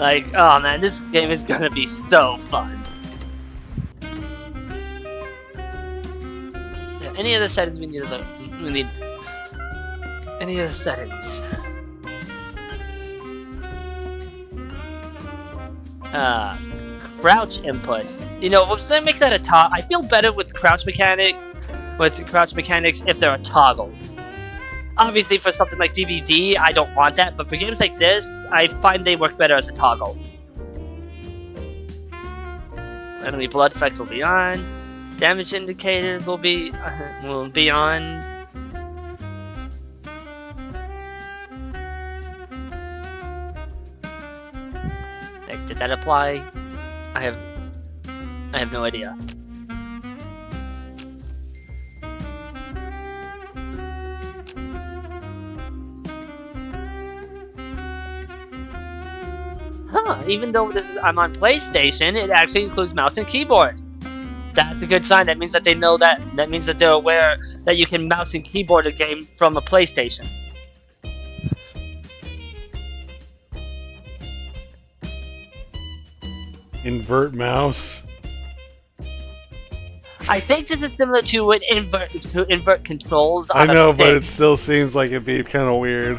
Like, oh man, this game is gonna be so fun. Yeah, any other settings we need? We need any other settings? Crouch inputs. You know, let's make that a toggle. I feel better with crouch mechanics if they're a toggle. Obviously, for something like DVD, I don't want that, but for games like this, I find they work better as a toggle. Enemy blood effects will be on. Damage indicators will be on. Like, did that apply? I have no idea. Huh, even though I'm on PlayStation, it actually includes mouse and keyboard. That's a good sign. That means that they know that. That means that they're aware that you can mouse and keyboard a game from a PlayStation. Invert mouse. I think this is similar to invert controls on I know, a stick. but it still seems like it'd be kind of weird.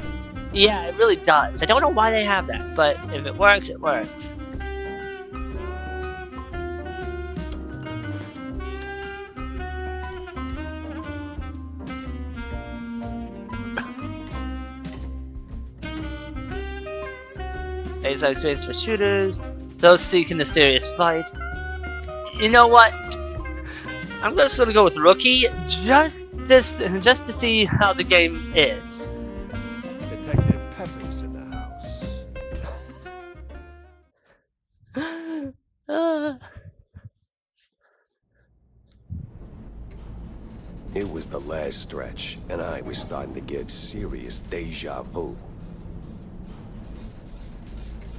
Yeah, it really does. I don't know why they have that, but if it works, it works. Basic experience for shooters, those seeking a serious fight. You know what? I'm just gonna go with rookie, just to see how the game is. Detective Pepper's in the house. It was the last stretch, and I was starting to get serious deja vu.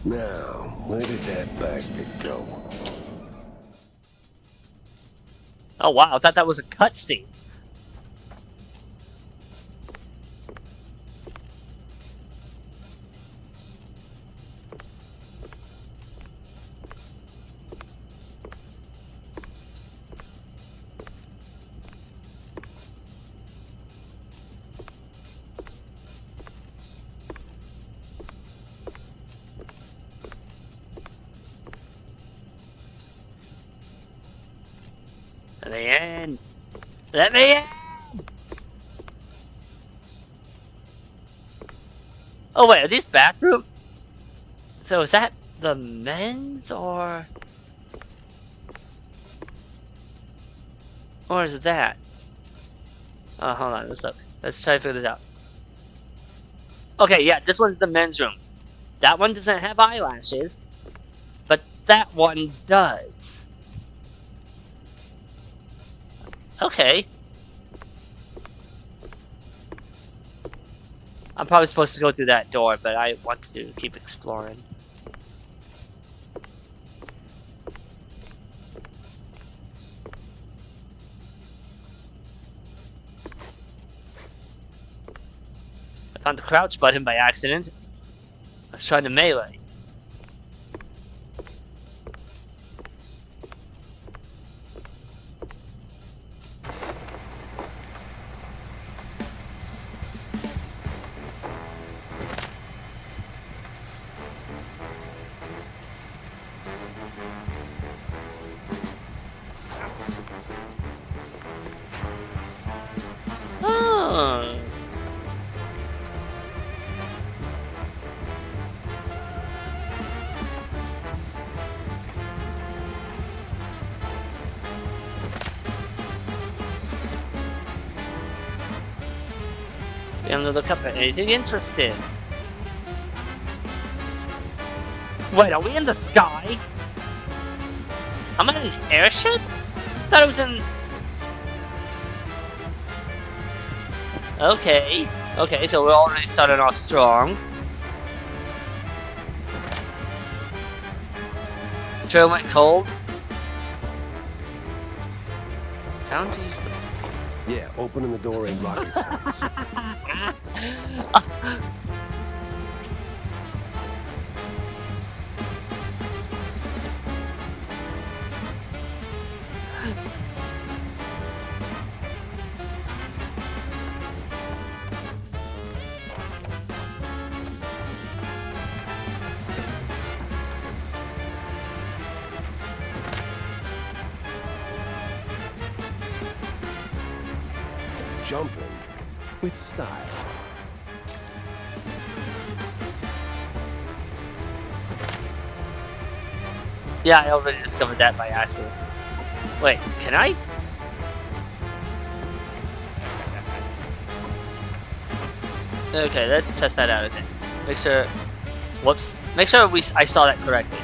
Now, where did that bastard go? Oh wow, I thought that was a cutscene. Let me in! Let me in! Oh wait, are these bathrooms? So is that the men's or is it that? Oh, hold on, let's try to figure this out. Okay, yeah, this one's the men's room. That one doesn't have eyelashes, but that one does. Okay. I'm probably supposed to go through that door, but I want to keep exploring. I found the crouch button by accident. I was trying to melee. Oh. Be on the lookout for anything interesting. Wait, are we in the sky? I'm in an airship? Thought it was in... Okay. Okay, so we're already starting off strong. Trail went cold. Time to use the... Yeah, opening the door ain't rocket science. jumping with style. Yeah, I already discovered that by accident. Wait, can I? Okay, let's test that out again. Make sure. Whoops. Make sure I saw that correctly.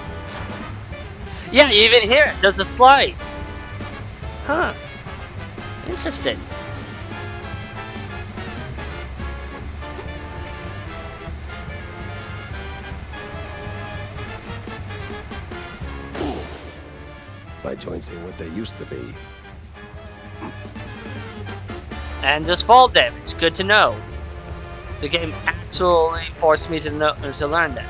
Yeah, you even hear it. Does a slide. Huh. Interesting. My joints ain't what they used to be. And just fall damage. Good to know. The game actually forced me to learn that.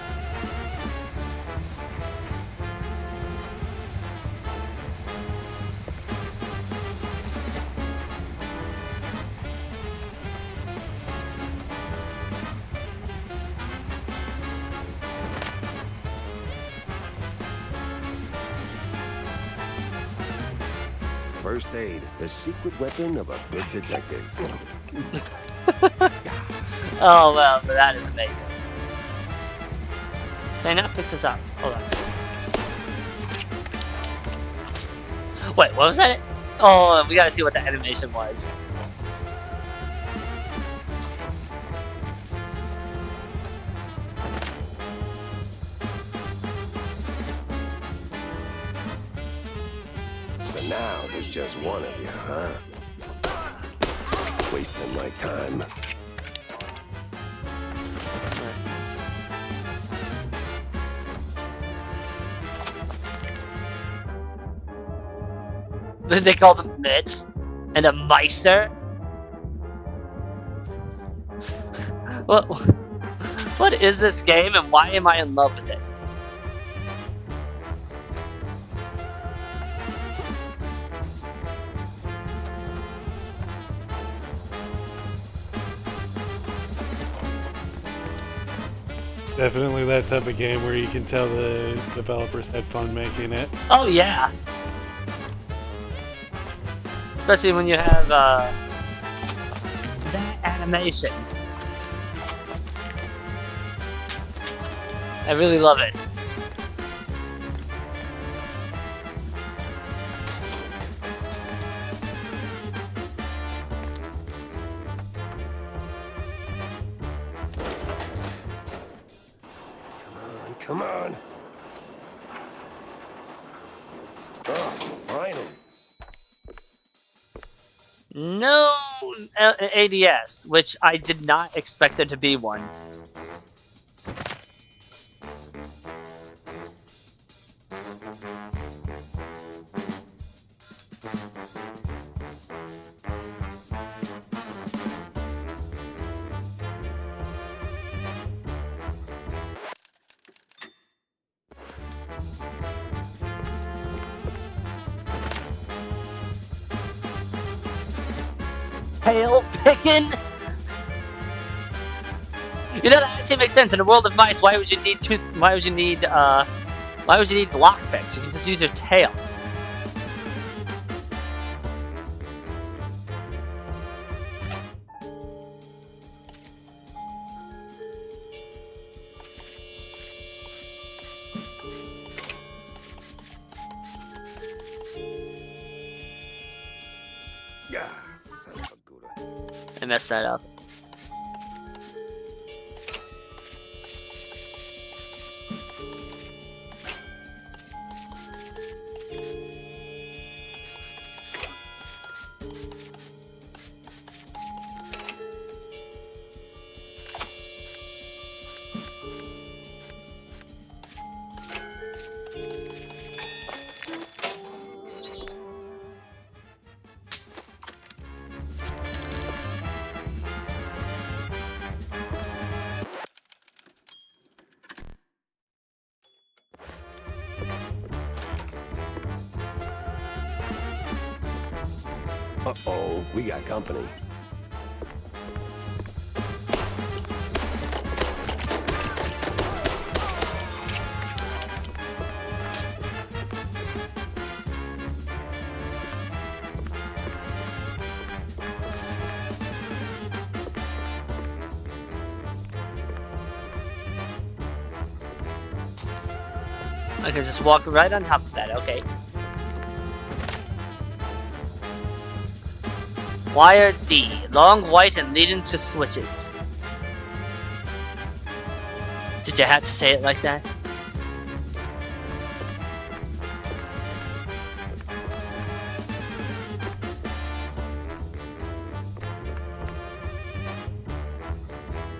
First aid, the secret weapon of a good detective. Oh well, but that is amazing. Can I not pick this up? Hold on. Wait, what was that? Oh, we gotta see what the animation was. So now there's just one of you, huh? Wasting my time. They called him Mitch and a Meister. What is this game and why am I in love with it? Definitely that type of game where you can tell the developers had fun making it. Oh yeah. Especially when you have that animation. I really love it. Come on. Oh, finally. No ADS, which I did not expect there to be one. Tail picking? You know, that actually makes sense. In a world of mice, why would you need lockpicks? You can just use your tail. Yeah, son of a Gouda. I messed that up. Uh-oh, we got company. I can just walk right on top of that, okay. Wire D. Long, white, and leading to switches. Did you have to say it like that?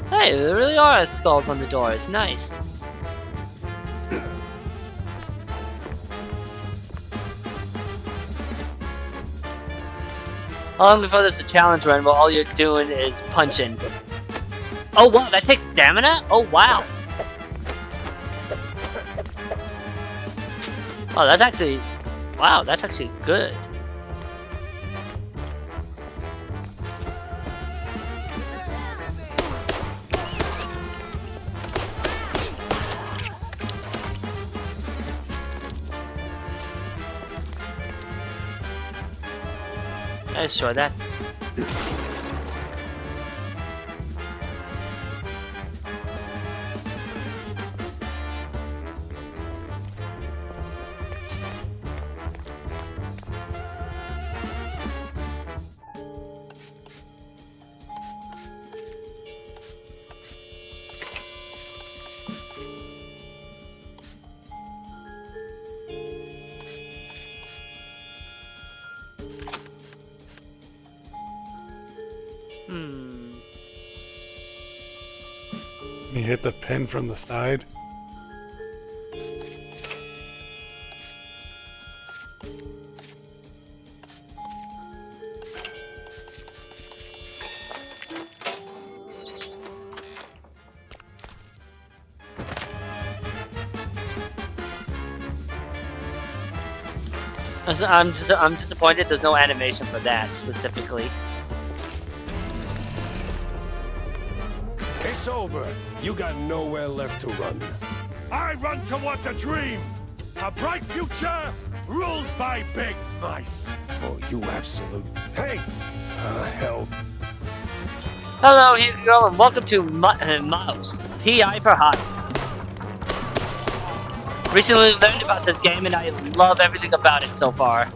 Hey, there really are skulls on the doors. Nice. How long before there's a challenge run where all you're doing is punching? Oh wow, that takes stamina? Oh wow. Oh, that's actually... Wow, that's actually good. Let's try that. You hit the pin from the side. I'm disappointed there's no animation for that specifically. It's over. You got nowhere left to run. I run toward the dream! A bright future ruled by big mice! Oh, you absolute... Hey! Hell. Hello, here you go, and welcome to Mouse, PI for Hot. Recently learned about this game, and I love everything about it so far.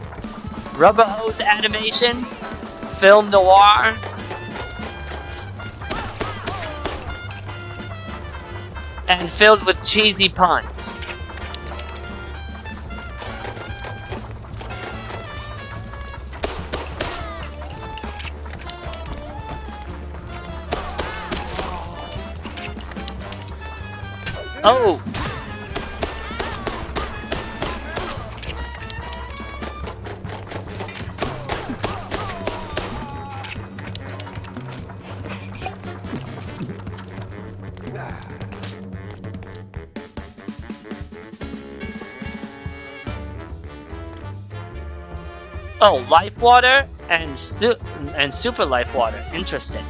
Rubber hose animation, film noir, and filled with cheesy puns. Oh! Oh, life water and super life water. Interesting.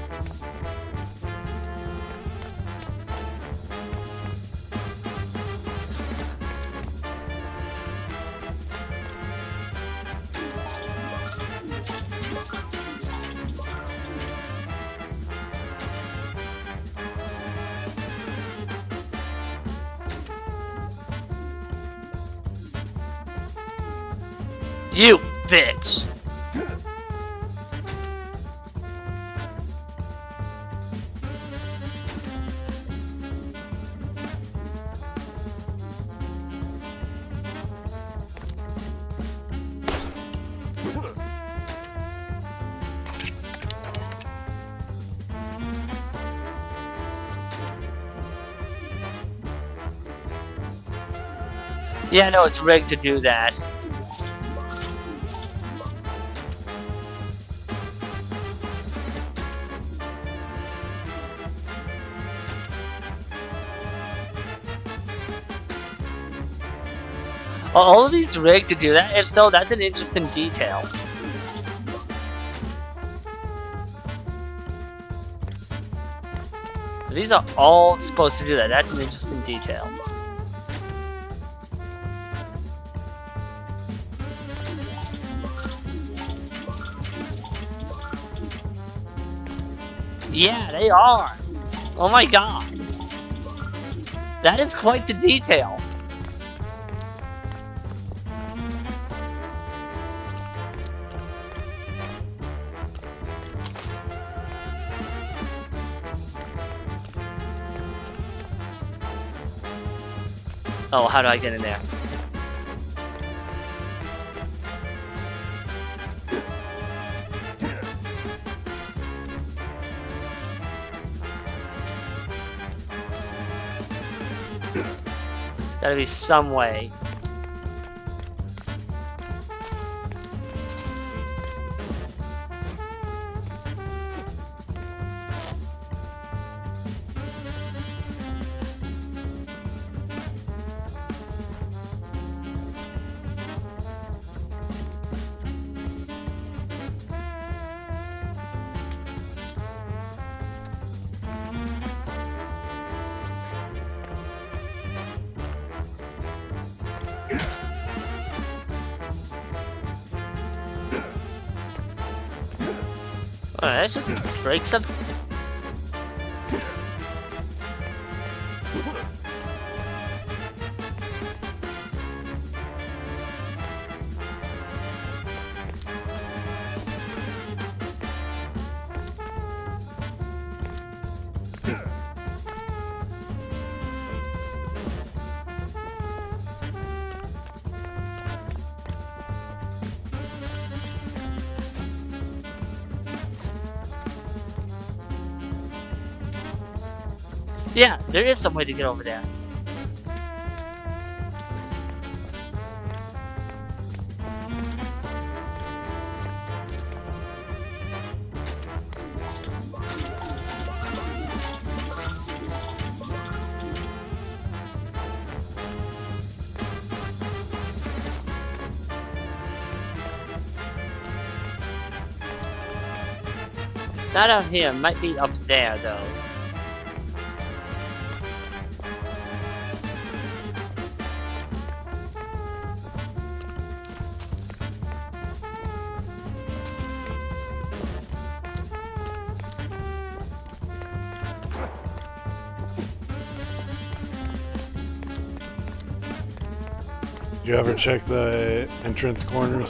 You bitch! Yeah, no, it's rigged to do that. Are all of these rigged to do that? If so, that's an interesting detail. These are all supposed to do that. That's an interesting detail. Yeah, they are. Oh my god. That is quite the detail. Oh, how do I get in there? There's gotta be some way. Alright, that should break some. Yeah, there is some way to get over there. Not out here, it might be up there though. Did you ever check the entrance corners?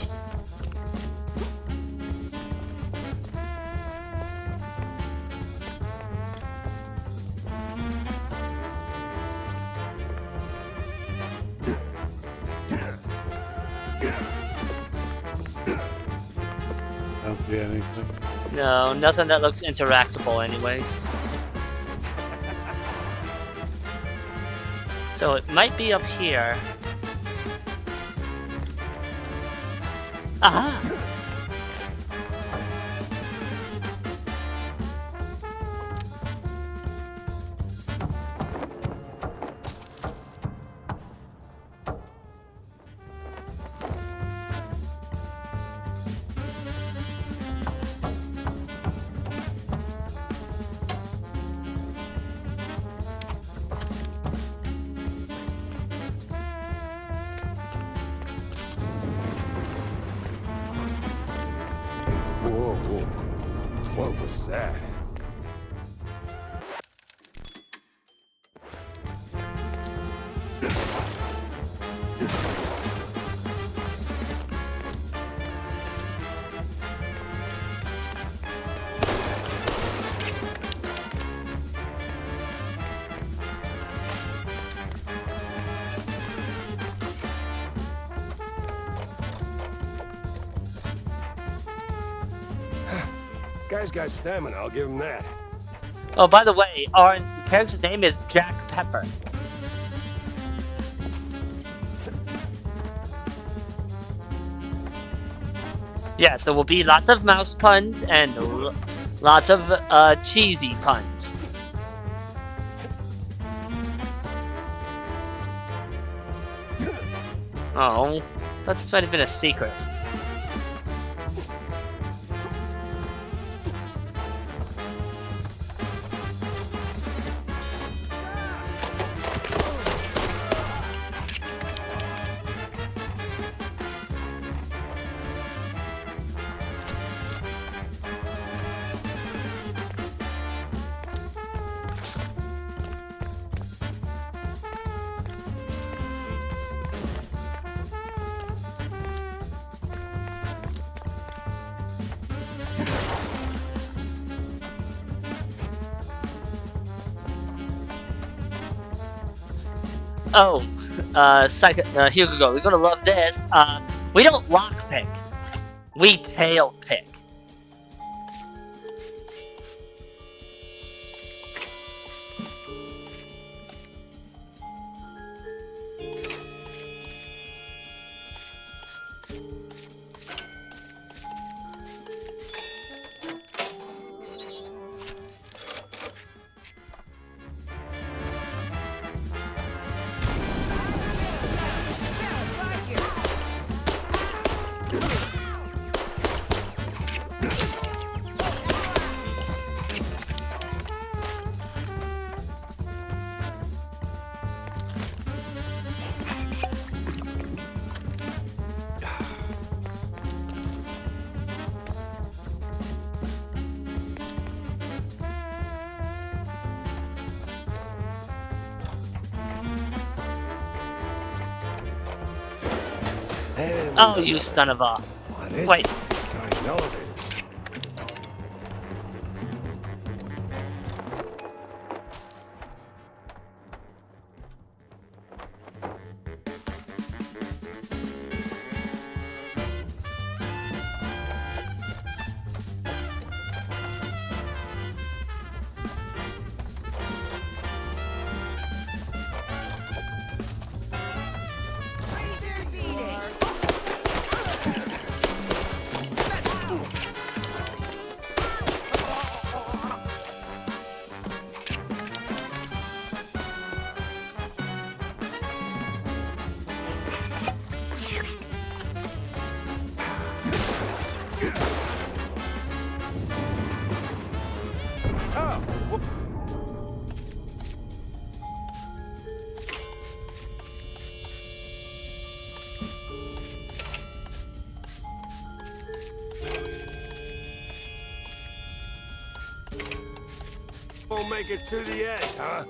Don't see anything. No, nothing that looks interactable anyways. So it might be up here. Aha! Whoa, whoa. What was that? Guy's got stamina, I'll give him that. Oh, by the way, our character's name is Jack Pepper. Yes, there will be lots of mouse puns and lots of cheesy puns. Oh, that might have been a secret. Oh, Second, here we go. We're gonna love this. We don't lockpick. We tail pick. And Oh, you son of a... what is Wait. it with these kind elevators? Won't make it to the end, huh?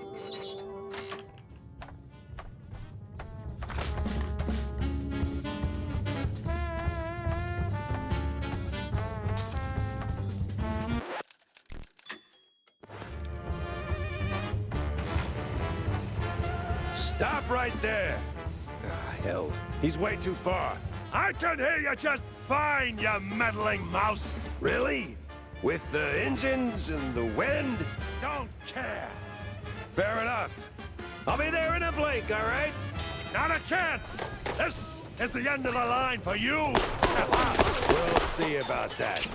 Stop right there! Ah, hell. He's way too far. I can hear you just fine, you meddling mouse. Really? With the engines and the wind? Don't care. Fair enough. I'll be there in a blink, all right? Not a chance. This is the end of the line for you. We'll see about that.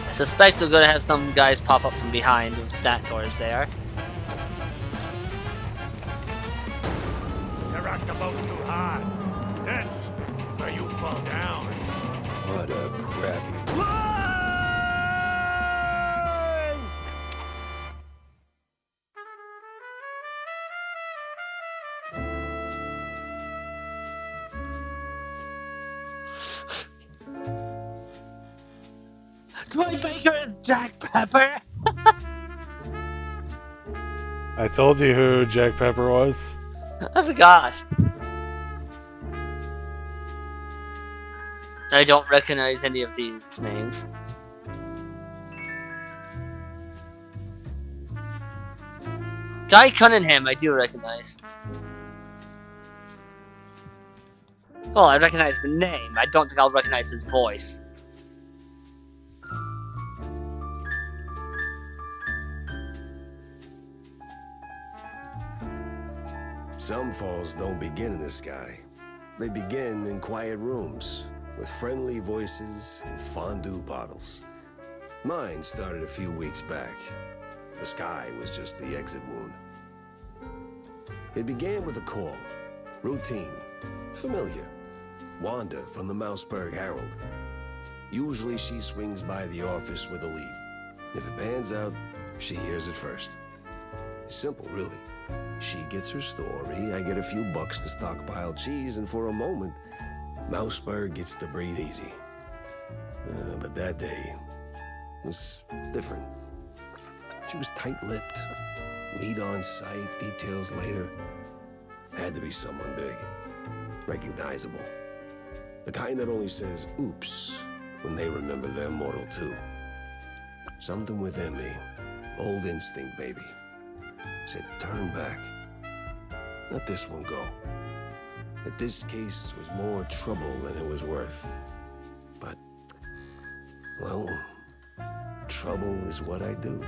I suspect we're gonna have some guys pop up from behind if that door is there. You rocked the boat too hard. This is where you fall down. What a crappy... Line! Troy Baker is Jack Pepper! I told you who Jack Pepper was. I forgot. I don't recognize any of these names. Guy Cunningham, I do recognize. Well, I recognize the name. I don't think I'll recognize his voice. Some falls don't begin in the sky. They begin in quiet rooms, with friendly voices and fondue bottles. Mine started a few weeks back. The sky was just the exit wound. It began with a call. Routine. Familiar. Wanda from the Mouseburg Herald. Usually she swings by the office with a lead. If it pans out, she hears it first. It's simple, really. She gets her story, I get a few bucks to stockpile cheese, and for a moment, Mouseburg gets to breathe easy. But that day was different. She was tight-lipped. Meat on sight, details later. Had to be someone big. Recognizable. The kind that only says, oops, when they remember their mortal too. Something within me, old instinct, baby, said turn back. Let this one go. That this case was more trouble than it was worth. But, well, trouble is what I do.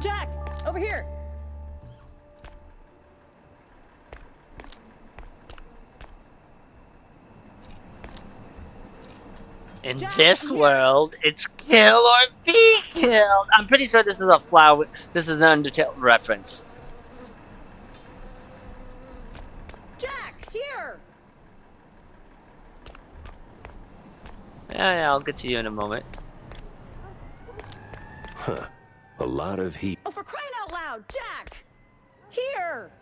Jack, over here. In Jack, this I'm here. world, it's kill or be killed. I'm pretty sure this is a flower. This is an Undertale reference. Jack, here. Yeah, I'll get to you in a moment. Huh. A lot of heat. Oh, for crying out loud, Jack! Here!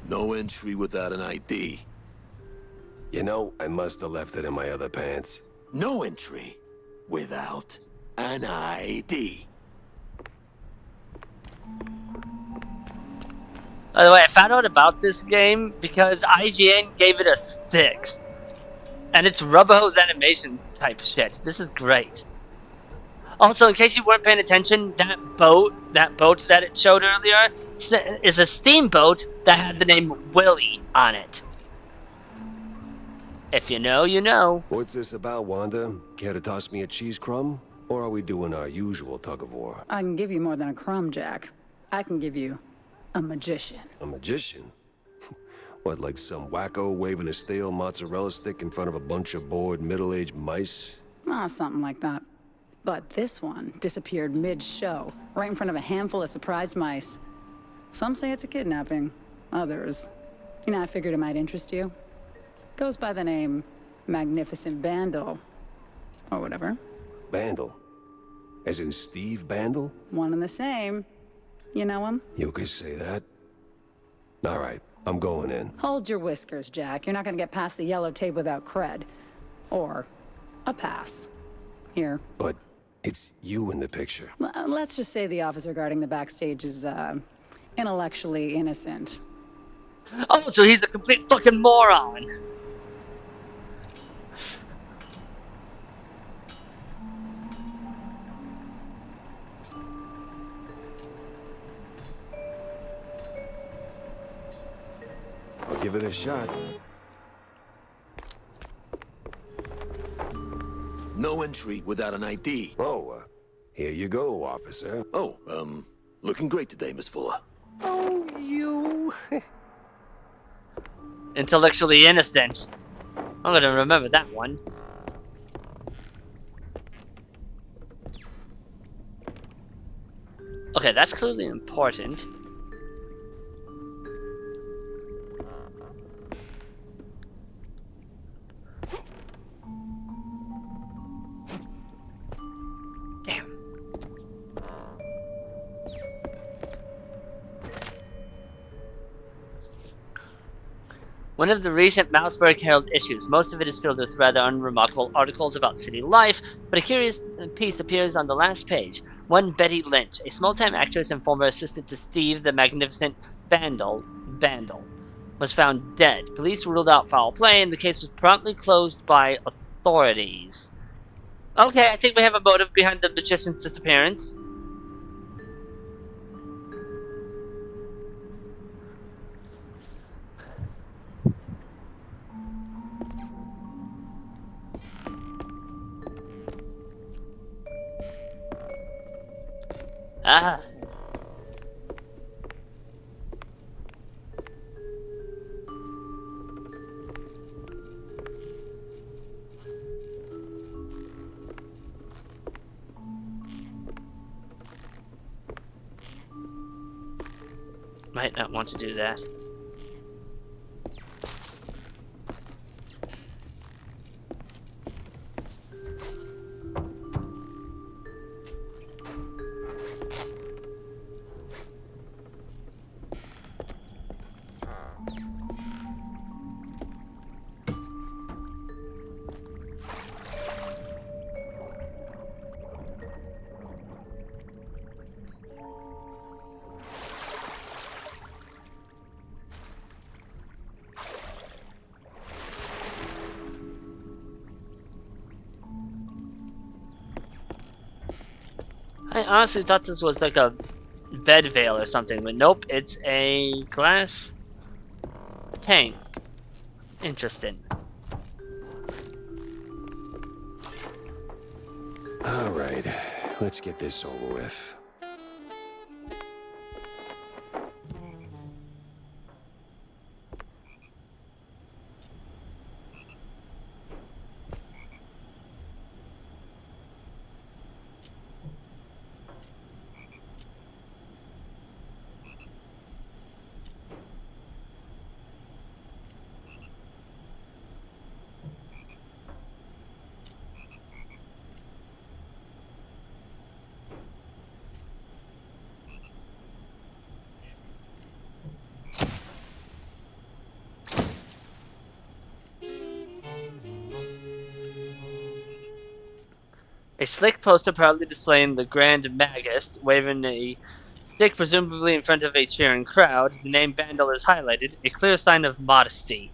No entry without an ID. You know, I must have left it in my other pants. No entry without an ID. By the way, I found out about this game because IGN gave it a 6. And it's rubber hose animation type shit. This is great. Also, in case you weren't paying attention, that boat that it showed earlier is a steamboat that had the name Willie on it. If you know, you know. What's this about, Wanda? Care to toss me a cheese crumb? Or are we doing our usual tug-of-war? I can give you more than a crumb, Jack. I can give you a magician. A magician? What, like some wacko waving a stale mozzarella stick in front of a bunch of bored middle-aged mice? Something like that. But this one disappeared mid-show, right in front of a handful of surprised mice. Some say it's a kidnapping. Others, I figured it might interest you. Goes by the name Magnificent Bandle. Or whatever. Bandle? As in Steve Bandle? One and the same. You know him? You could say that. All right, I'm going in. Hold your whiskers, Jack. You're not gonna get past the yellow tape without cred. Or a pass. Here. But it's you in the picture. Let's just say the officer guarding the backstage is, intellectually innocent. Oh, so he's a complete fucking moron. I'll give it a shot. No entry without an ID. Oh, here you go, officer. Oh, looking great today, Miss Fuller. Oh, you... Intellectually innocent. I'm gonna remember that one. Okay, that's clearly important. Damn. One of the recent Mouseburg Herald issues. Most of it is filled with rather unremarkable articles about city life, but a curious piece appears on the last page. One Betty Lynch, a small-time actress and former assistant to Steve the Magnificent Bandle, was found dead. Police ruled out foul play, and the case was promptly closed by authorities. Okay, I think we have a motive behind the magician's disappearance. Ah. Might not want to do that. I honestly thought this was like a bed veil or something, but nope, it's a glass tank. Interesting. All right, let's get this over with. A slick poster proudly displaying the Grand Magus, waving a stick presumably in front of a cheering crowd. The name Bandle is highlighted, a clear sign of modesty.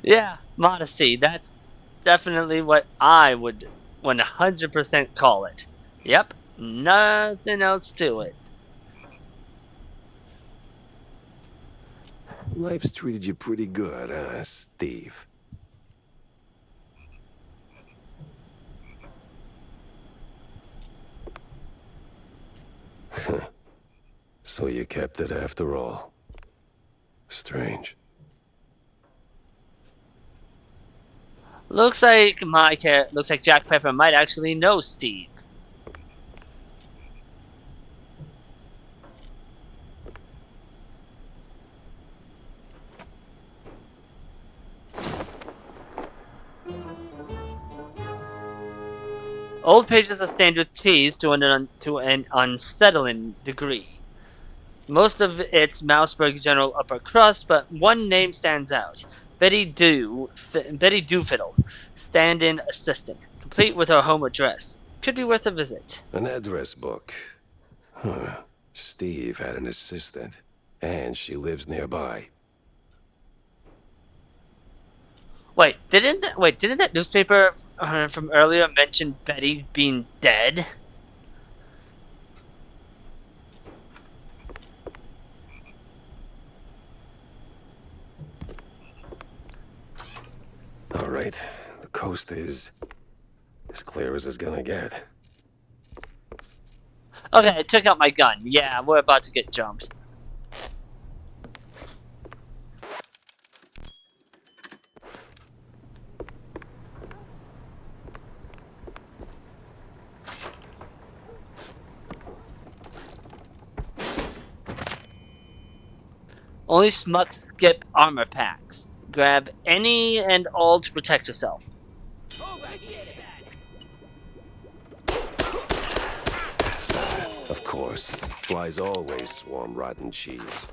Yeah, modesty. That's definitely what I would 100% call it. Yep, nothing else to it. Life's treated you pretty good, huh, Steve? So you kept it after all. Strange. Looks like Jack Pepper might actually know Steve. Old pages are stained with cheese to an unsettling degree. Most of it's Mouseburg general upper crust, but one name stands out. Betty Doolittle, stand-in assistant, complete with her home address. Could be worth a visit. An address book. Huh. Steve had an assistant, and she lives nearby. Didn't that newspaper from earlier mention Betty being dead? All right, the coast is as clear as it's gonna get. Okay, I took out my gun. Yeah, we're about to get jumped. Only smucks skip armor packs. Grab any and all to protect yourself. Of course, flies always swarm rotten cheese.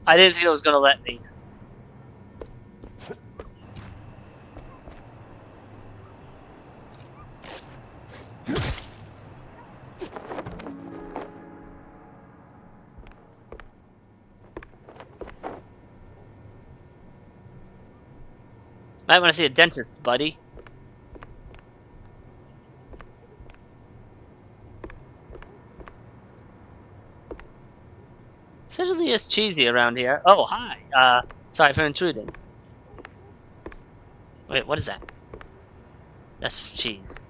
I didn't think it was gonna let me. Might want to see a dentist, buddy. Certainly is cheesy around here. Oh, hi. Sorry for intruding. Wait, what is that? That's just cheese.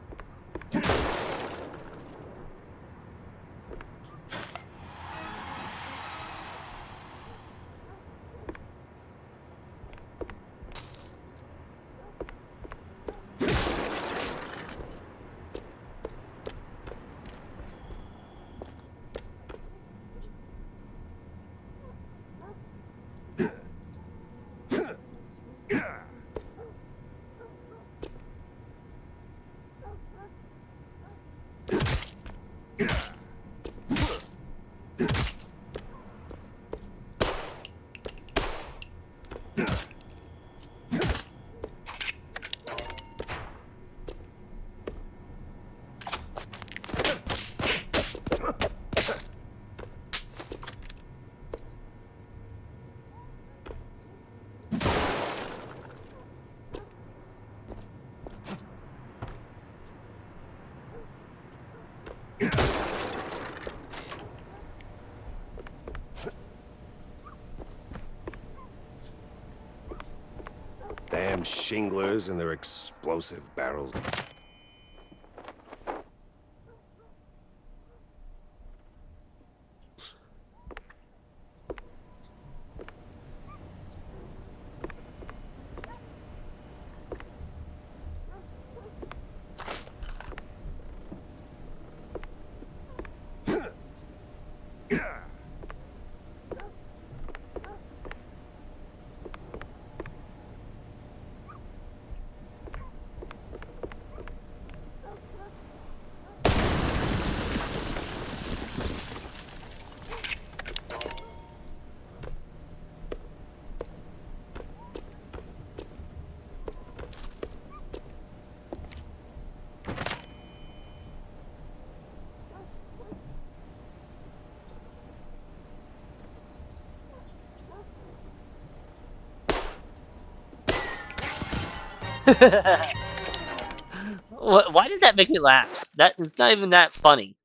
Damn shinglers and their explosive barrels. Why did that make me laugh? That is not even that funny.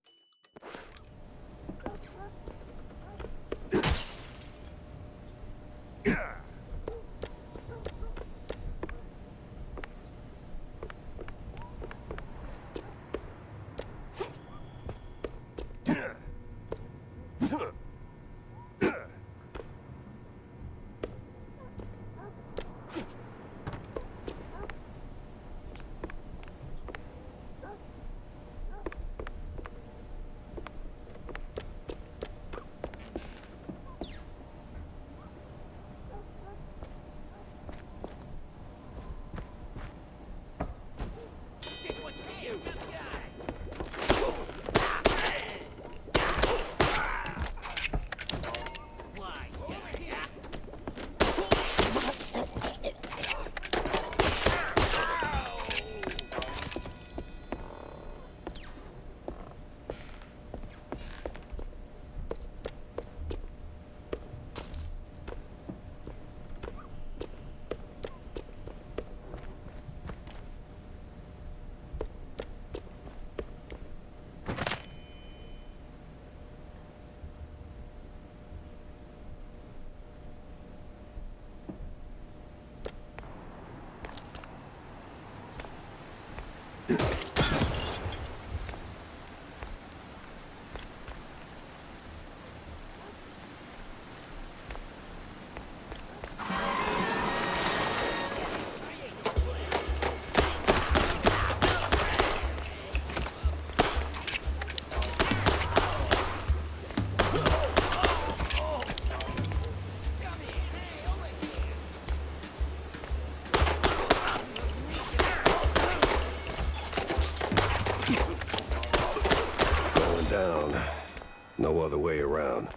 Going down. No other way around.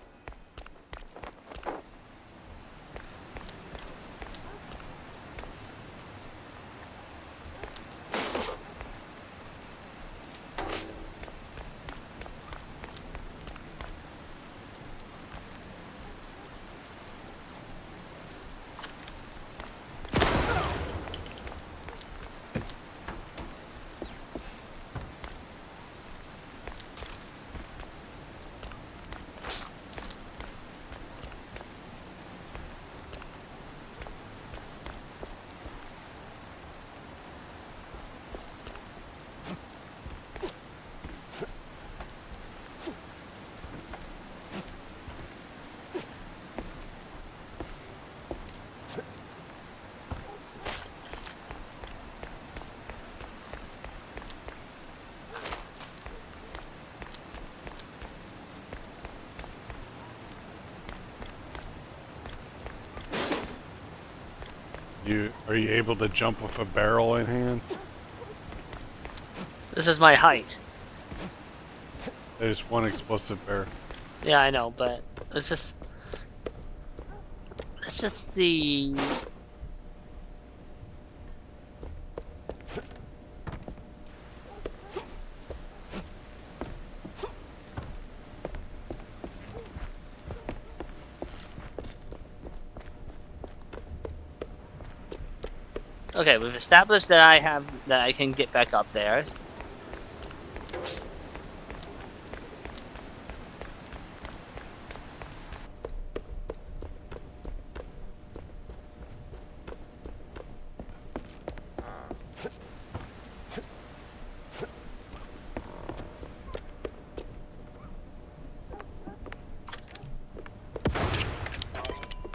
Are you able to jump with a barrel in hand? This is my height. There's one explosive barrel. Yeah, I know, but it's just the. Okay, we've established that I can get back up there.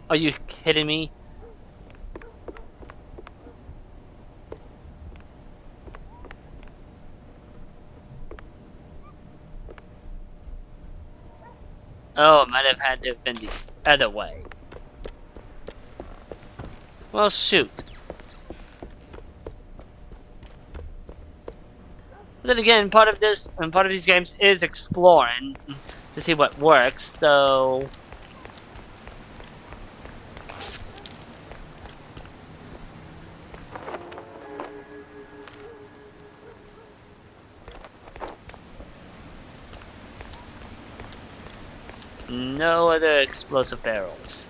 Are you kidding me? Oh, it might have had to have been the other way. Well, shoot. But then again, part of these games is exploring to see what works, so. No other explosive barrels.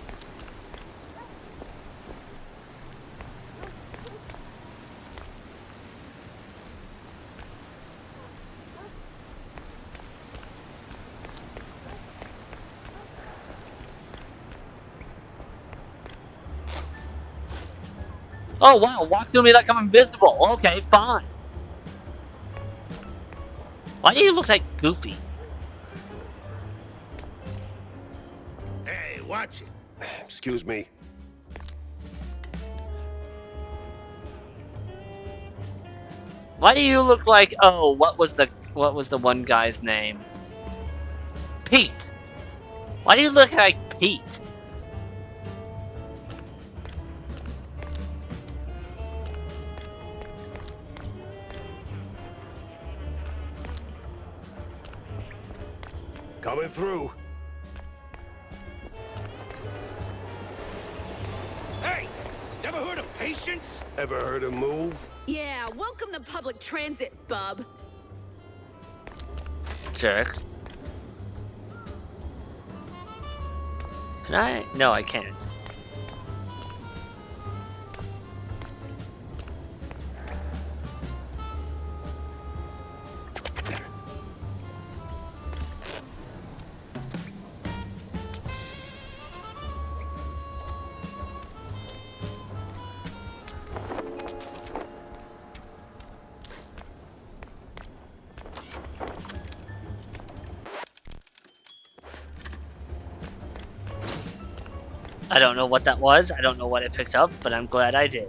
Oh wow, walk through me like I'm invisible. Okay, fine. Why do you look like Goofy? Hey, watch it. Excuse me. Why do you look like, oh, what was the one guy's name? Pete. Why do you look like Pete? Coming through. Hey, never heard of patience? Ever heard him move? Yeah, welcome to public transit, bub. Jerks. Can I? No, I can't. I don't know what that was. I don't know what I picked up, but I'm glad I did.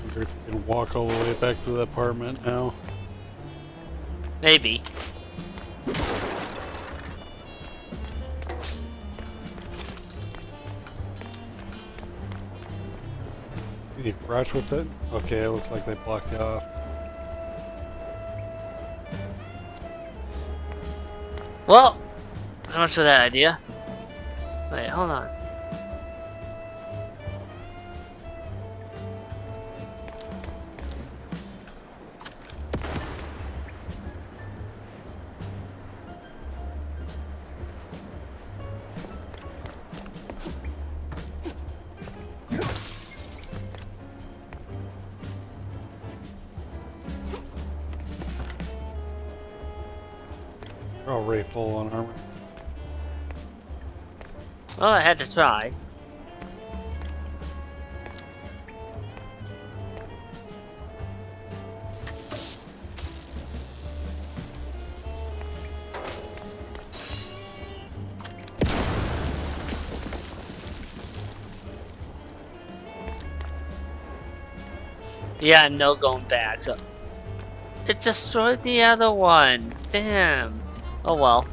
Wonder if you can walk all the way back to the apartment now. Maybe. Can you crouch with it? Okay, it looks like they blocked you off. Well, so much for that idea. Wait, hold on. We're already full on armor. Well, I had to try. Yeah, no going back. So it destroyed the other one. Damn. Oh well.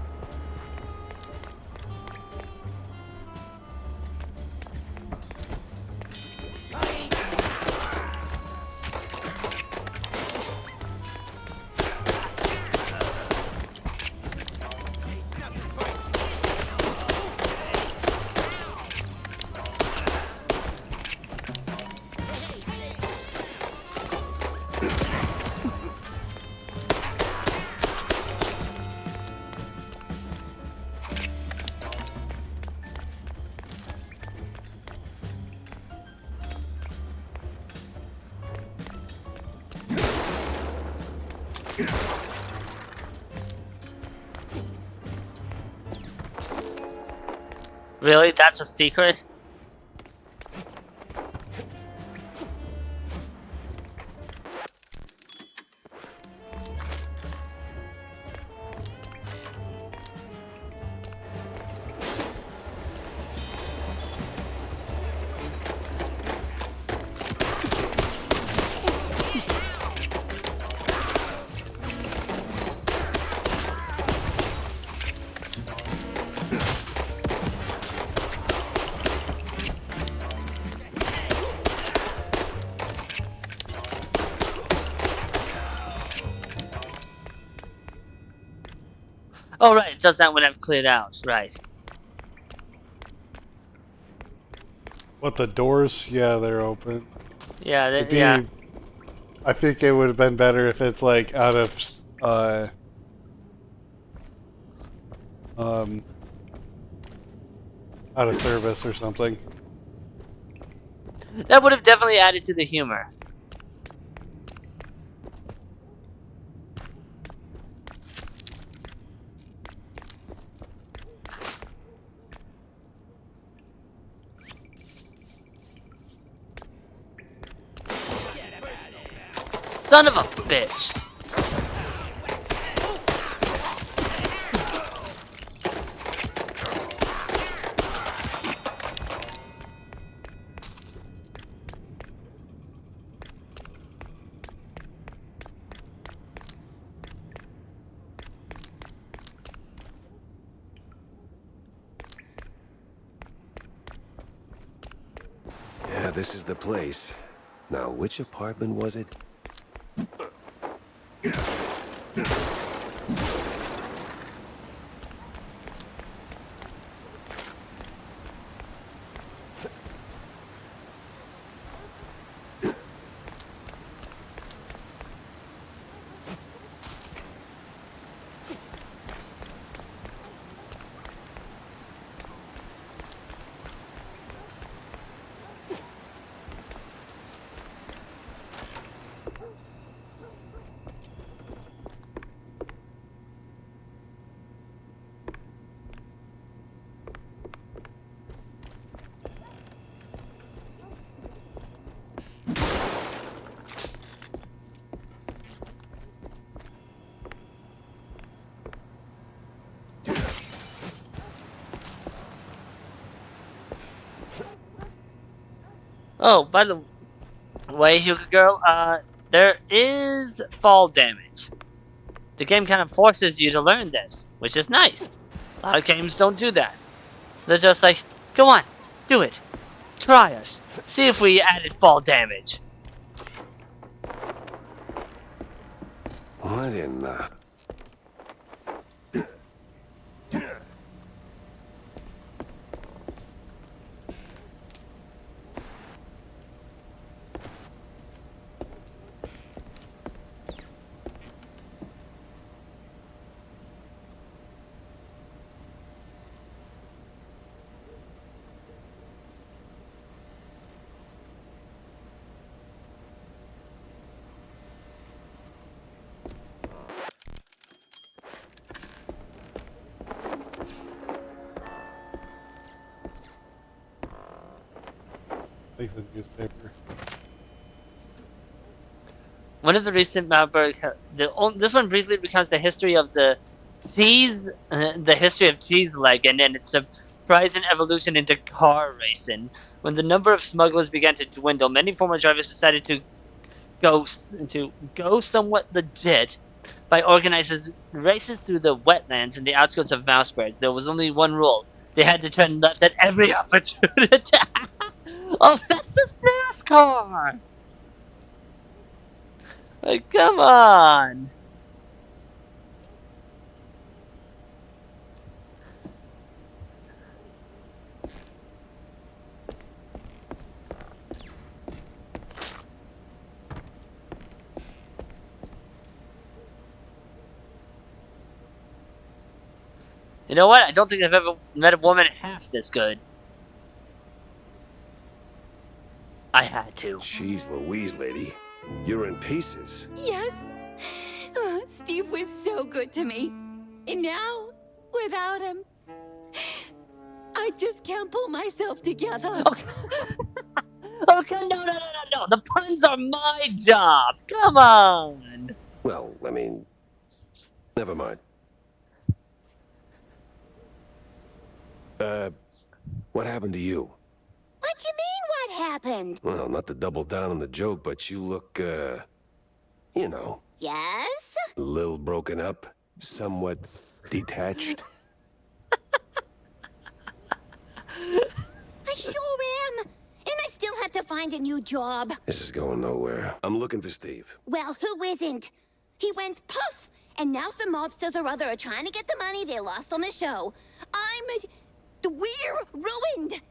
Really? That's a secret? Oh right, it does that when I've cleared out. Right. What, the doors? Yeah, they're open. Yeah, It'd yeah. be... I think it would have been better if it's like out of out of service or something. That would have definitely added to the humor. Son of a bitch. Yeah, this is the place. Now, which apartment was it? Oh, by the way, Hugo Girl, there is fall damage. The game kind of forces you to learn this, which is nice. A lot of games don't do that. They're just like, go on, do it. Try us. See if we added fall damage. What in the... like the newspaper. One of the recent Malberg, this one briefly recounts the history of the history of cheese legging and its surprising evolution into car racing. When the number of smugglers began to dwindle, many former drivers decided to go somewhat legit by organizing races through the wetlands and the outskirts of Mouseburg. There was only one rule: they had to turn left at every opportunity. Oh, that's just NASCAR! Like, come on! You know what? I don't think I've ever met a woman half this good. I had to. Jeez Louise, lady. You're in pieces. Yes. Steve was so good to me. And now, without him, I just can't pull myself together. Okay, no. The puns are my job. Come on. Well, I mean, never mind. What happened to you? What you mean, what happened? Well, not to double down on the joke, but you look, you know, Yes? a little broken up, somewhat detached. I sure am. And I still have to find a new job. This is going nowhere. I'm looking for Steve. Well, who isn't? He went poof, and now some mobsters or other are trying to get the money they lost on the show. We're ruined.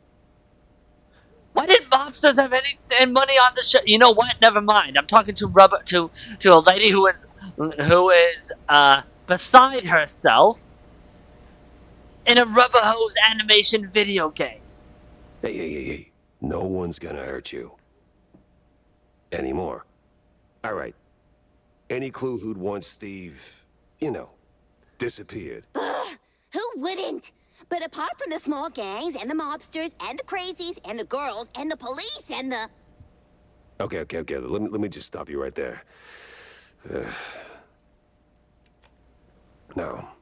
Why did mobsters have any money on the show? You know what? Never mind. I'm talking to a lady who is beside herself in a rubber hose animation video game. Hey. No one's gonna hurt you. Anymore. All right. Any clue who'd want Steve, you know, disappeared? Who wouldn't? But apart from the small gangs and the mobsters and the crazies and the girls and the police and the... Okay. Let me just stop you right there. Now,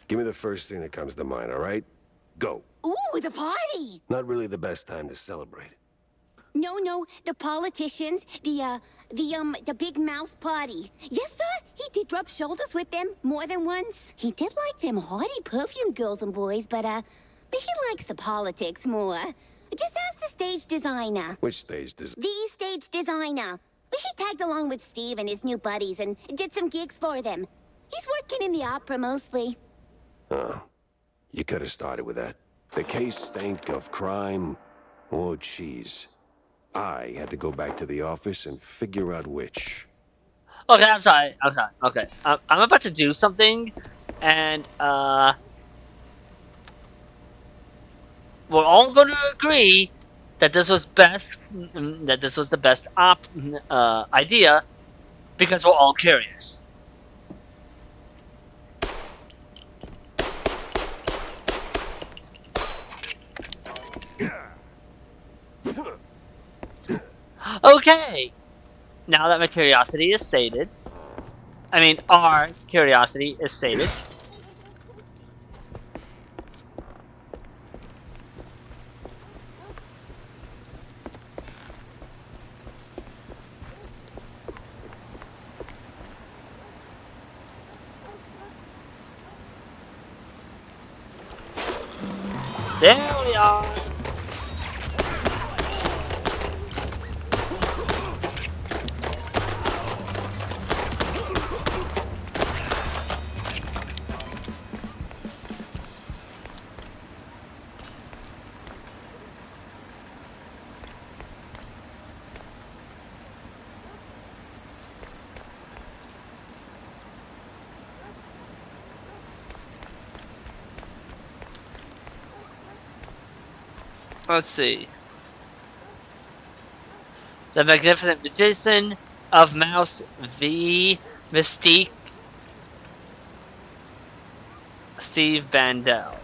give me the first thing that comes to mind, all right? Go. Ooh, the party! Not really the best time to celebrate. No, the politicians, the big mouse party. Yes, sir, he did rub shoulders with them more than once. He did like them haughty perfume girls and boys, but he likes the politics more. Just ask the stage designer. Which stage does... The stage designer. He tagged along with Steve and his new buddies and did some gigs for them. He's working in the opera mostly. Oh, you could have started with that. The case stank of crime or cheese. I had to go back to the office and figure out which. Okay, I'm sorry. Okay. I'm about to do something, and we're all going to agree that this was best. That this was the best idea, because we're all curious. Okay. Now that my curiosity is sated, I mean, our curiosity is sated. There we are. Let's see. The Magnificent Magician of Mouse v. Mystique. Steve Bandel.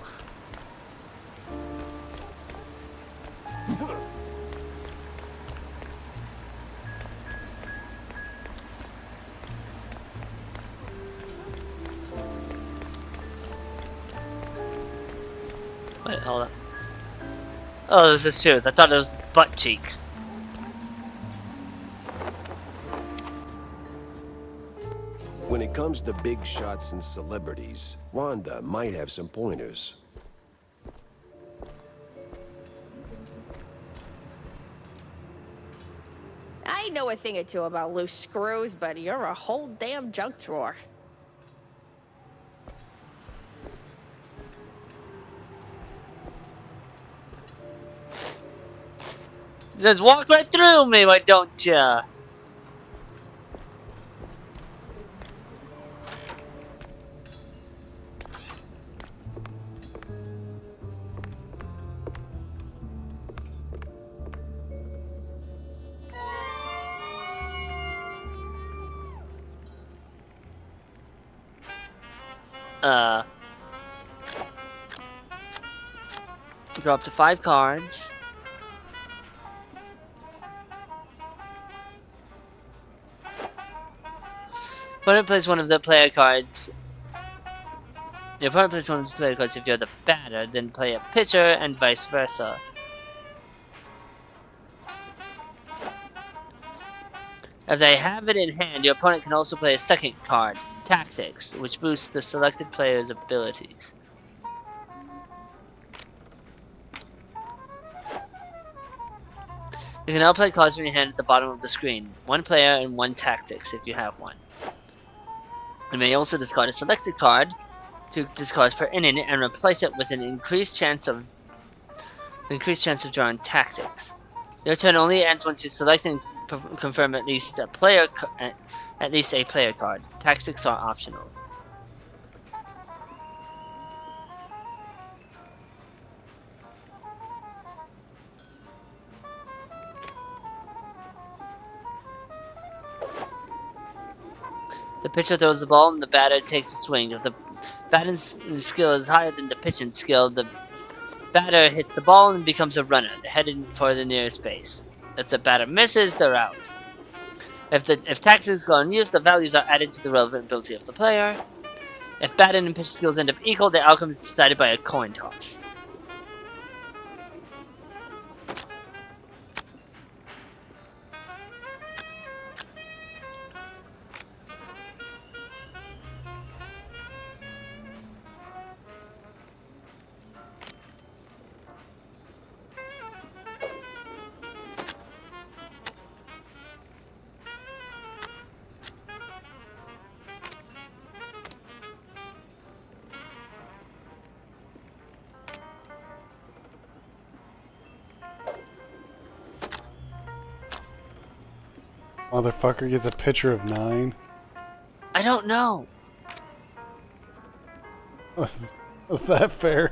Wait, hold on. Oh, those are shoes. I thought it was butt cheeks. When it comes to big shots and celebrities, Wanda might have some pointers. I know a thing or two about loose screws, but you're a whole damn junk drawer. Just walk right through me, why don't ya? Draw up to 5 cards. Opponent plays one of the player cards. The opponent plays one of the player cards if you're the batter, then play a pitcher, and vice versa. If they have it in hand, your opponent can also play a second card, Tactics, which boosts the selected player's abilities. You can now play cards from your hand at the bottom of the screen. 1 player and 1 Tactics if you have one. You may also discard a selected card, 2 discards per inning, and replace it with an increased chance of drawing Tactics. Your turn only ends once you select and confirm at least a player card. Tactics are optional. The pitcher throws the ball and the batter takes a swing. If the batting skill is higher than the pitching skill, the batter hits the ball and becomes a runner, heading for the nearest base. If the batter misses, they're out. If tactics go unused, the values are added to the relevant ability of the player. If batting and pitching skills end up equal, the outcome is decided by a coin toss. Motherfucker gets a picture of 9. I don't know. Was that fair?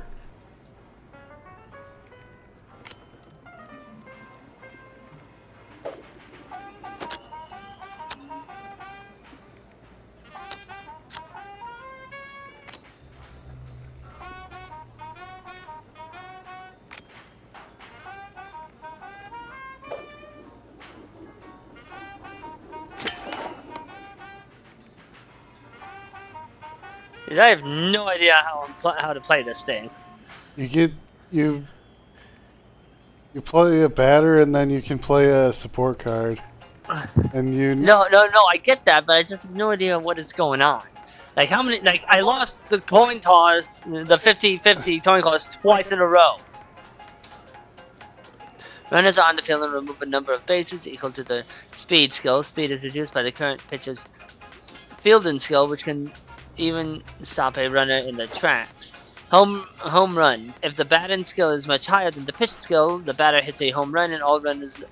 Because I have no idea how to play this thing. You play a batter and then you can play a support card. And you No, I get that, but I just have no idea what is going on. Like, how many, like, I lost the coin toss, the 50-50 coin toss twice in a row. Runners are on the field and remove a number of bases equal to the speed skill. Speed is reduced by the current pitcher's fielding skill, which can even stop a runner in the tracks. Home run. If the batting skill is much higher than the pitch skill, the batter hits a home run and all runners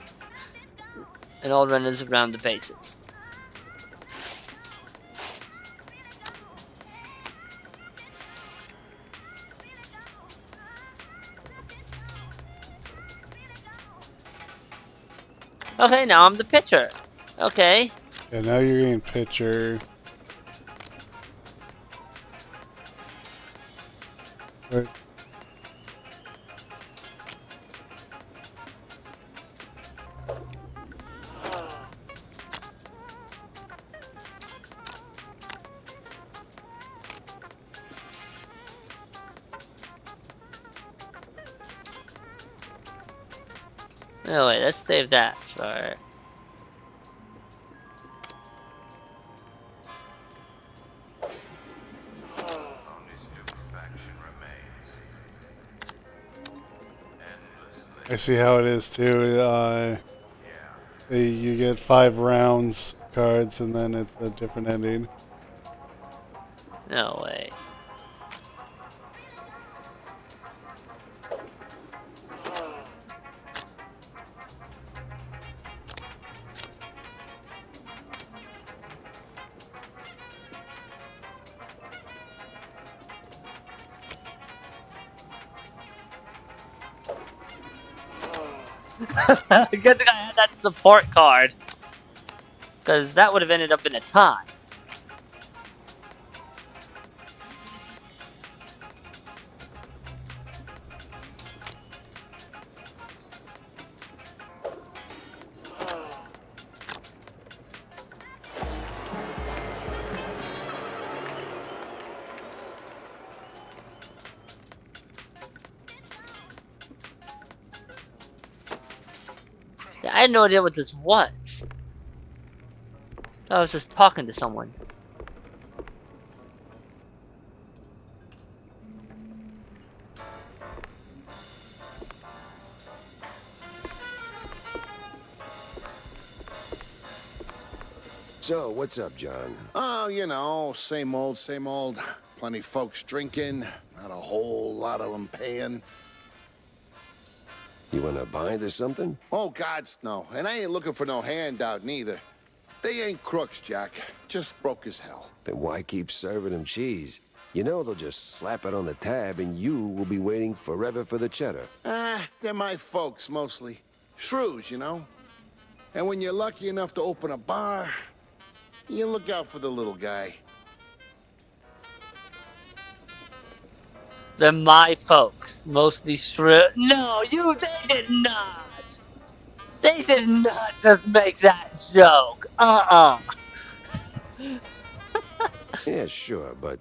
around the bases. Okay, now I'm the pitcher. Okay. Yeah, now you're getting pitcher. Right. Oh wait, let's save that for. I see how it is too. You get 5 rounds cards, and then it's a different ending. No way. Good thing I had that support card. Because that would have ended up in a tie. I had no idea what this was. I was just talking to someone. So, what's up, John? Oh, you know, same old, same old. Plenty folks drinking, not a whole lot of them paying. You wanna bind or something? Oh, gods, no. And I ain't looking for no handout, neither. They ain't crooks, Jack. Just broke as hell. Then why keep serving them cheese? You know they'll just slap it on the tab and you will be waiting forever for the cheddar. Ah, they're my folks, mostly. Shrews, you know? And when you're lucky enough to open a bar, you look out for the little guy. They're my folks. Mostly shrew. No, they did not. They did not just make that joke. Yeah, sure, but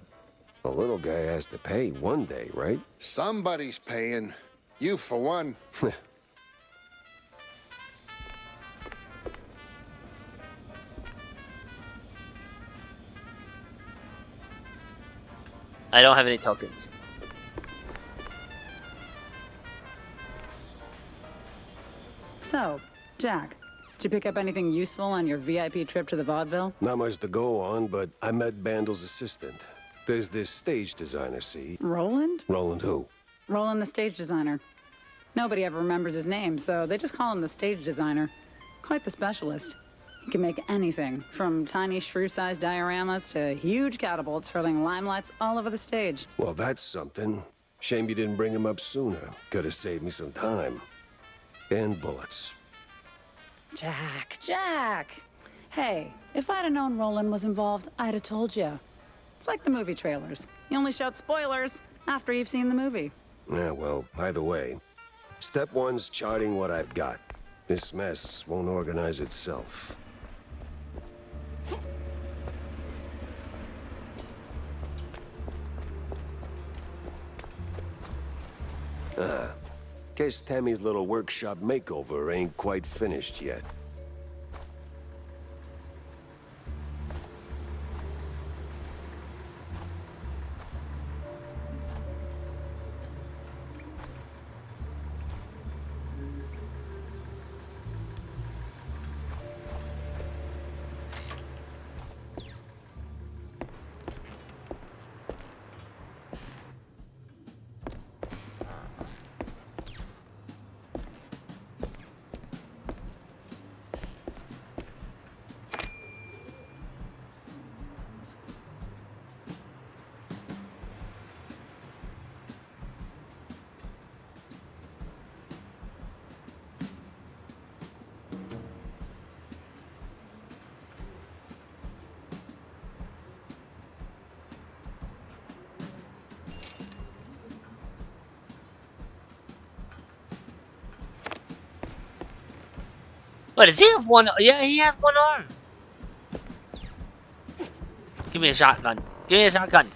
the little guy has to pay one day, right? Somebody's paying. You, for one. I don't have any tokens. So, Jack, did you pick up anything useful on your VIP trip to the vaudeville? Not much to go on, but I met Bandel's assistant. There's this stage designer, see? Roland? Roland who? Roland, the stage designer. Nobody ever remembers his name, so they just call him the stage designer. Quite the specialist. He can make anything, from tiny shrew-sized dioramas to huge catapults hurling limelights all over the stage. Well, that's something. Shame you didn't bring him up sooner. Could have saved me some time. And bullets. Jack! Hey, if I'd have known Roland was involved, I'd have told you. It's like the movie trailers. You only shout spoilers after you've seen the movie. Yeah, well, either way. Step one's charting what I've got. This mess won't organize itself. Guess Tammy's little workshop makeover ain't quite finished yet. Wait, does he have one? Yeah, he has one arm. Give me a shotgun. Give me a shotgun.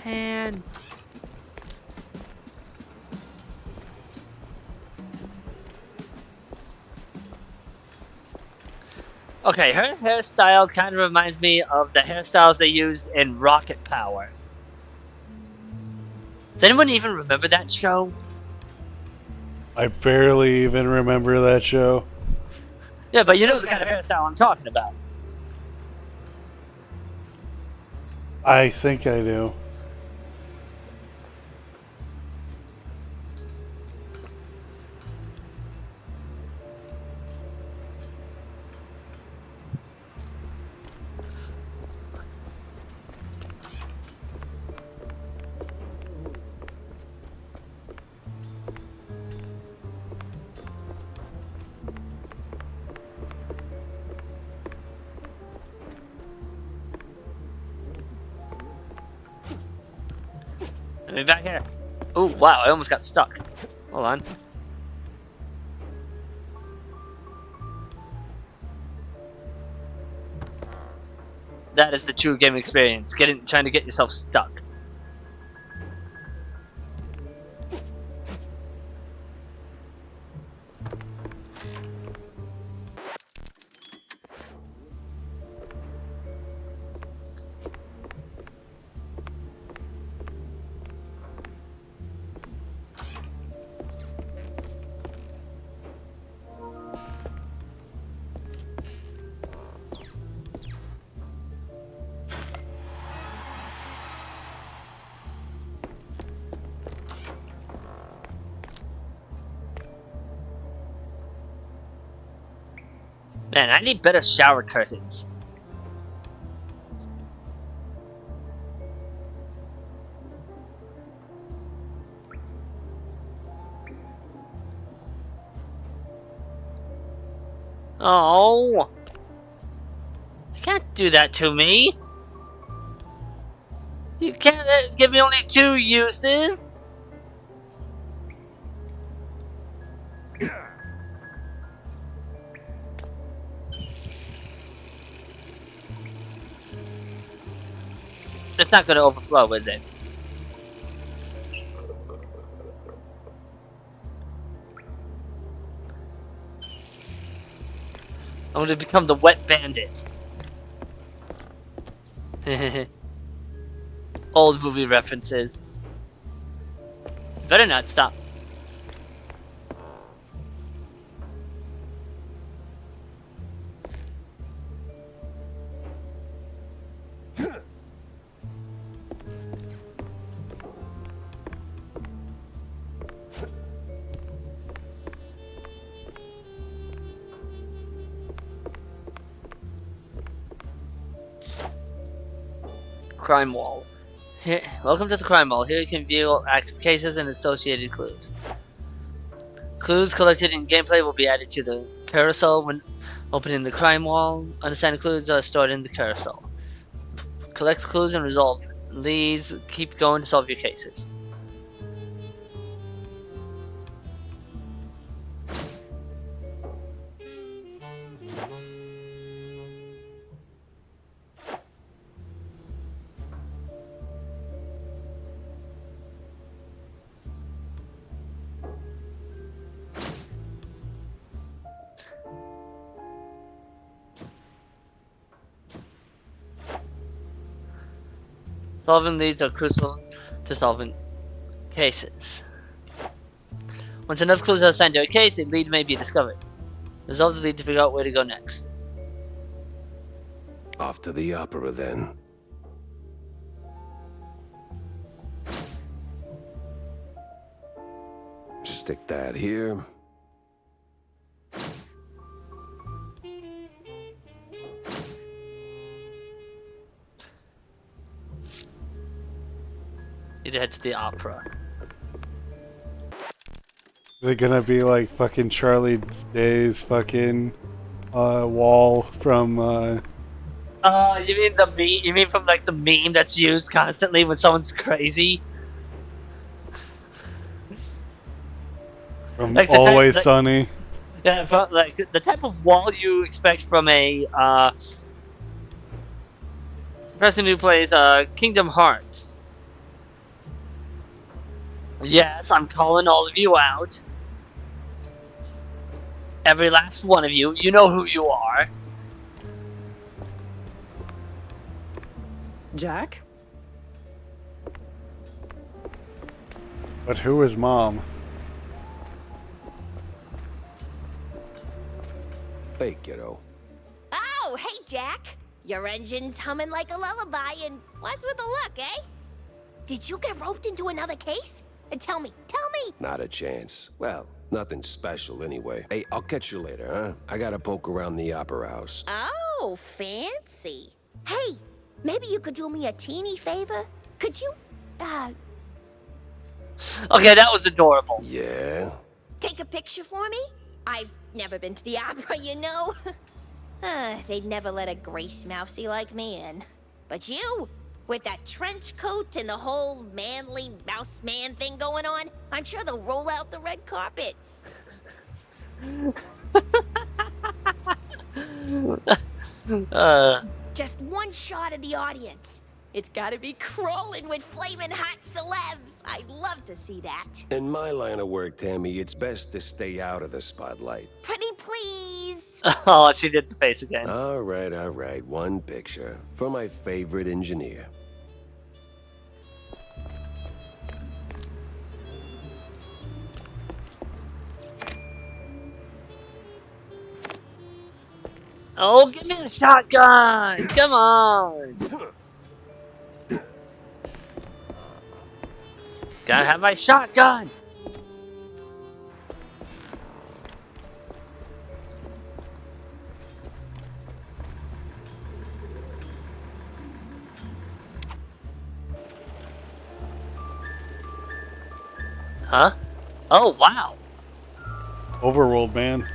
Man. Okay, her hairstyle kind of reminds me of the hairstyles they used in Rocket Power. Does anyone even remember that show? I barely even remember that show. Yeah, but you know the kind of hairstyle I'm talking about. I think I do. Let me back here. Oh, wow, I almost got stuck. Hold on. That is the true game experience. Trying to get yourself stuck. Man, I need better shower curtains. Oh. You can't do that to me. You can't give me only 2 uses. It's not going to overflow, is it? I'm going to become the wet bandit. Old movie references. Better not stop. Crime wall. Here, welcome to the crime wall. Here you can view active cases and associated clues. Clues collected in gameplay will be added to the carousel when opening the crime wall. Understanding clues are stored in the carousel. Collect clues and resolve leads. Keep going to solve your cases. Solving leads are crucial to solving cases. Once enough clues are assigned to a case, a lead may be discovered. Resolve the lead to figure out where to go next. Off to the opera, then. Stick that here. Need to head to the opera. Is it gonna be like fucking Charlie Day's fucking wall from You mean the meme? You mean from like the meme that's used constantly when someone's crazy? from Like Always Sunny? Yeah, from, like the type of wall you expect from a person who plays Kingdom Hearts. Yes, I'm calling all of you out. Every last one of you. You know who you are. Jack? But who is Mom? Hey, kiddo. Oh, hey, Jack. Your engine's humming like a lullaby, and what's with the look, eh? Did you get roped into another case? And tell me. Not a chance. Well, nothing special anyway. Hey, I'll catch you later, huh? I gotta poke around the opera house. Oh, fancy. Hey, maybe you could do me a teeny favor? Could you, Okay, that was adorable. Yeah? take a picture for me? I've never been to the opera, you know. They'd never let a grace mousey like me in. But you, with that trench coat and the whole manly mouse man thing going on, I'm sure they'll roll out the red carpet. Just one shot of the audience. It's gotta be crawling with flaming hot celebs. I'd love to see that. In my line of work, Tammy, it's best to stay out of the spotlight. Pretty please. Oh, she did the face again. All right. One picture for my favorite engineer. Oh, give me the shotgun! Come on! Gotta have my shotgun! Huh? Oh, wow. Overworld, man.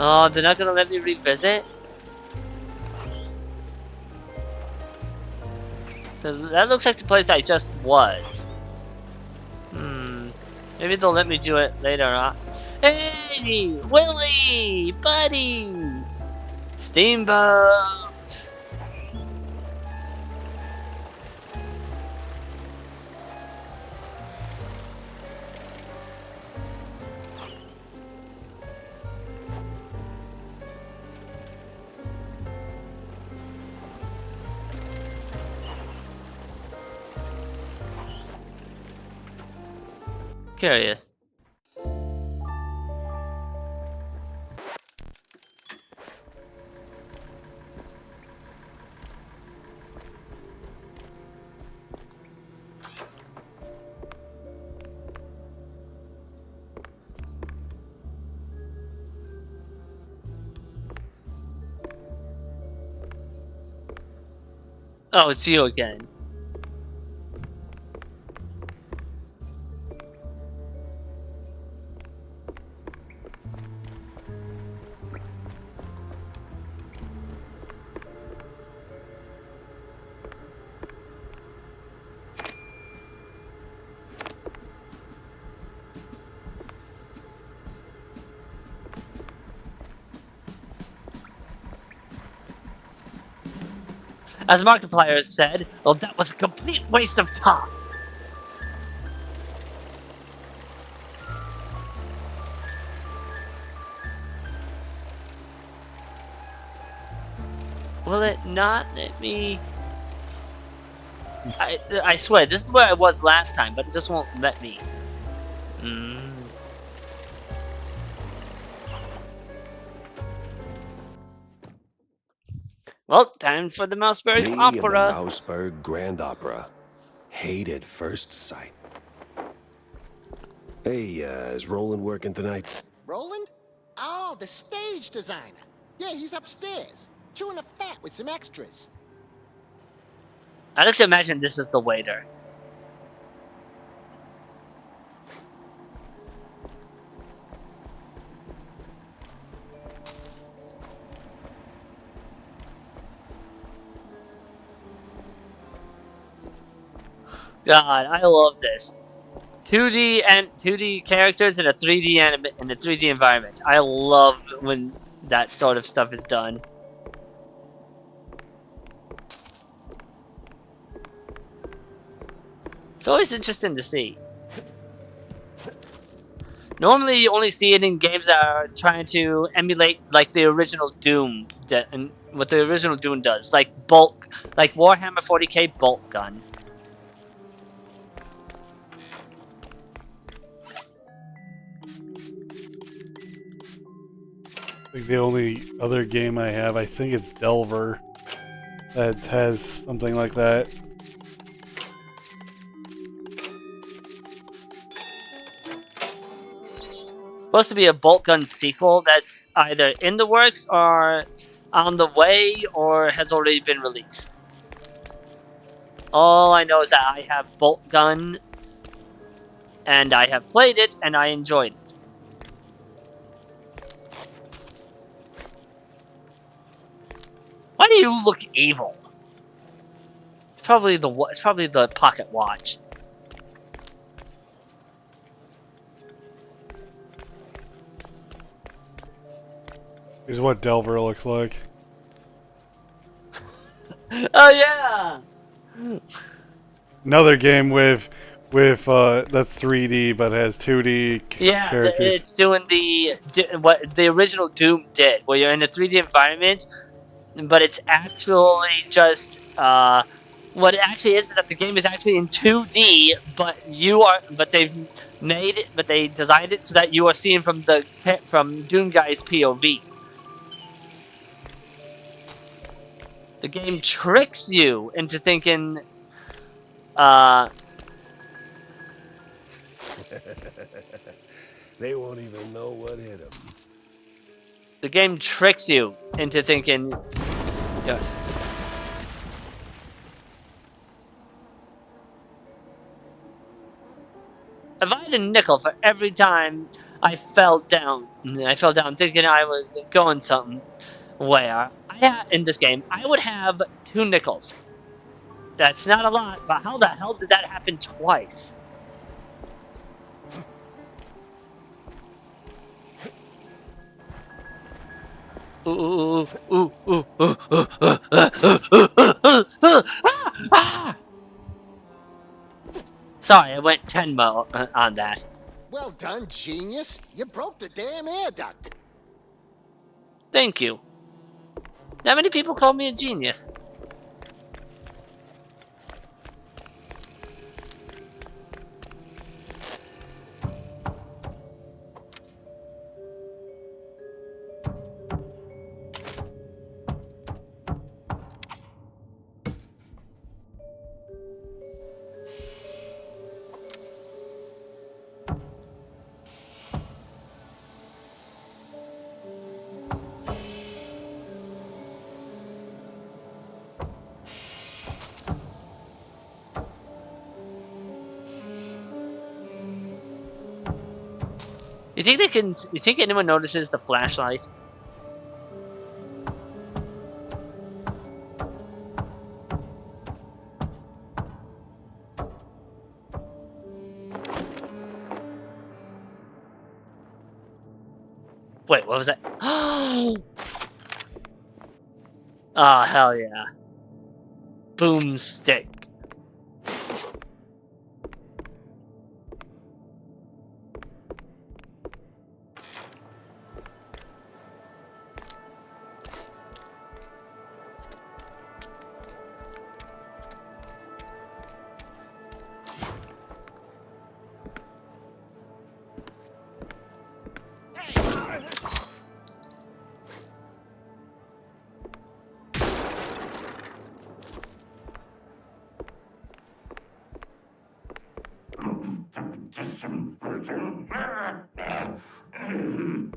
Oh, they're not gonna let me revisit? That looks like the place I just was. Maybe they'll let me do it later on. Hey! Willie! Buddy! Steamboat! Curious. Oh, it's you again. As Markiplier has said, well, that was a complete waste of time. Will it not let me? I swear, this is where I was last time, but it just won't let me. Well, time for the Mouseburg Me Opera. and the Mouseburg Grand Opera. Hate at first sight. Hey, is Roland working tonight? Roland? Oh, the stage designer. Yeah, he's upstairs, chewing a fat with some extras. I like to imagine this is the waiter. God, I love this. 2D characters in a 3D environment. I love when that sort of stuff is done. It's always interesting to see. Normally, you only see it in games that are trying to emulate like the original Doom, and what the original Doom does, like Warhammer 40k bolt gun. Like the only other game I have, I think it's Delver, that has something like that. Supposed to be a bolt gun sequel that's either in the works or on the way or has already been released. All I know is that I have bolt gun and I have played it and I enjoyed it. Why do you look evil? It's probably the pocket watch. Here's what Delver looks like. Oh yeah. Another game with that's 3D but has 2D characters. It's doing what the original Doom did, where you're in a 3D environment, but it's actually just what it actually is that the game is actually in 2D, but they designed it so that you are seeing from Doom Guy's POV. The game tricks you into thinking They won't even know what hit them. the game tricks you into thinking yeah. If I had a nickel for every time I fell down thinking I was going somewhere, in this game, I would have 2 nickels. That's not a lot, but how the hell did that happen twice? Sorry, I went 10 mo on that. Well done, genius. You broke the damn air duct. Thank you. Not many people call me a genius. You think anyone notices the flashlight? Wait, what was that? Oh, hell yeah. Boomstick.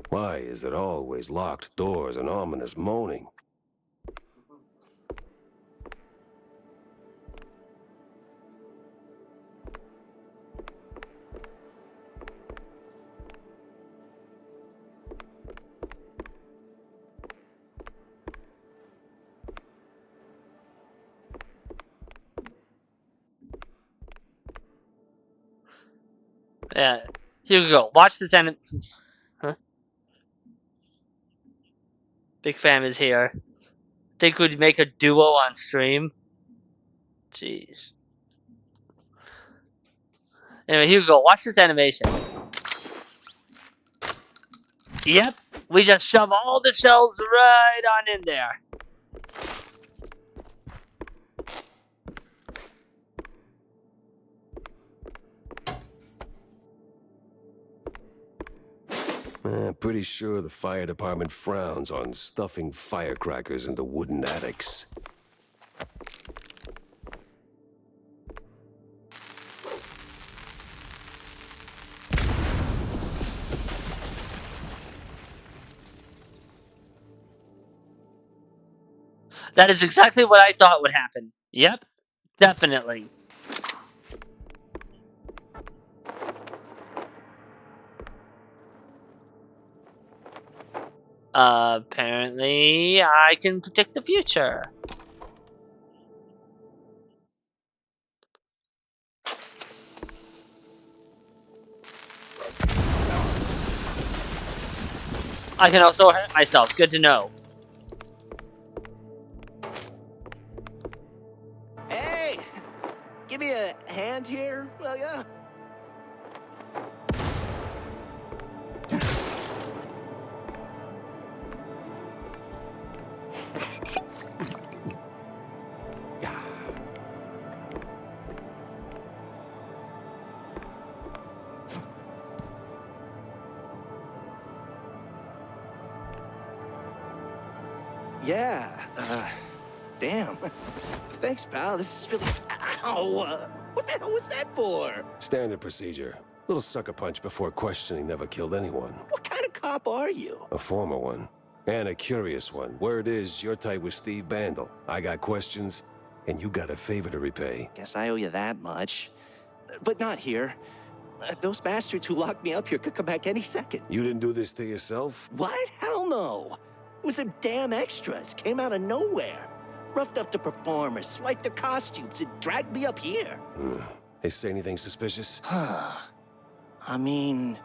Why is it always locked doors and ominous moaning? Yeah. Here we go. Watch this anime. Huh? Big Fam is here. Think we'd make a duo on stream? Jeez. Anyway, here we go. Watch this animation. Yep. We just shove all the shells right on in there. Pretty sure the fire department frowns on stuffing firecrackers into wooden attics. That is exactly what I thought would happen. Yep. Definitely. Apparently, I can predict the future. I can also hurt myself. Good to know. Hey! Give me a hand here, will ya? Yeah, damn. Thanks, pal. This is really... Ow! What the hell was that for? Standard procedure. Little sucker punch before questioning never killed anyone. What kind of cop are you? A former one. And a curious one. Word is, you're tight with Steve Bandel. I got questions, and you got a favor to repay. Guess I owe you that much. But not here. Those bastards who locked me up here could come back any second. You didn't do this to yourself? What? Hell no. It was them damn extras. Came out of nowhere. Roughed up the performers, swiped their costumes, and dragged me up here. They say anything suspicious? I mean,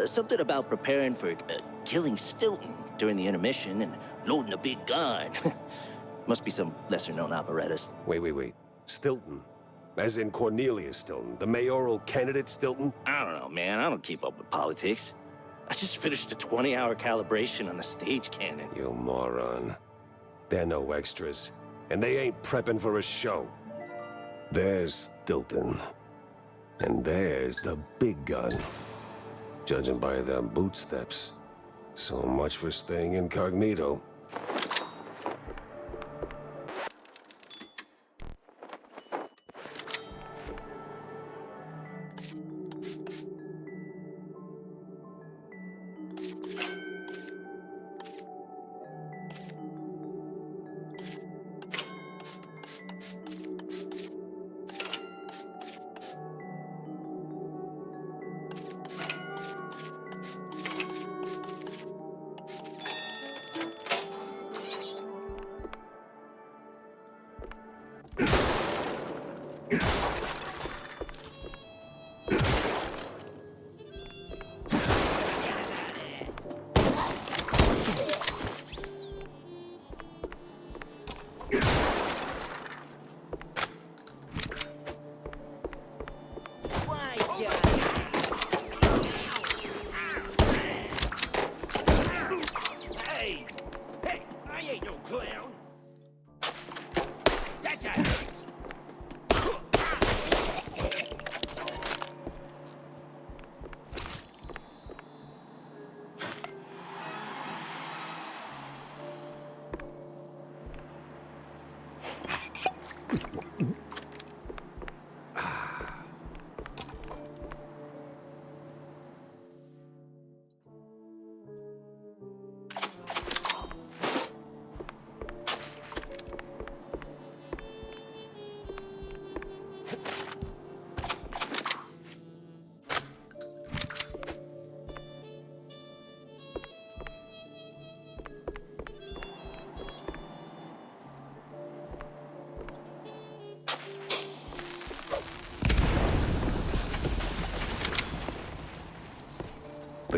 something about preparing for killing Stilton during the intermission and loading a big gun. Must be some lesser-known operettas. Wait. Stilton? As in Cornelius Stilton, the mayoral candidate Stilton? I don't know, man. I don't keep up with politics. I just finished a 20-hour calibration on the stage cannon. You moron. They're no extras, and they ain't prepping for a show. There's Stilton. And there's the big gun. Judging by their bootsteps. So much for staying incognito.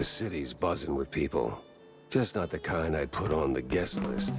The city's buzzing with people. Just not the kind I'd put on the guest list.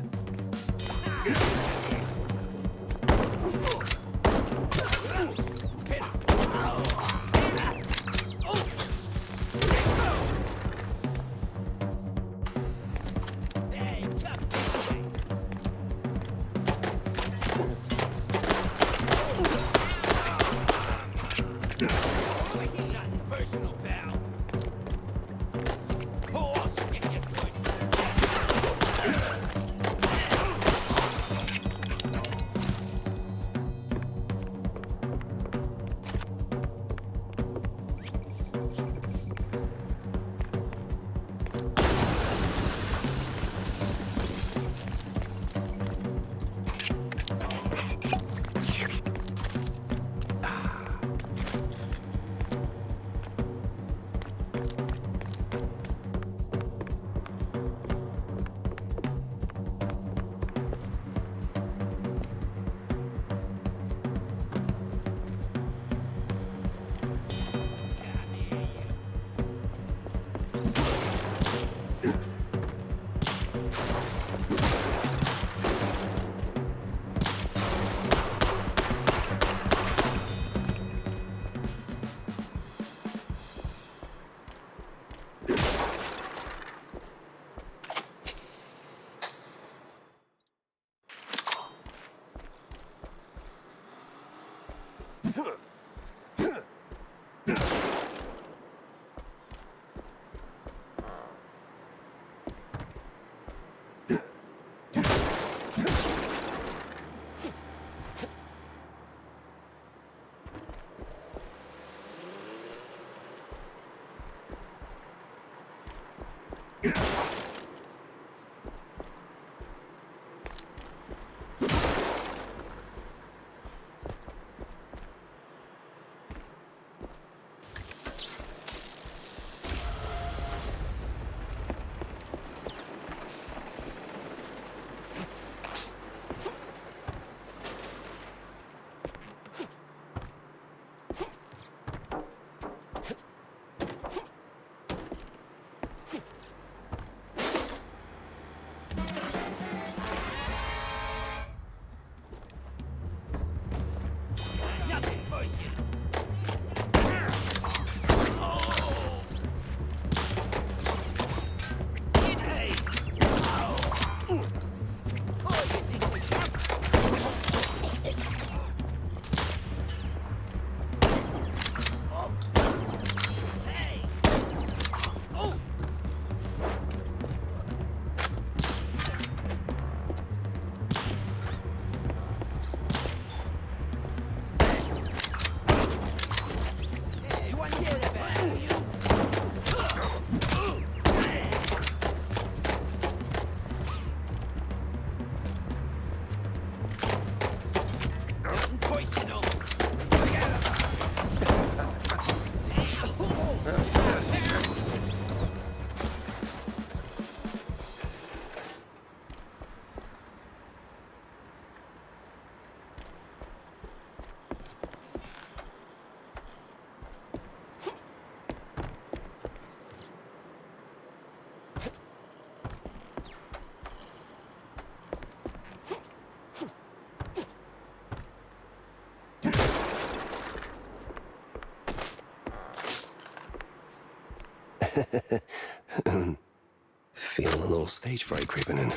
Feeling a little stage fright creeping in.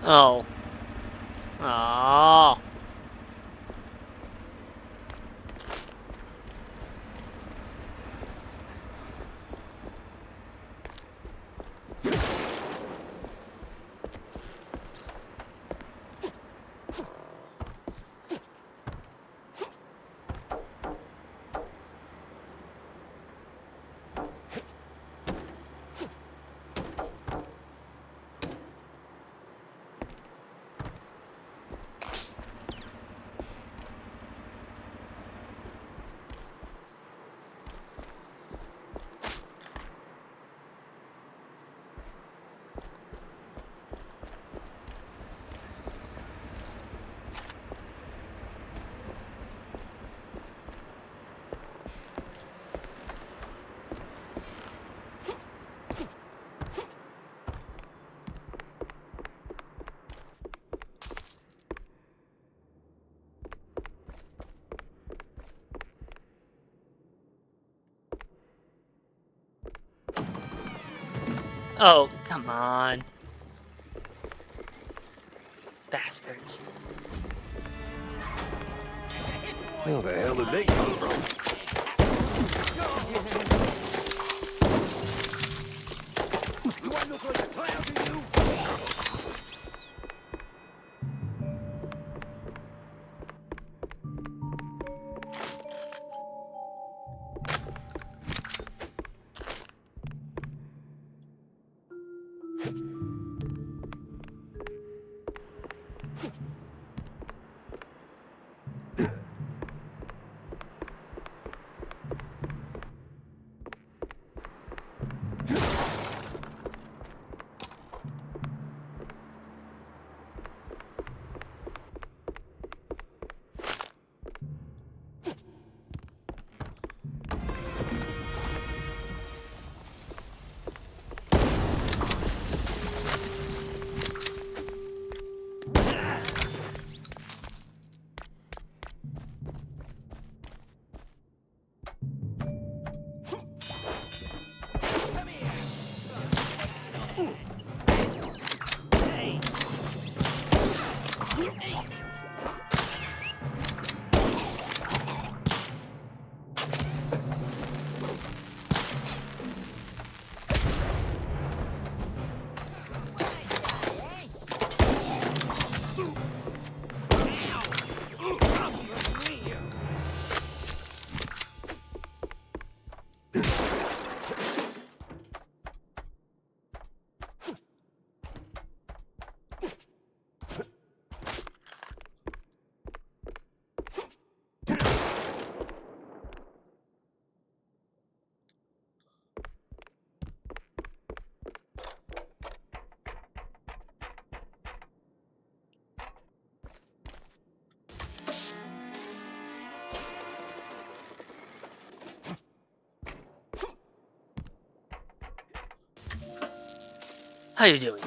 Oh. Ah. Oh, come on. Bastards. Where the hell did they come from? You want to look like a clown, do you? How you doing?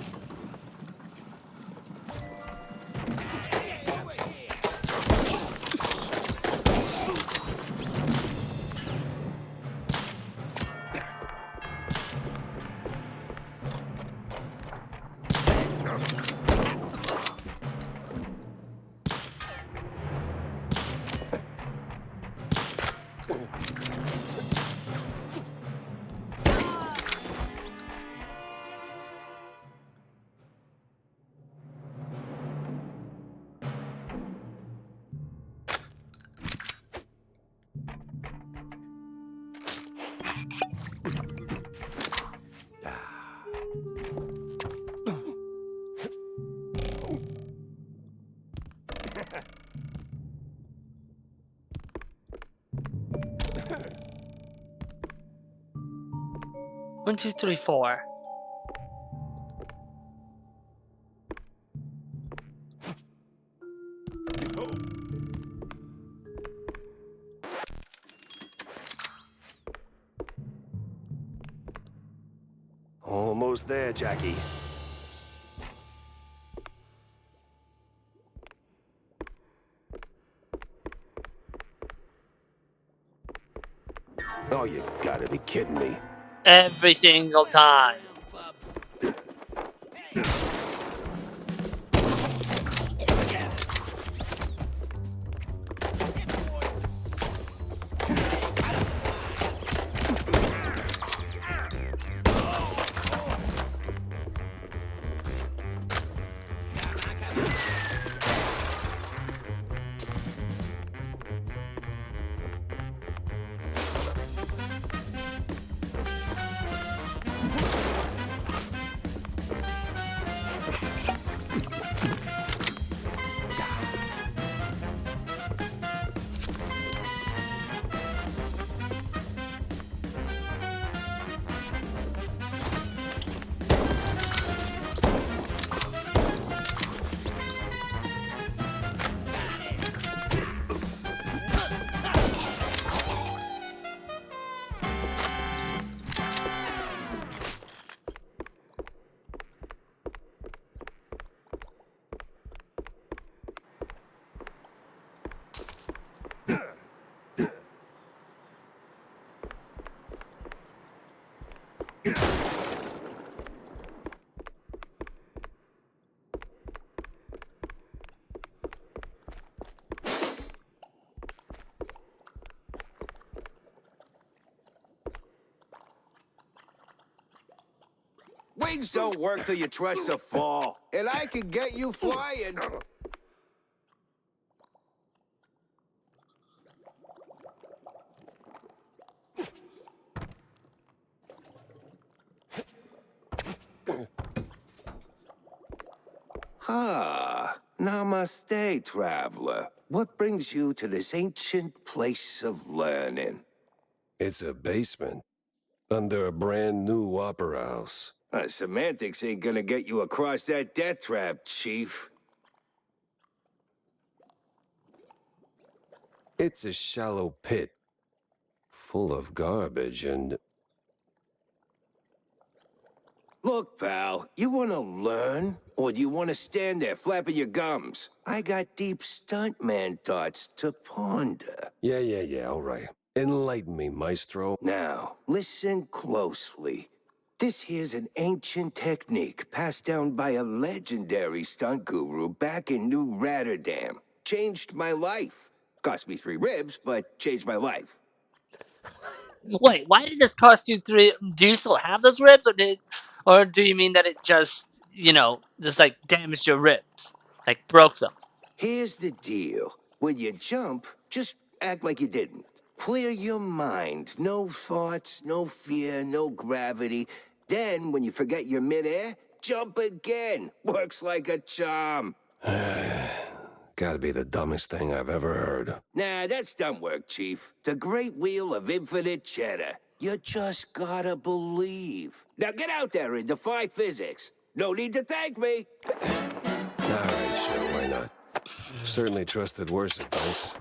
One, two, three, four. Almost there, Jackie. Oh, you gotta be kidding me. Every single time. Wings don't work till you trust a fall. And I can get you flying. Ah, namaste, traveler. What brings you to this ancient place of learning? It's a basement. Under a brand new opera house. Semantics ain't gonna get you across that death trap, Chief. It's a shallow pit. Full of garbage and... Look, pal, you wanna learn? Or do you wanna stand there flapping your gums? I got deep stuntman thoughts to ponder. Yeah, all right. Enlighten me, maestro. Now, listen closely. This here's an ancient technique passed down by a legendary stunt guru back in New Rotterdam. Changed my life. Cost me 3 ribs, but changed my life. Wait, why did this cost you 3? Do you still have those ribs, or do you mean that it just, just like damaged your ribs, like broke them? Here's the deal. When you jump, just act like you didn't. Clear your mind. No thoughts, no fear, no gravity. Then, when you forget you're midair, jump again. Works like a charm. Gotta be the dumbest thing I've ever heard. Nah, that's dumb work, Chief. The great wheel of infinite cheddar. You just gotta believe. Now get out there and defy physics. No need to thank me. Alright, sure, why not? Certainly trusted worse advice.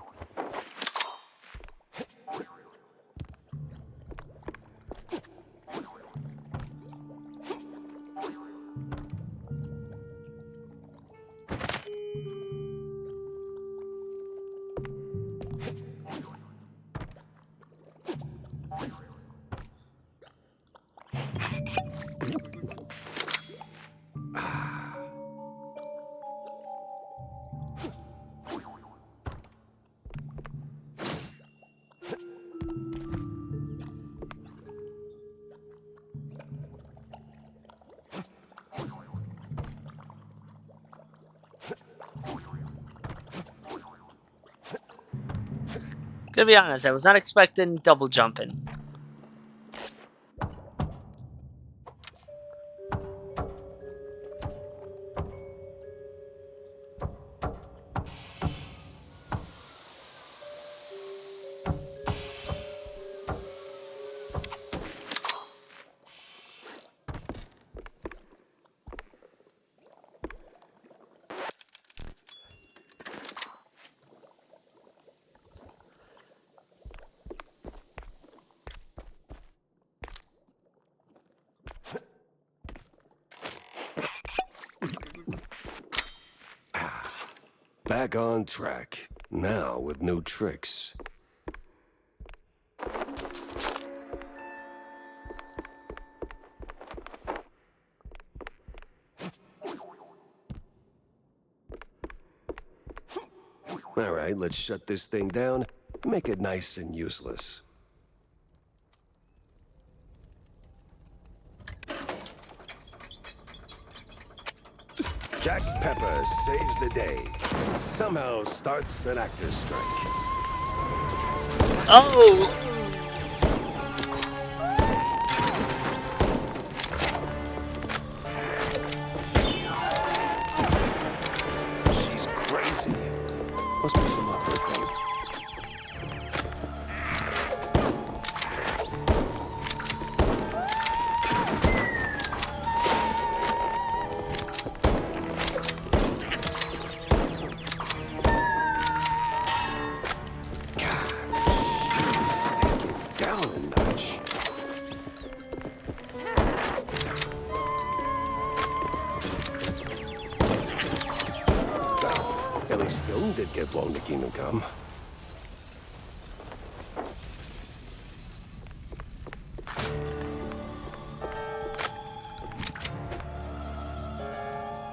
To be honest, I was not expecting double jumping. Back on track. Now with new tricks. Alright, let's shut this thing down. Make it nice and useless. Jack Pepper saves the day. Somehow starts an actor's strike. Oh! She's crazy. Must be some opera thing. Did get blown to Kingdom Come.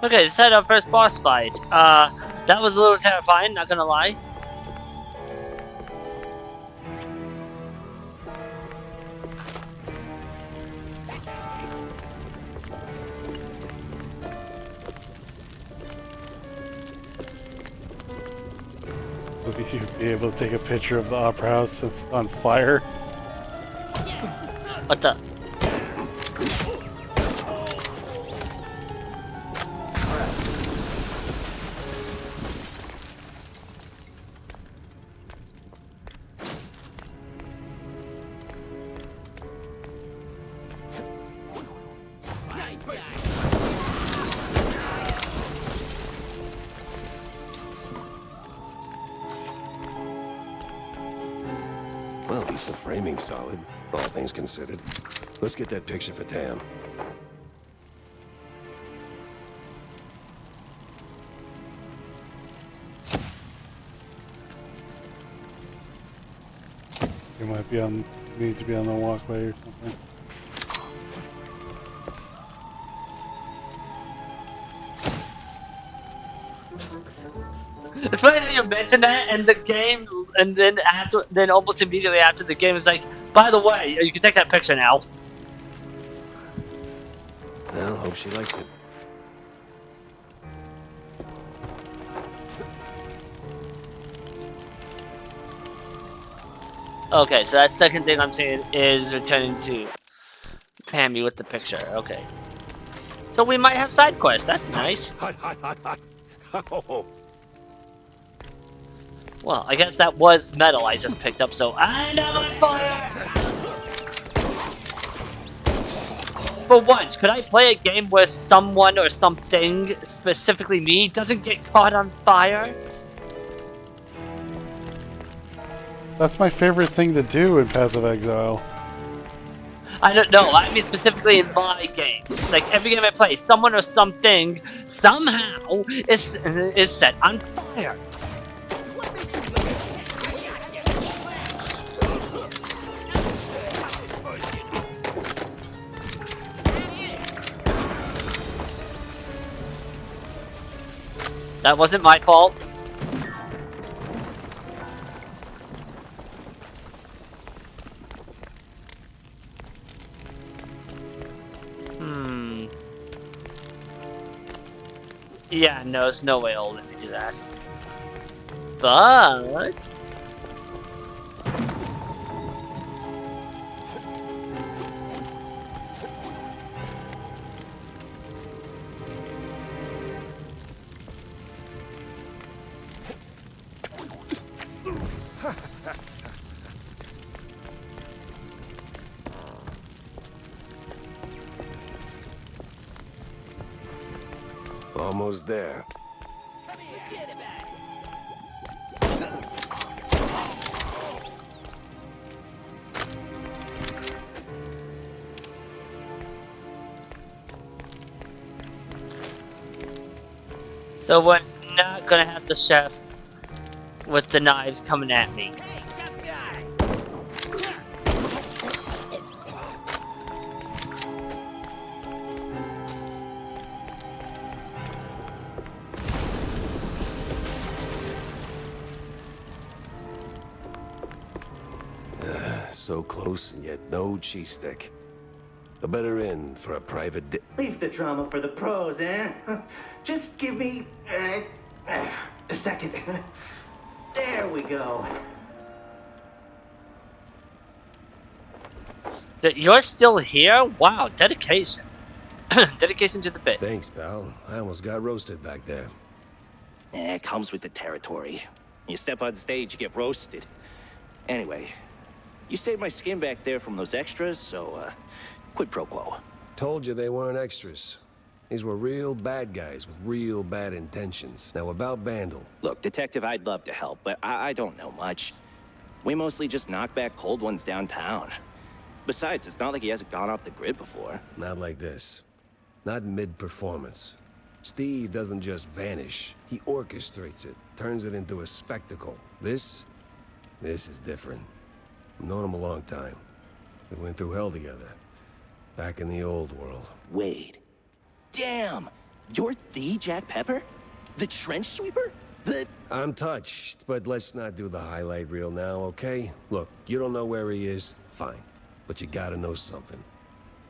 Okay, let's head our first boss fight. That was a little terrifying, not gonna lie. think you'd be able to take a picture of the opera house that's on fire? What the? Well, at least the framing's solid, all things considered. Let's get that picture for Tam. You might be on, need to be on the walkway or something. It's funny that you mentioned that, and the game, and then almost immediately after the game is like, by the way, you can take that picture now. Well, hope she likes it. Okay, so that second thing I'm saying is returning to Pammy with the picture. Okay. So we might have side quests. That's nice. Hot, hot, hot, hot. Oh. Well, I guess that was metal I just picked up, so I'm on fire! For once, could I play a game where someone or something, specifically me, doesn't get caught on fire? That's my favorite thing to do in Path of Exile. I don't know, I mean specifically in my games. Like, every game I play, someone or something, somehow, is set on fire. That wasn't my fault. Yeah, no, there's no way it'll let me do that. But... Almost there. So we're not gonna have the chef with the knives coming at me. So close and yet no cheese stick. A better inn for a private Leave the drama for the pros, eh? Just give me a second. There we go. You're still here? Wow, dedication. Dedication to the bit. Thanks, pal. I almost got roasted back there. It comes with the territory. You step on stage, you get roasted. Anyway, you saved my skin back there from those extras, so, quid pro quo. Told you they weren't extras. These were real bad guys with real bad intentions. Now about Bandle. Look, Detective, I'd love to help, but I don't know much. We mostly just knock back cold ones downtown. Besides, it's not like he hasn't gone off the grid before. Not like this. Not mid-performance. Steve doesn't just vanish. He orchestrates it, turns it into a spectacle. This is different. I've known him a long time. We went through hell together. Back in the old world. Wade. Damn! You're the Jack Pepper? The trench sweeper? I'm touched, but let's not do the highlight reel now, okay? Look, you don't know where he is, fine. But you gotta know something.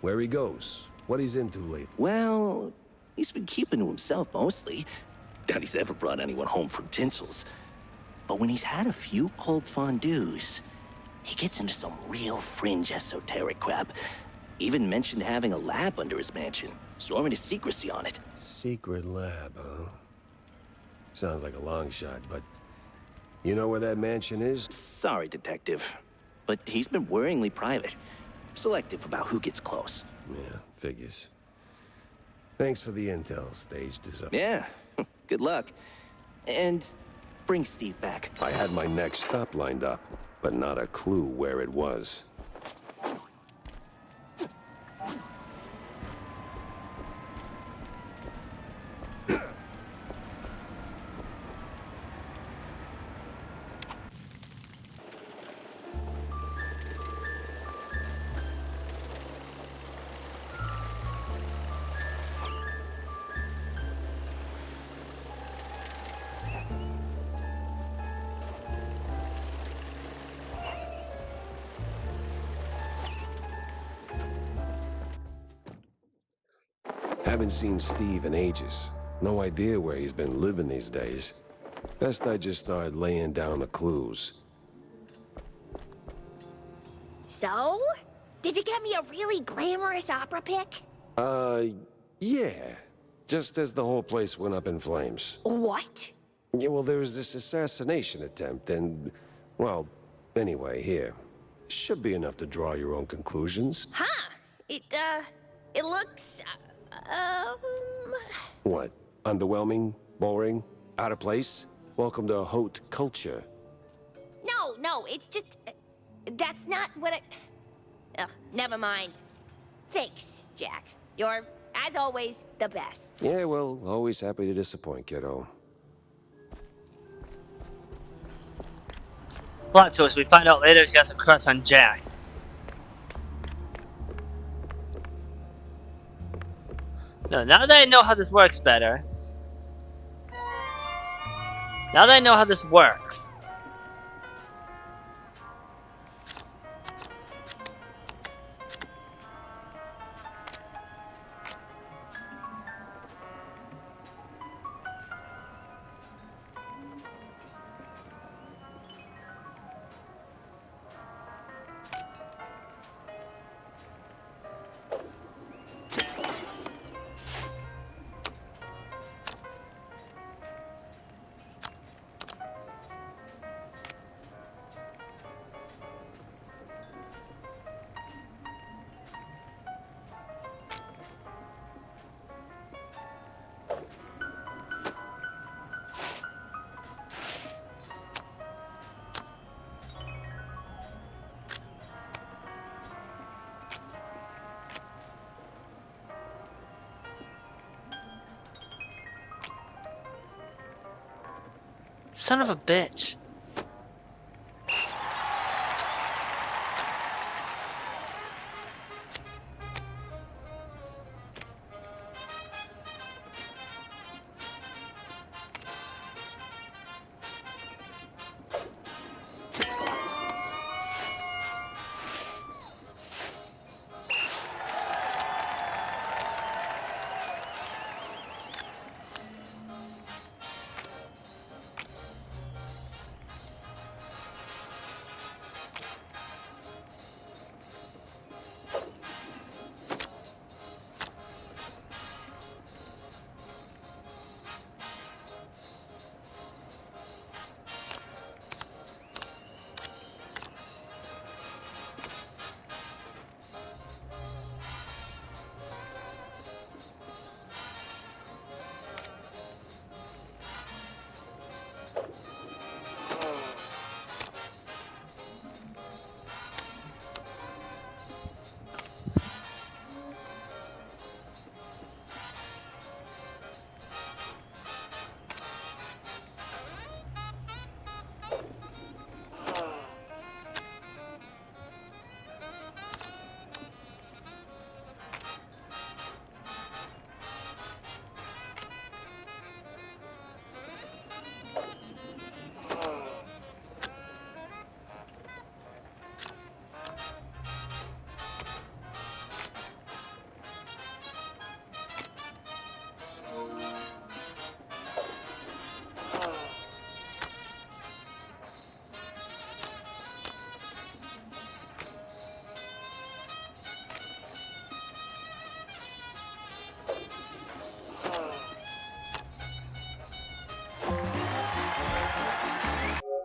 Where he goes, what he's into lately. Well, he's been keeping to himself mostly. Doubt he's ever brought anyone home from Tinsel's. But when he's had a few cold fondues, he gets into some real fringe esoteric crap. Even mentioned having a lab under his mansion, sworn to secrecy on it. Secret lab, huh? Sounds like a long shot, but you know where that mansion is? Sorry, Detective, but he's been worryingly private. Selective about who gets close. Yeah, figures. Thanks for the intel, stage design. Yeah, good luck. And bring Steve back. I had my next stop lined up, but not a clue where it was. Haven't seen Steve in ages. No idea where he's been living these days. Best I just start laying down the clues. So? Did you get me a really glamorous opera pic? Yeah. Just as the whole place went up in flames. What? Yeah, well, there was this assassination attempt, and... well, anyway, here. Should be enough to draw your own conclusions. Huh. It looks, What? Underwhelming? Boring? Out of place? Welcome to haute culture. No, it's just... that's not what I... Ugh, never mind. Thanks, Jack. You're, as always, the best. Yeah, well, always happy to disappoint, kiddo. Plot twist, we find out later she has a crush on Jack. No, now that I know how this works better. Now that I know how this works. Son of a bitch.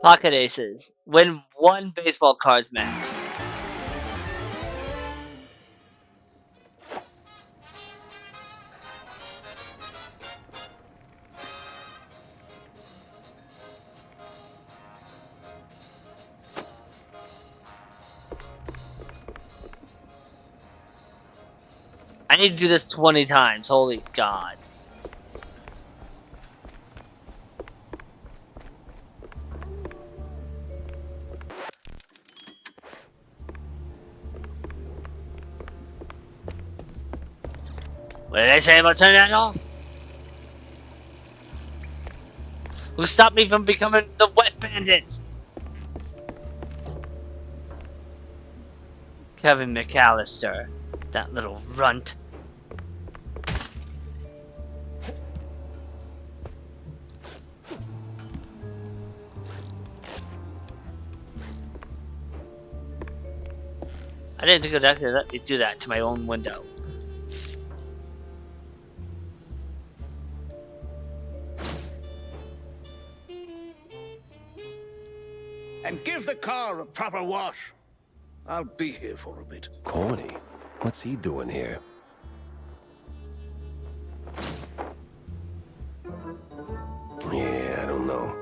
Pocket aces. Win 1 baseball cards match. I need to do this 20 times. Holy God. What did I say about turning that off? Who stopped me from becoming the wet bandit? Kevin McAllister. That little runt. I didn't think it would actually let me do that to my own window. And give the car a proper wash. I'll be here for a bit. Corny? What's he doing here? Yeah, I don't know.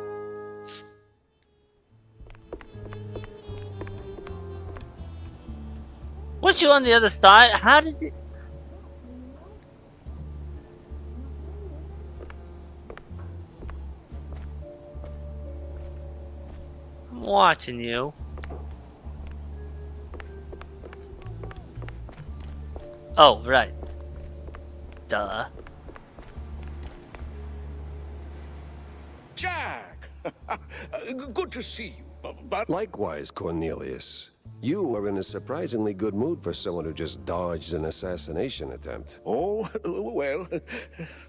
Once you're on the other side, how did it... I'm watching you. Oh, right. Duh. Jack! Good to see you, but... Likewise, Cornelius. You are in a surprisingly good mood for someone who just dodged an assassination attempt. Oh, well,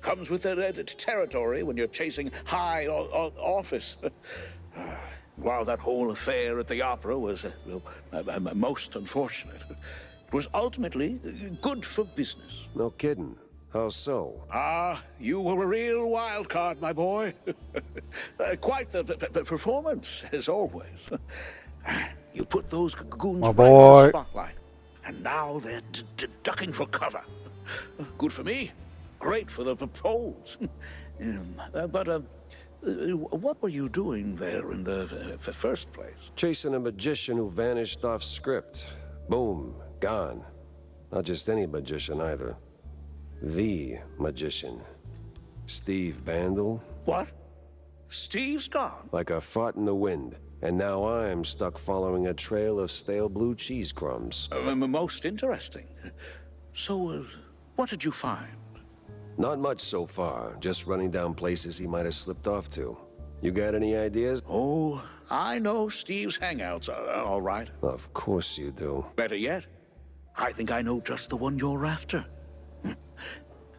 comes with the territory when you're chasing high office. While that whole affair at the opera was most unfortunate, it was ultimately good for business. No kidding. How so? Ah, you were a real wild card, my boy. Quite the performance, as always. You put those goons right in the spotlight, and now they're ducking for cover. Good for me, great for the polls. But what were you doing there in the first place? Chasing a magician who vanished off script. Boom, gone. Not just any magician either. The magician. Steve Bandel. What? Steve's gone? Like a fart in the wind. And now I'm stuck following a trail of stale blue cheese crumbs. Most interesting. So, what did you find? Not much so far. Just running down places he might have slipped off to. You got any ideas? Oh, I know Steve's hangouts, all right. Of course you do. Better yet, I think I know just the one you're after.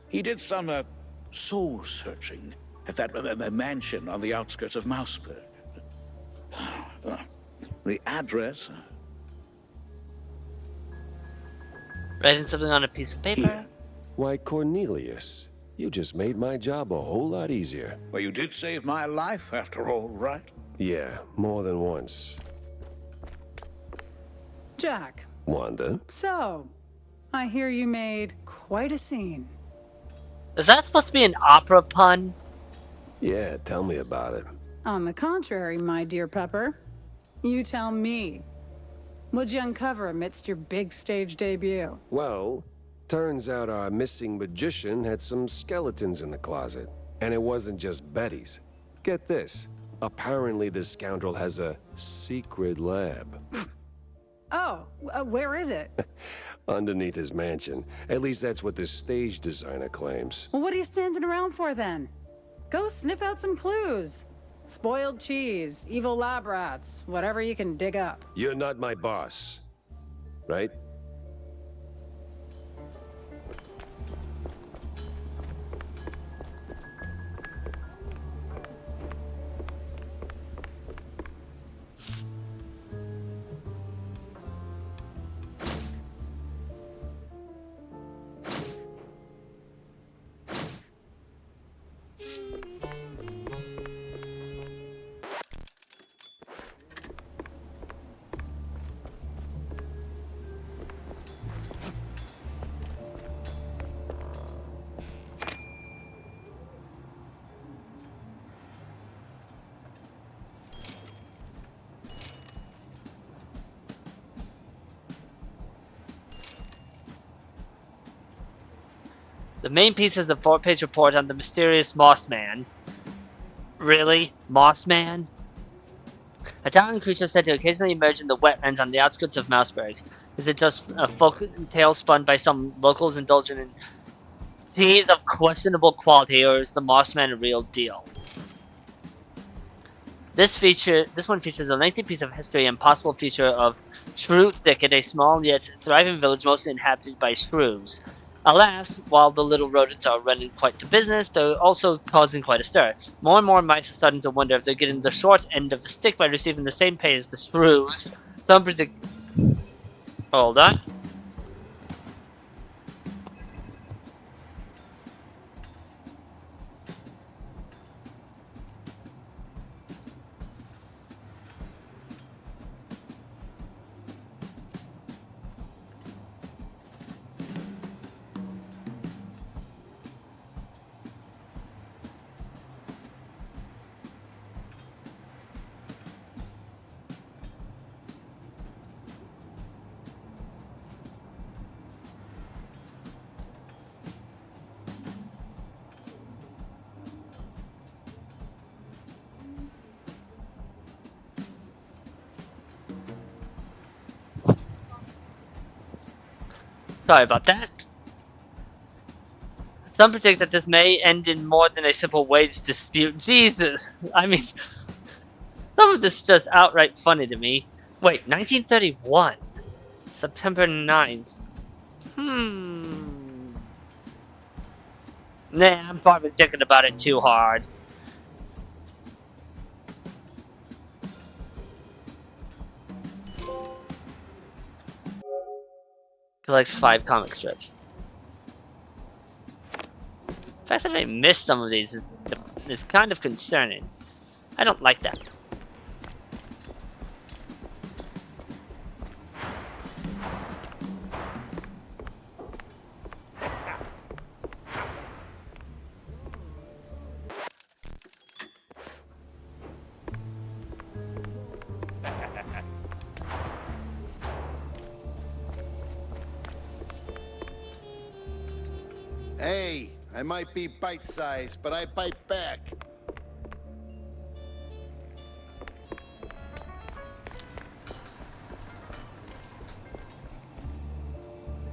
He did some soul-searching at that mansion on the outskirts of Mouseburg. The address... Writing something on a piece of paper? Here. Why, Cornelius, you just made my job a whole lot easier. Well, you did save my life, after all, right? Yeah, more than once. Jack. Wanda? So, I hear you made quite a scene. Is that supposed to be an opera pun? Yeah, tell me about it. On the contrary, my dear Pepper. You tell me. What'd you uncover amidst your big stage debut? Well, turns out our missing magician had some skeletons in the closet. And it wasn't just Betty's. Get this. Apparently this scoundrel has a secret lab. Oh, where is it? Underneath his mansion. At least that's what the stage designer claims. Well, what are you standing around for then? Go sniff out some clues. Spoiled cheese, evil lab rats, whatever you can dig up. You're not my boss, right? The main piece is the 4-page report on the mysterious Moss Man. Really? Moss Man? A towering creature said to occasionally emerge in the wetlands on the outskirts of Mouseburg. Is it just a folk tale spun by some locals indulging in cheese of questionable quality, or is the Moss Man a real deal? This one features a lengthy piece of history and possible future of Shrew Thicket, a small yet thriving village mostly inhabited by shrews. Alas, while the little rodents are running quite the business, they're also causing quite a stir. More and more mice are starting to wonder if they're getting the short end of the stick by receiving the same pay as the shrews. Some predict... Hold on. Sorry about that. Some predict that this may end in more than a simple wage dispute. Jesus! I mean, some of this is just outright funny to me. Wait, 1931. September 9th. Nah, I'm probably thinking about it too hard. Collects 5 comic strips. The fact that I missed some of these is kind of concerning. I don't like that. Hey, I might be bite-sized, but I bite back.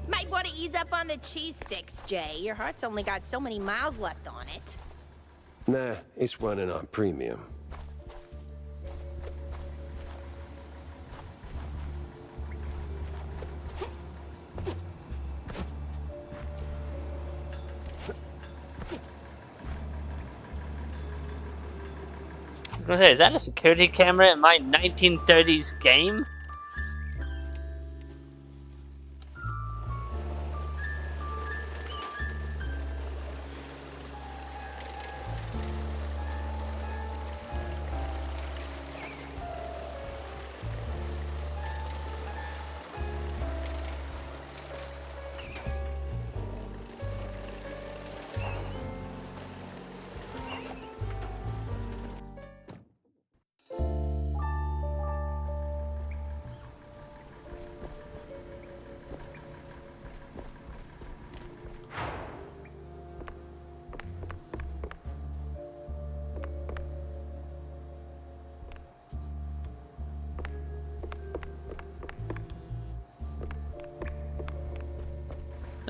Might want to ease up on the cheese sticks, Jay. Your heart's only got so many miles left on it. Nah, it's running on premium. I was gonna say, is that a security camera in my 1930s game?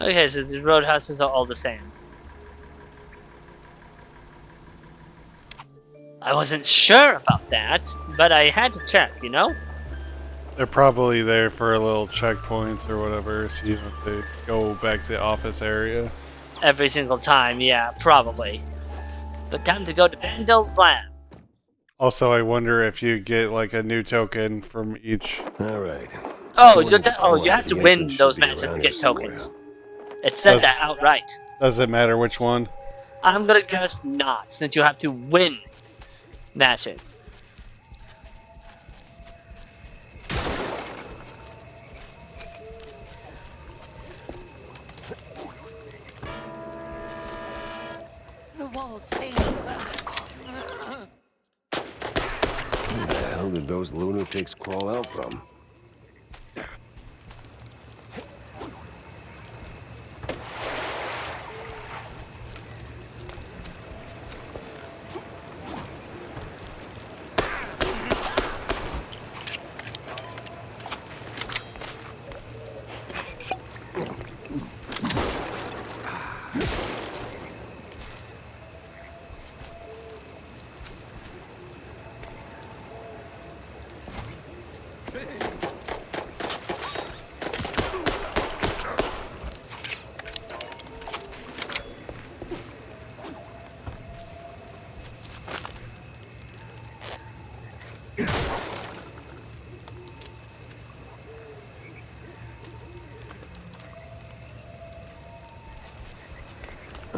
Okay, so these roadhouses are all the same. I wasn't sure about that, but I had to check, you know? They're probably there for a little checkpoints or whatever, so you have to go back to the office area. Every single time, yeah, probably. But time to go to Vandal's lab. Also, I wonder if you get like a new token from each. All right. Oh, you have to win those matches to get tokens. It said that outright. Does it matter which one? I'm gonna guess not, since you have to win matches. The walls say. Where the hell did those lunatics crawl out from?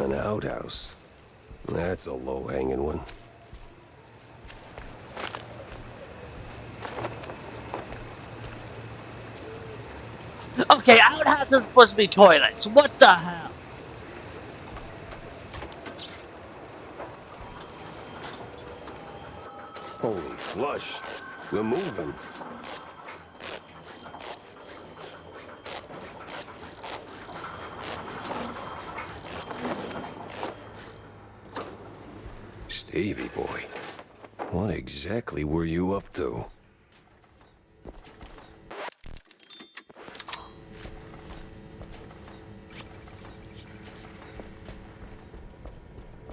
An outhouse. That's a low-hanging one. Okay, outhouses are supposed to be toilets. What the hell? Holy flush. We're moving. Stevie boy, what exactly were you up to?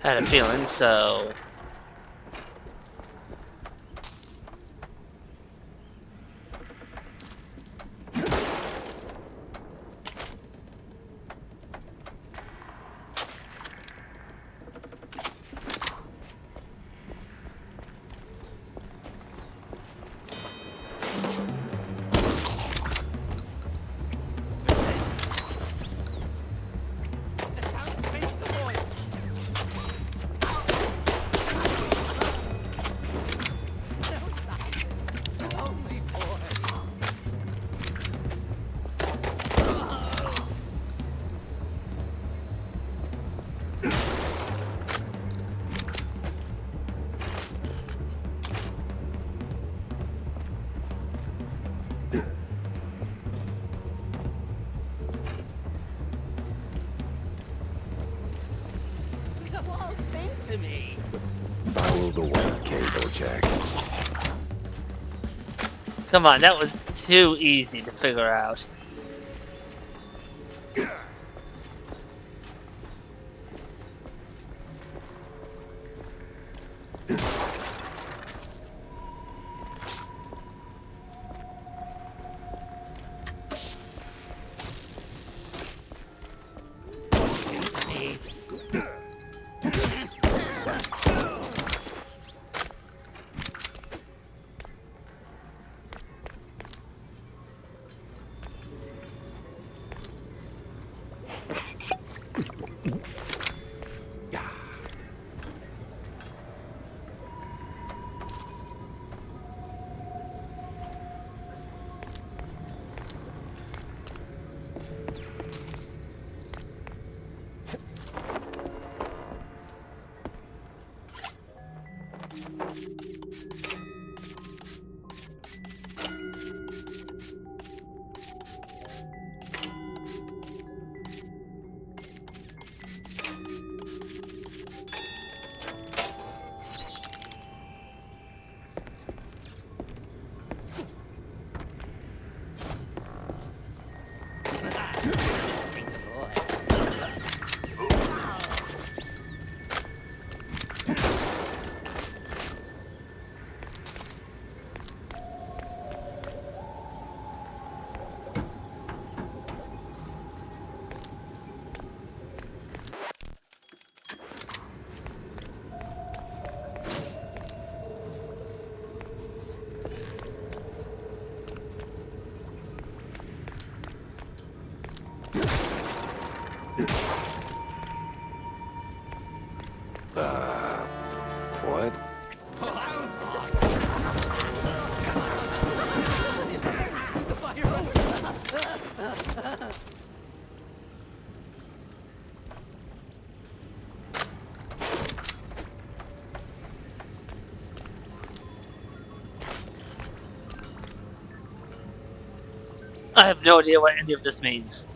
Had a feeling, so... Follow the white cable, Jack. Come on, that was too easy to figure out. What? I have no idea what any of this means.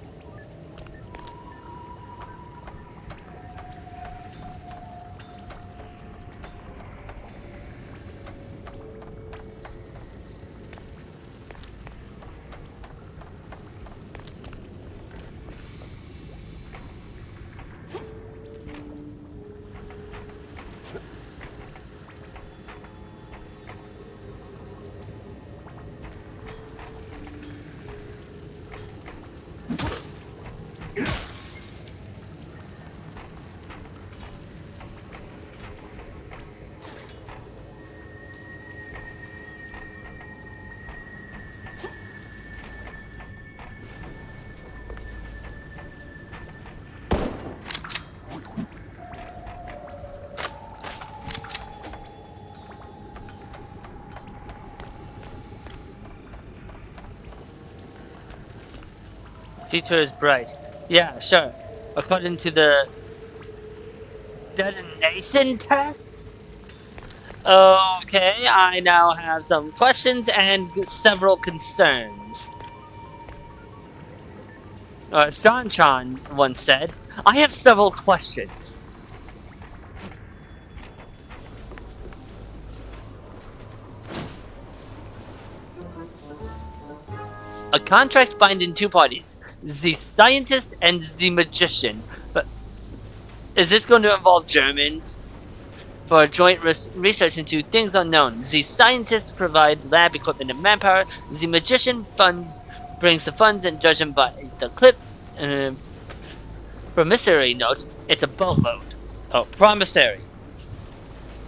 Future is bright. Yeah, sure. According to the detonation test? Okay, I now have some questions and several concerns. As John Chan once said, I have several questions. A contract binding two parties, the scientist and the magician. But is this going to involve Germans? For joint research into things unknown, the scientists provide lab equipment and manpower. The magician brings the funds, and judging by the clip, promissory note, it's a boatload. Oh, promissory.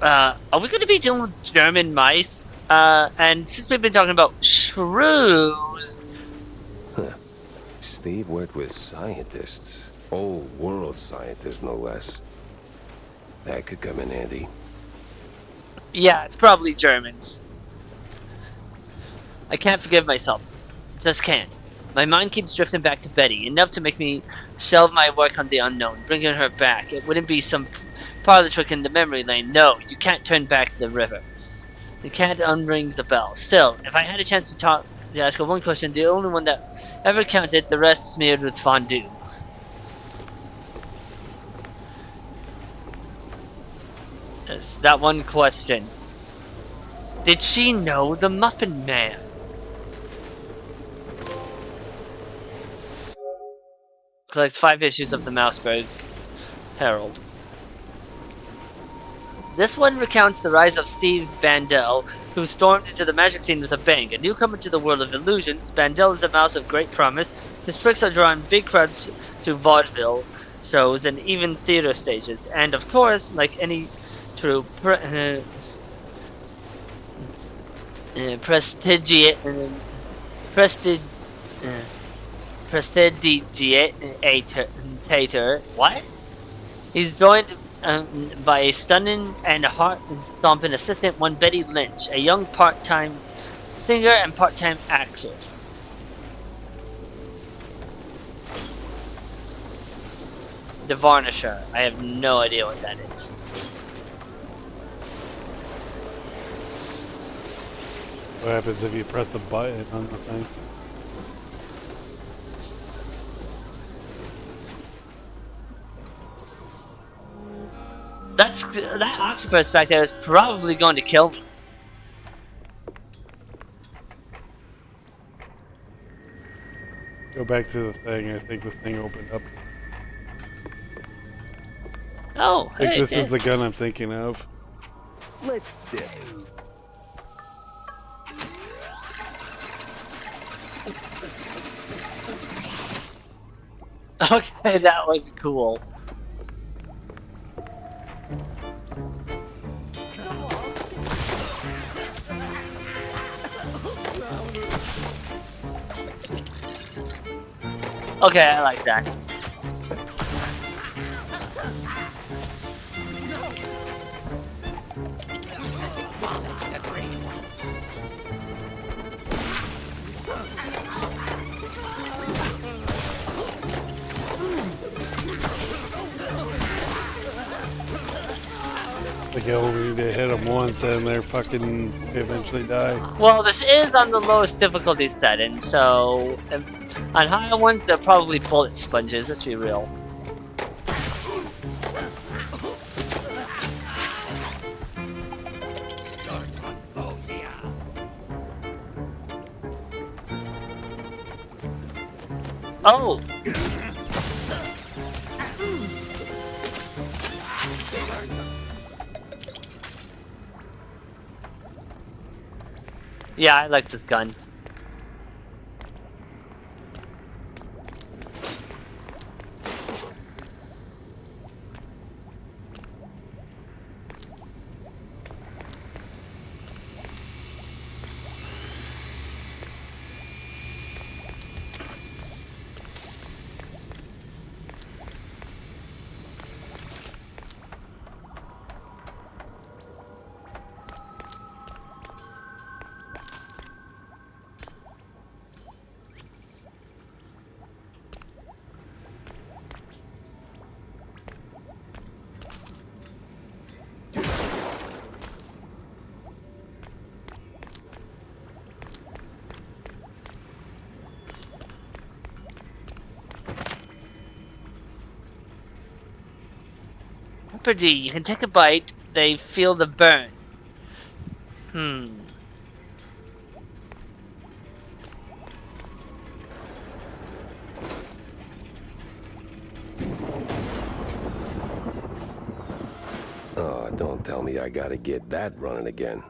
Are we going to be dealing with German mice? And since we've been talking about shrews, Steve worked with scientists. Old world scientists, no less. That could come in handy. yeah, it's probably Germans. I can't forgive myself. Just can't. My mind keeps drifting back to Betty, enough to make me shelve my work on the unknown, bringing her back. It wouldn't be some parlor trick in the memory lane. No, you can't turn back the river. You can't unring the bell. Still, if I had a chance to ask her one question, the only one that ever counted, the rest smeared with fondue. It's that one question. Did she know the Muffin Man? Collect 5 issues of the Mouseburg Herald. This one recounts the rise of Steve Bandel, who stormed into the magic scene with a bang. A newcomer to the world of illusions, Bandel is a mouse of great promise. His tricks are drawing big crowds to vaudeville shows and even theater stages. And of course, like any true prestigiator, what? He's joined by a stunning and heart-stomping assistant, one Betty Lynch, a young part-time singer and part-time actress. The Varnisher. I have no idea what that is. What happens if you press the button on the thing? That octopus back there is probably going to kill me. Go back to the thing. I think the thing opened up. Oh, I think this is the gun I'm thinking of. Let's dip. Okay, that was cool. Okay, I like that. Like, oh, we need to hit them once and they're fucking eventually die. Well, this is on the lowest difficulty setting, so on higher ones, they're probably bullet sponges, let's be real. Oh! Yeah, I like this gun. D. You can take a bite. They feel the burn. Oh, don't tell me I gotta get that running again.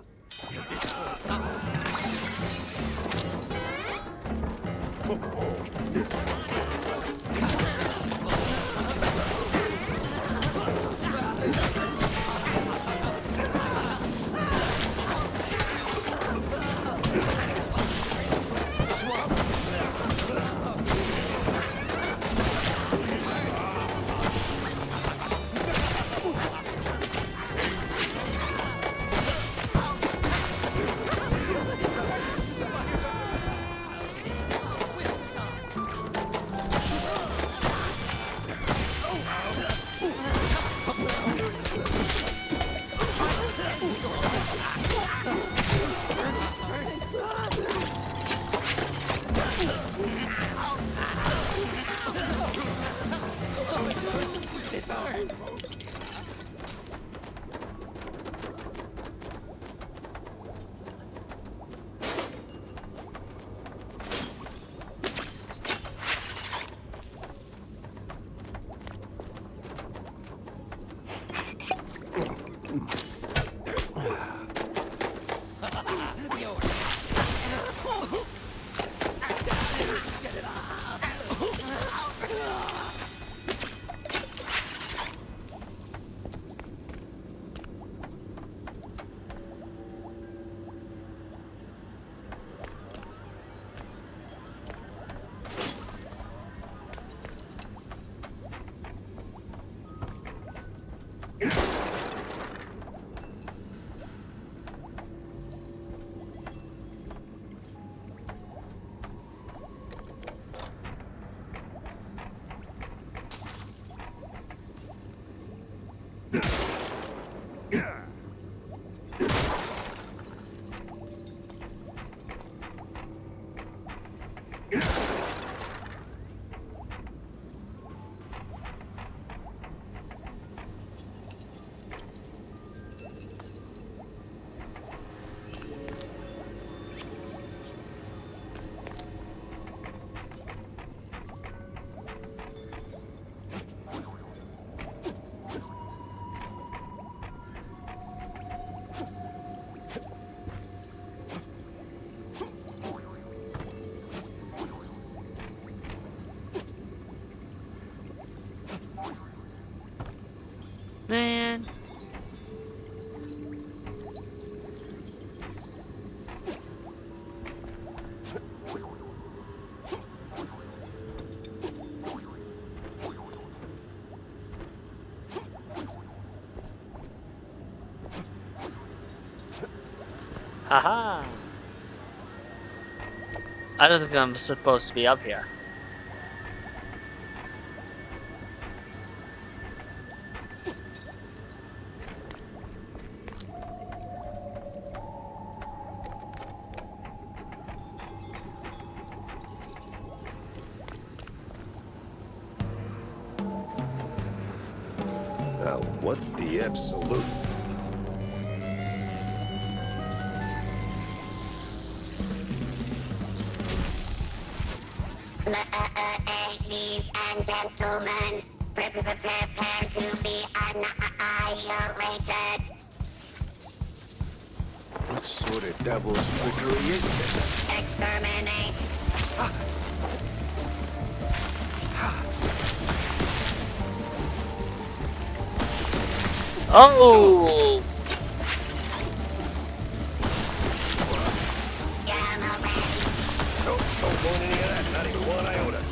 Man. Haha. I don't think I'm supposed to be up here. Now, what the absolute? Ladies and gentlemen, prepare to be annihilated. What sort of devil's trickery is this? Exterminate. Oh! Don't want any of that, not even one iota.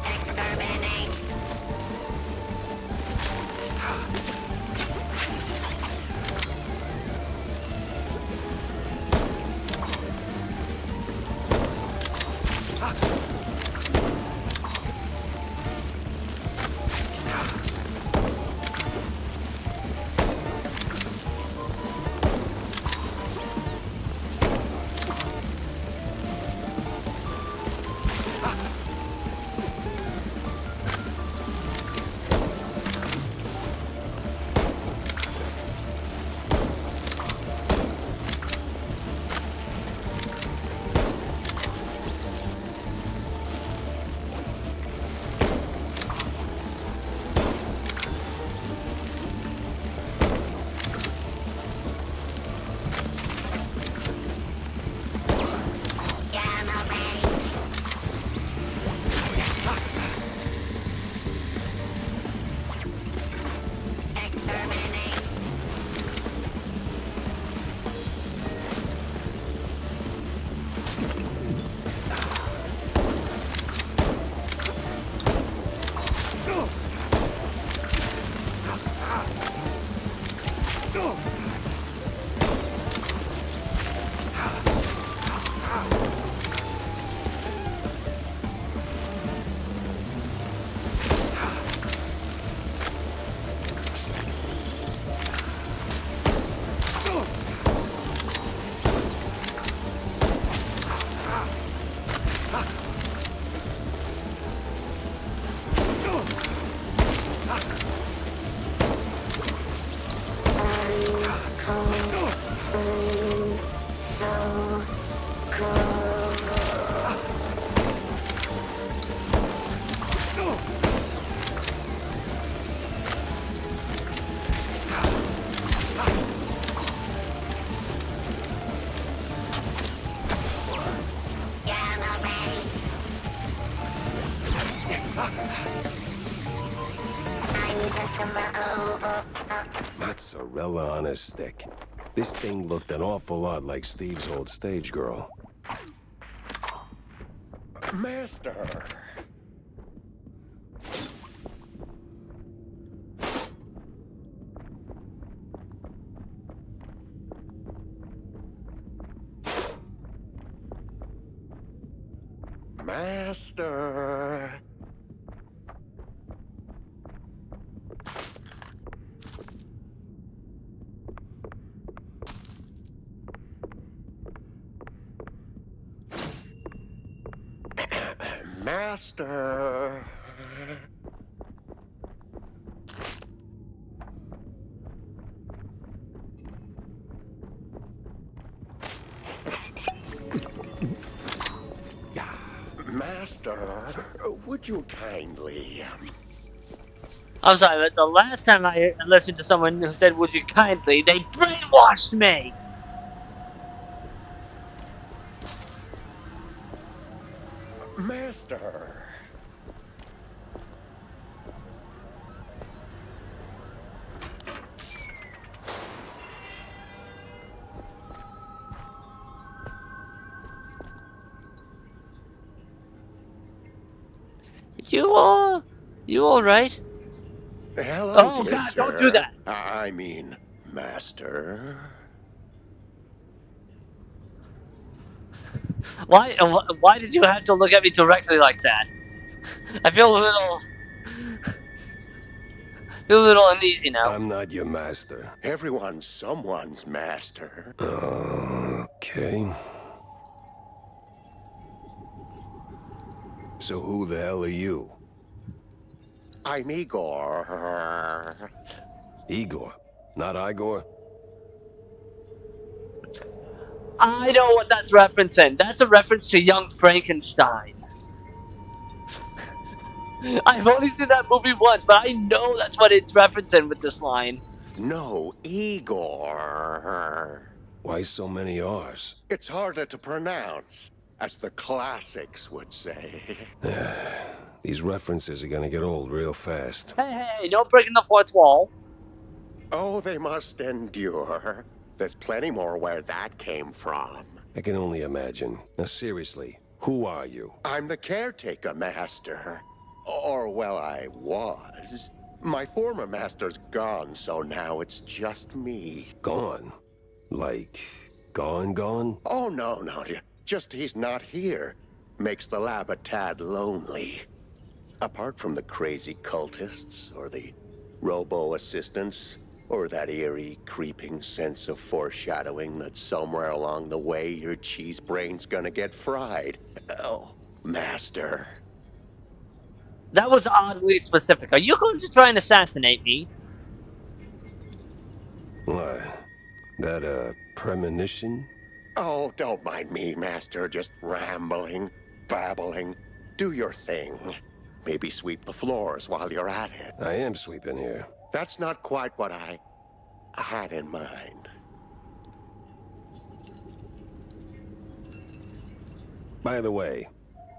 Exterminate. Mozzarella on a stick. This thing looked an awful lot like Steve's old stage girl. Master! Master! Master! Master, would you kindly... I'm sorry, but the last time I listened to someone who said, "Would you kindly," they brainwashed me! Master! You alright? Hello, Oh mister. God, don't do that! I mean, master. Why did you have to look at me directly like that? I feel a little uneasy now. I'm not your master. Everyone's someone's master. Okay. So who the hell are you? I'm Igor. Igor, not Igor? I know what that's referencing. That's a reference to Young Frankenstein. I've only seen that movie once, but I know that's what it's referencing with this line. No, Igor. Why so many R's? It's harder to pronounce, as the classics would say. These references are gonna get old real fast. Hey, don't break in the fourth wall. Oh, they must endure. There's plenty more where that came from. I can only imagine. Now seriously, who are you? I'm the caretaker master. Or, well, I was. My former master's gone, so now it's just me. Gone? Like, gone? Oh, no. Just he's not here. Makes the lab a tad lonely. Apart from the crazy cultists, or the robo-assistants, or that eerie, creeping sense of foreshadowing that somewhere along the way your cheese brain's gonna get fried. Oh, master. That was oddly specific. Are you going to try and assassinate me? What? That a premonition? Oh, don't mind me, master. Just rambling, babbling. Do your thing. Maybe sweep the floors while you're at it. I am sweeping here. That's not quite what I had in mind. By the way,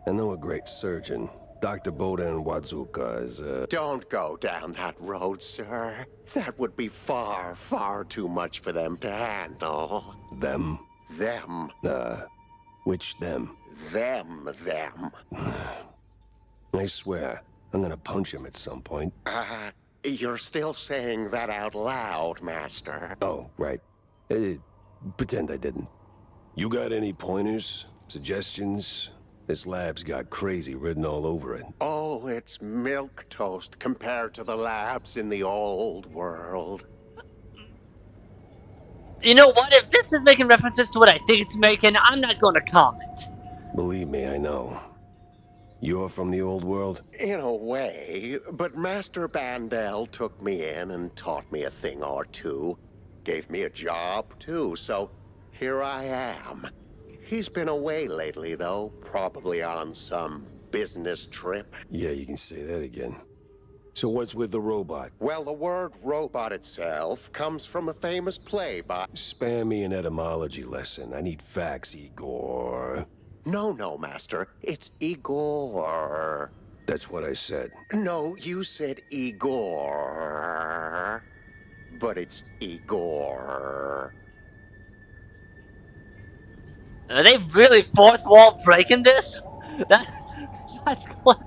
I know a great surgeon. Dr. Boden Wazuka is, Don't go down that road, sir. That would be far, far too much for them to handle. Them? Them. Which them? Them. I swear, I'm gonna punch him at some point. You're still saying that out loud, Master. Oh, right. Pretend I didn't. You got any pointers? Suggestions? This lab's got crazy written all over it. Oh, it's milquetoast compared to the labs in the old world. You know what? If this is making references to what I think it's making, I'm not going to comment. Believe me, I know. You're from the old world? In a way, but Master Bandel took me in and taught me a thing or two. Gave me a job, too, so here I am. He's been away lately, though, probably on some business trip. Yeah, you can say that again. So what's with the robot? Well, the word robot itself comes from a famous play by... Spare me an etymology lesson. I need facts, Igor. No, Master. It's Igor. That's what I said. No, you said Igor. But it's Igor. Are they really fourth wall breaking this? That's what...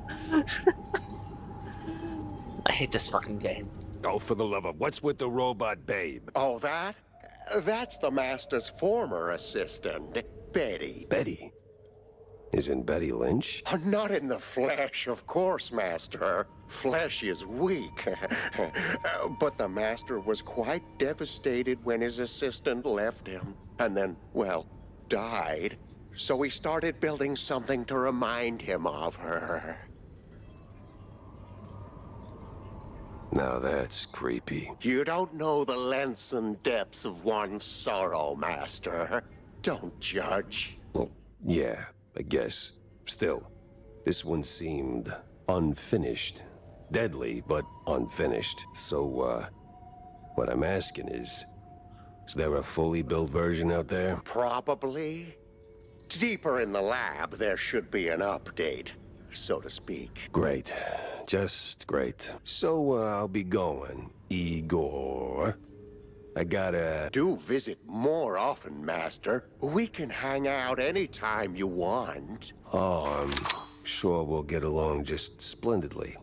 I hate this fucking game. Oh, for the love of... What's with the robot babe? Oh, that's the Master's former assistant, Betty. Betty? Isn't Betty Lynch? Not in the flesh, of course, Master. Flesh is weak. But the Master was quite devastated when his assistant left him. And then, well, died. So he started building something to remind him of her. Now that's creepy. You don't know the lengths and depths of one's sorrow, Master. Don't judge. Well, yeah, I guess. Still, this one seemed unfinished. Deadly, but unfinished. So, what I'm asking is there a fully built version out there? Probably. Deeper in the lab, there should be an update, so to speak. Great. Just great. So, I'll be going, Igor. I gotta... Do visit more often, Master. We can hang out anytime you want. Oh, I'm sure we'll get along just splendidly.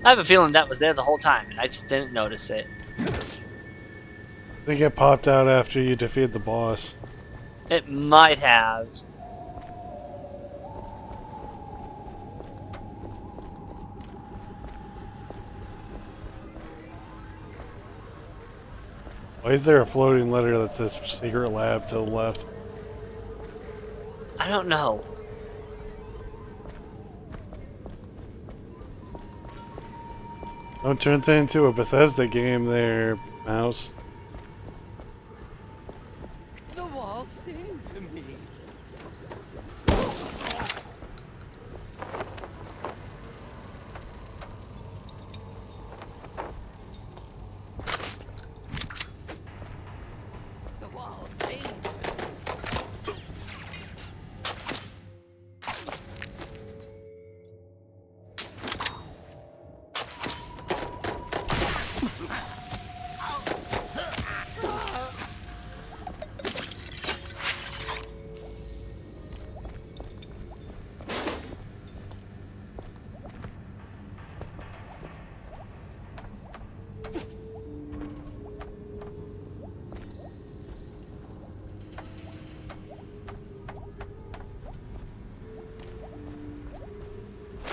I have a feeling that was there the whole time, and I just didn't notice it. I think it popped out after you defeated the boss. It might have. Why is there a floating letter that says secret lab to the left? I don't know. Don't turn that into a Bethesda game there, Mouse. The walls sing to me. The walls sing to me.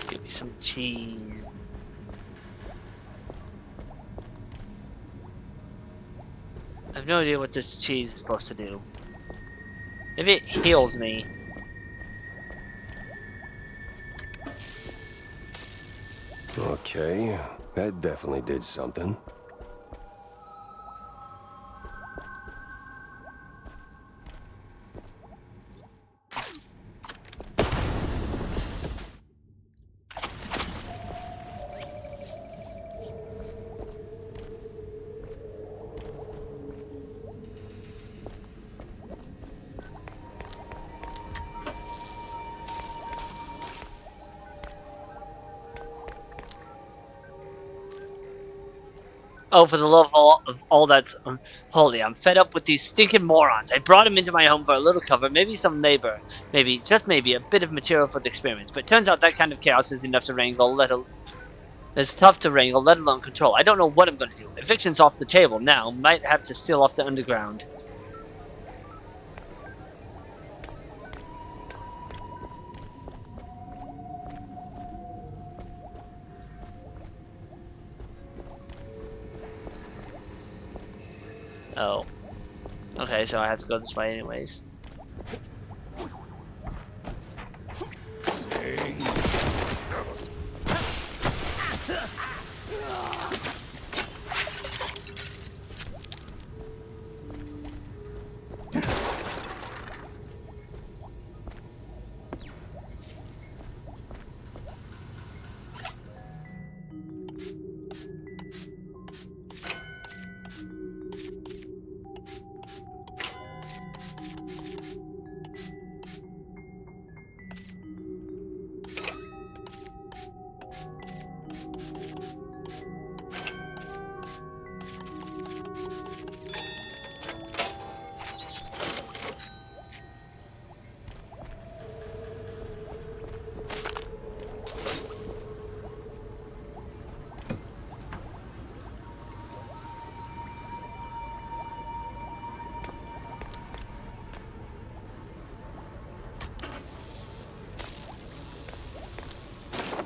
Give me some cheese. I have no idea what this cheese is supposed to do. Maybe it heals me. Okay, that definitely did something. Oh, for the love of all that's holy, I'm fed up with these stinking morons. I brought him into my home for a little cover, maybe some labor, maybe, just maybe, a bit of material for the experiments. But it turns out that kind of chaos is enough to wrangle, it's tough to wrangle, let alone control. I don't know what I'm going to do. Eviction's off the table now. Might have to seal off the underground. Oh. Okay, so I have to go this way anyways.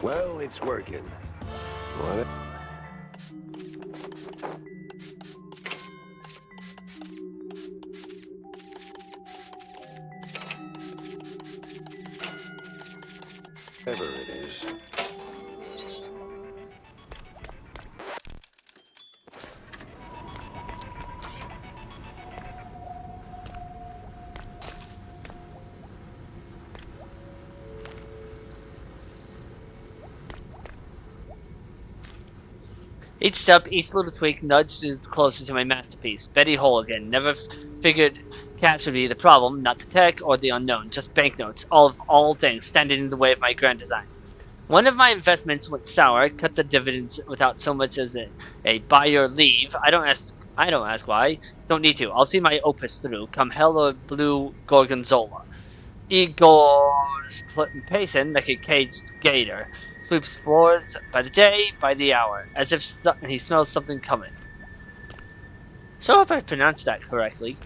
Well, it's working. What? Whatever it is. Each step, each little tweak nudges closer to my masterpiece. Betty Hole again. Never figured cash would be the problem, not the tech or the unknown. Just banknotes, all things standing in the way of my grand design. One of my investments went sour, cut the dividends without so much as a buy or leave. I don't ask why. Don't need to. I'll see my opus through, come hell or blue gorgonzola. Igor's pacing like a caged gator. Sweeps floors by the day, by the hour, as if he smells something coming. So I hope I pronounced that correctly.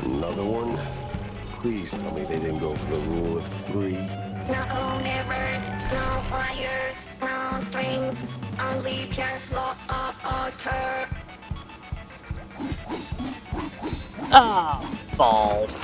Another one? Please tell me they didn't go for the rule of 3. No mirrors, no fire, no strings, only just law of altar. Ah, balls.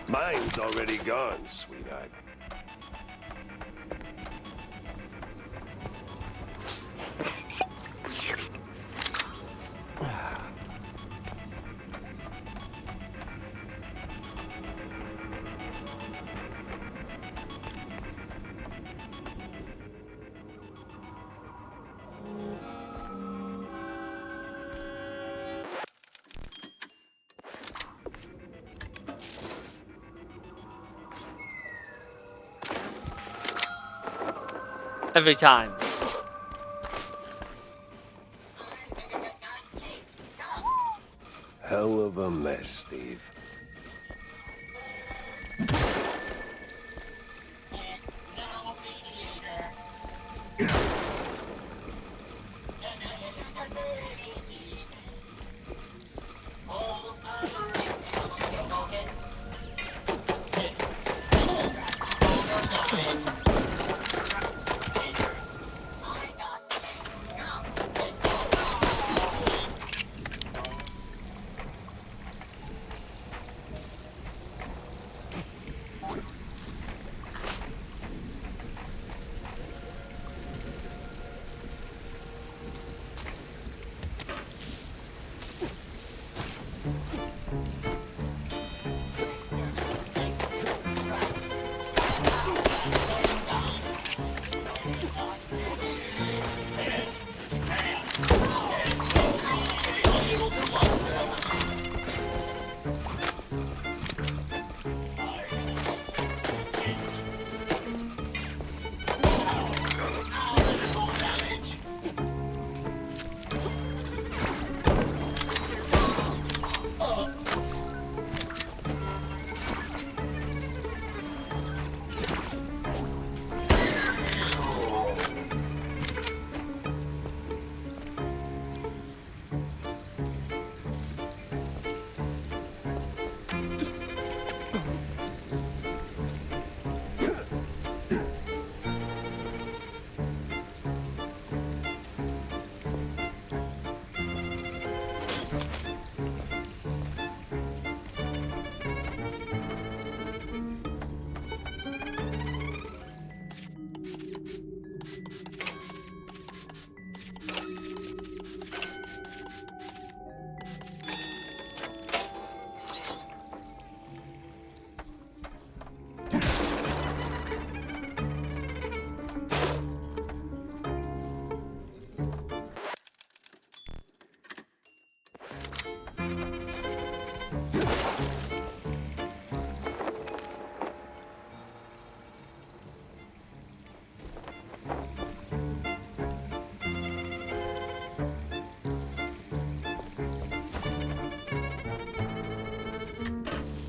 Mine's already gone, sweetheart. Every time. Hell of a mess, Steve.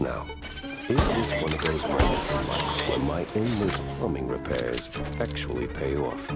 Now, is this one of those moments in life where my endless plumbing repairs actually pay off?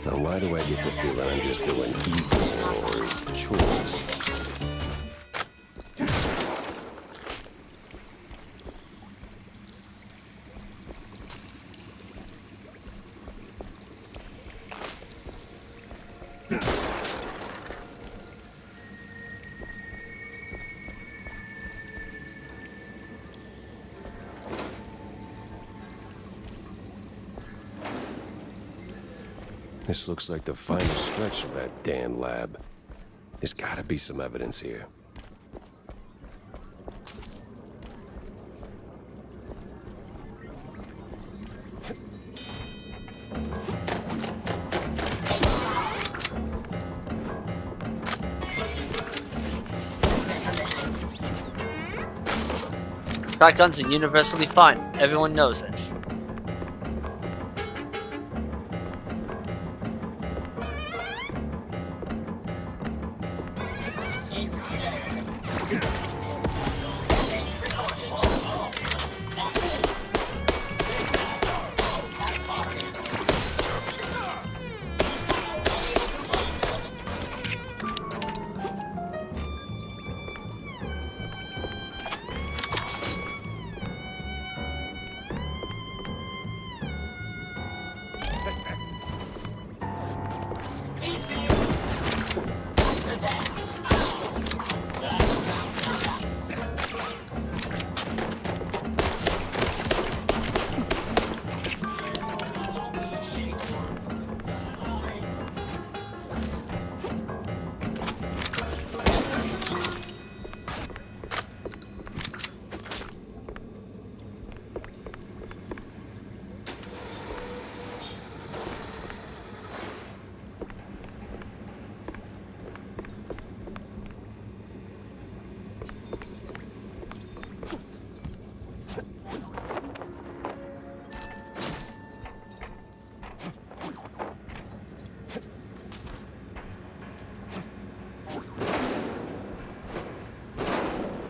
Now, why do I get the feeling I'm just doing Igor's chores? This looks like the final stretch of that damn lab. There's gotta be some evidence here. Shotguns are universally fine. Everyone knows this.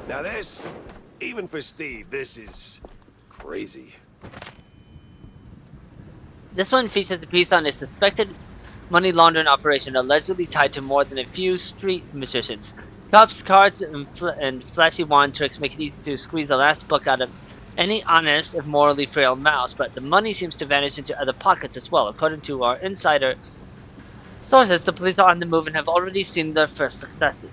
Now this, even for Steve, this is crazy. This one features a piece on a suspected money laundering operation allegedly tied to more than a few street magicians. Cops, cards, and flashy wand tricks make it easy to squeeze the last buck out of any honest, if morally frail mouse, but the money seems to vanish into other pockets as well. According to our insider sources, the police are on the move and have already seen their first successes.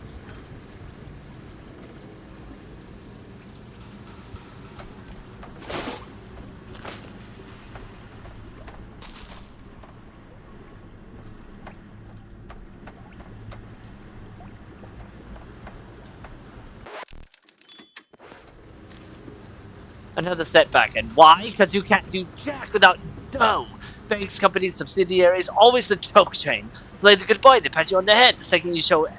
Another setback, and why? Because you can't do jack without dough. Banks, companies, subsidiaries, always the choke chain. Play the good boy, they pat you on the head. The second you show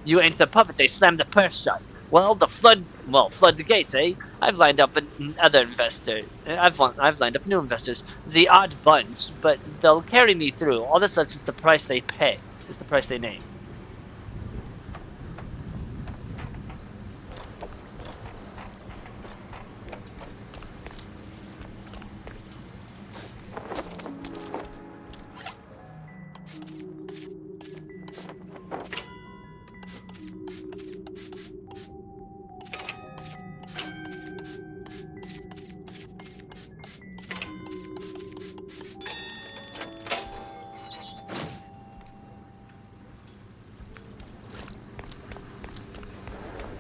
you ain't the puppet, they slam the purse shut. Well, flood the gates, eh? I've lined up other investors. I've lined up new investors. The odd bunch, but they'll carry me through. All this such is the price they pay. Is the price they name.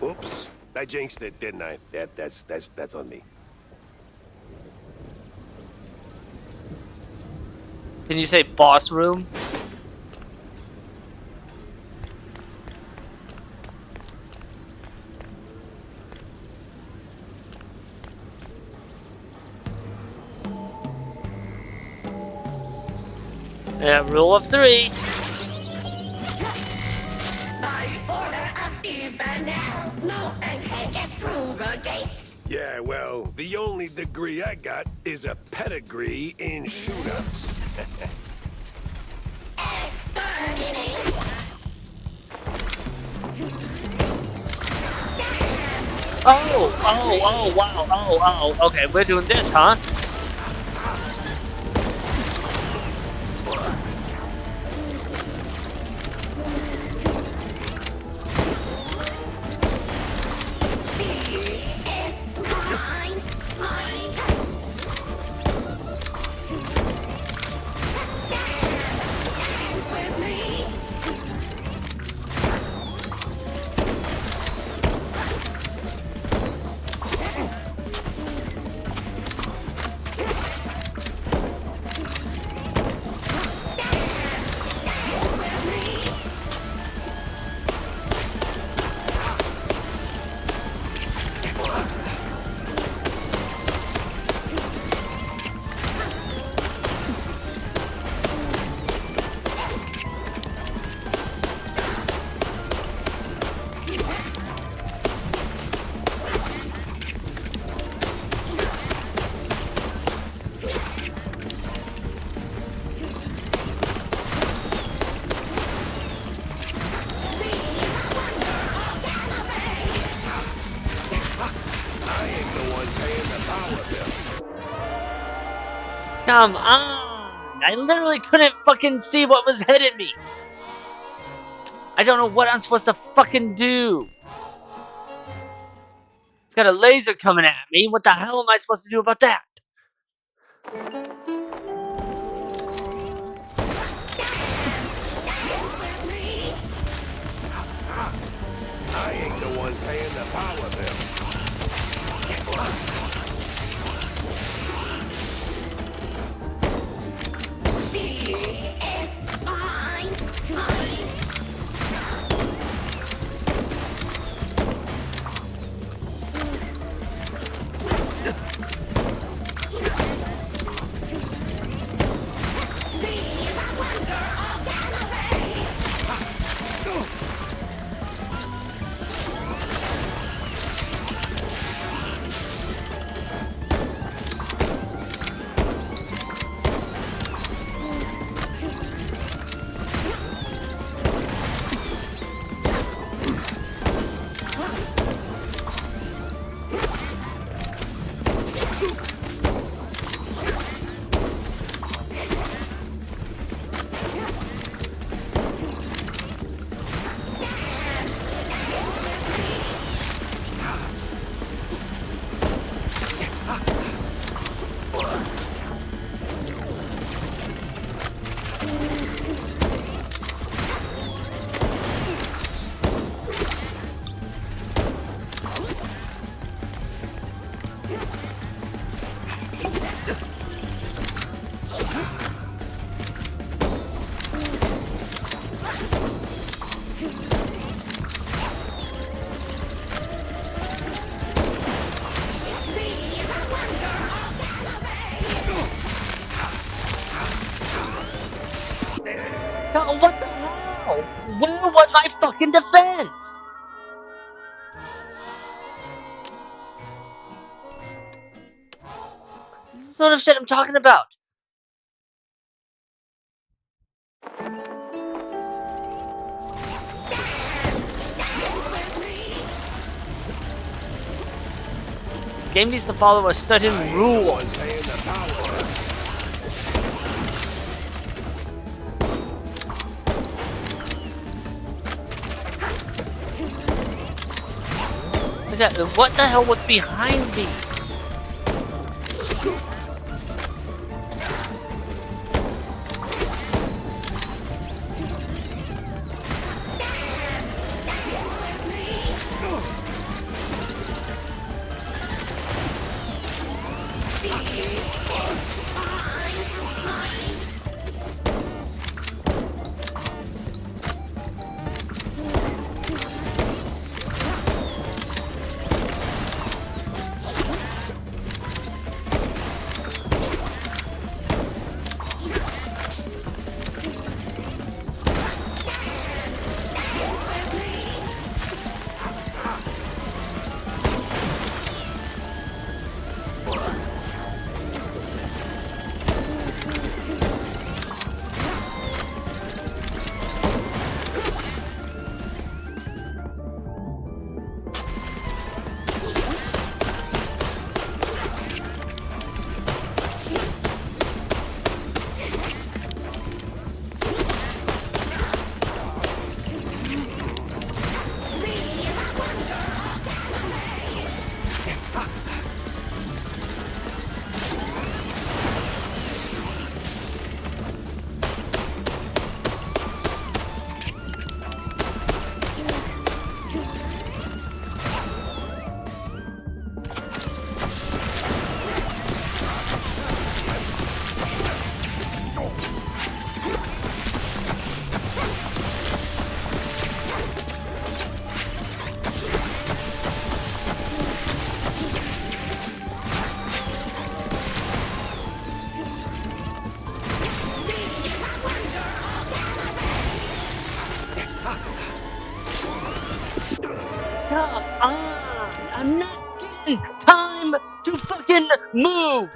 Oops, I jinxed it, didn't I? That's on me. Can you say boss room? Yeah, rule of 3. By order of Steve Van Nell, no one can get through the gate. Yeah, well, the only degree I got is a pedigree in shootouts. Exterminate. Oh, wow, okay, we're doing this, huh? Come on! I literally couldn't fucking see what was hitting me! I don't know what I'm supposed to fucking do! It's got a laser coming at me, what the hell am I supposed to do about that? I ain't the one paying the power bill. was my fucking defense? This is the sort of shit I'm talking about. The game needs to follow a certain rule. What the hell was behind me? Come on! I'm not getting time to fucking move!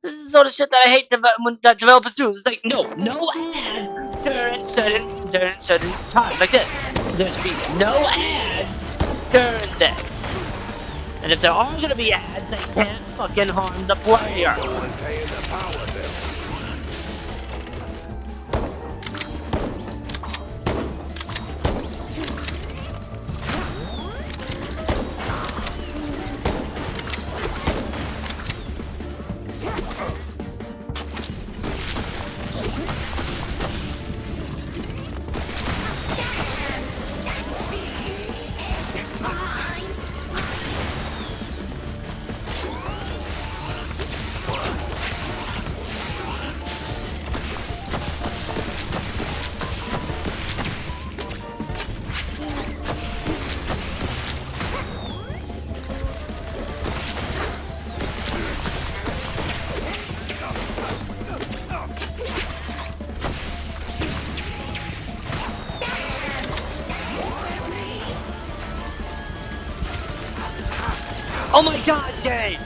This is the sort of shit that I hate that developers do. It's like, no ads during certain times, like this. There should be no ads during this. And if there are gonna be ads, they can't fucking harm the player. Oh my god, game!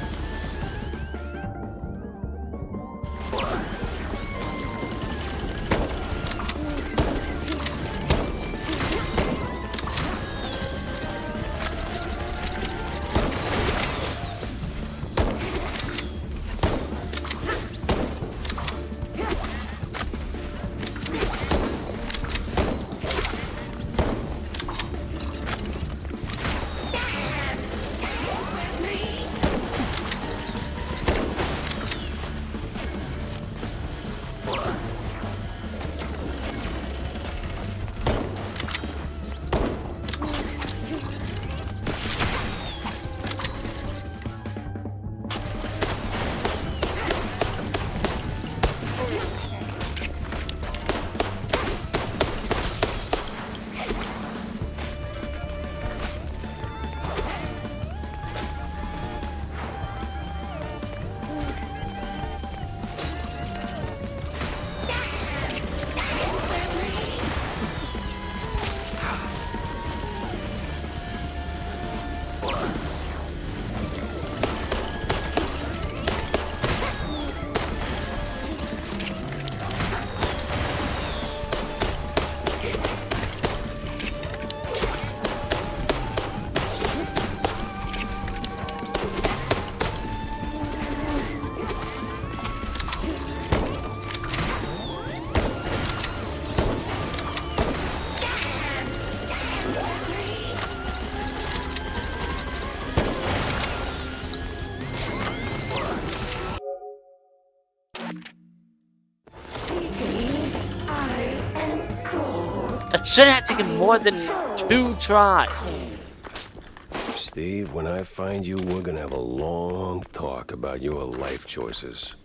That shouldn't have taken more than 2 tries. Steve, when I find you, we're gonna have a long talk about your life choices.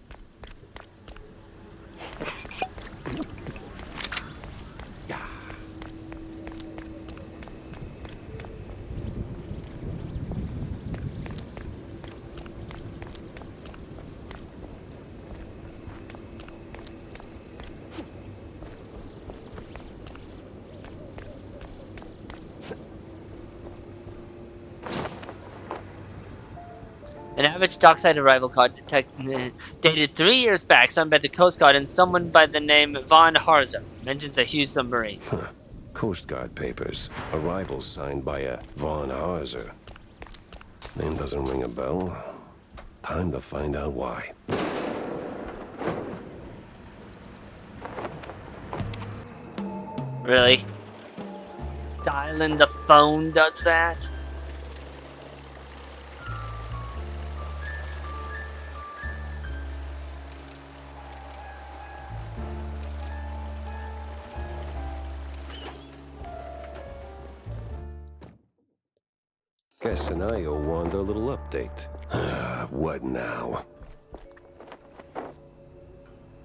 An average dockside arrival card dated 3 years back, signed by the Coast Guard and someone by the name Von Harzer. Mentions a huge submarine. Coast Guard papers. Arrival signed by a Von Harzer. Name doesn't ring a bell. Time to find out why. Really? Dialing the phone does that? Guess and I owe Wanda a little update. What now?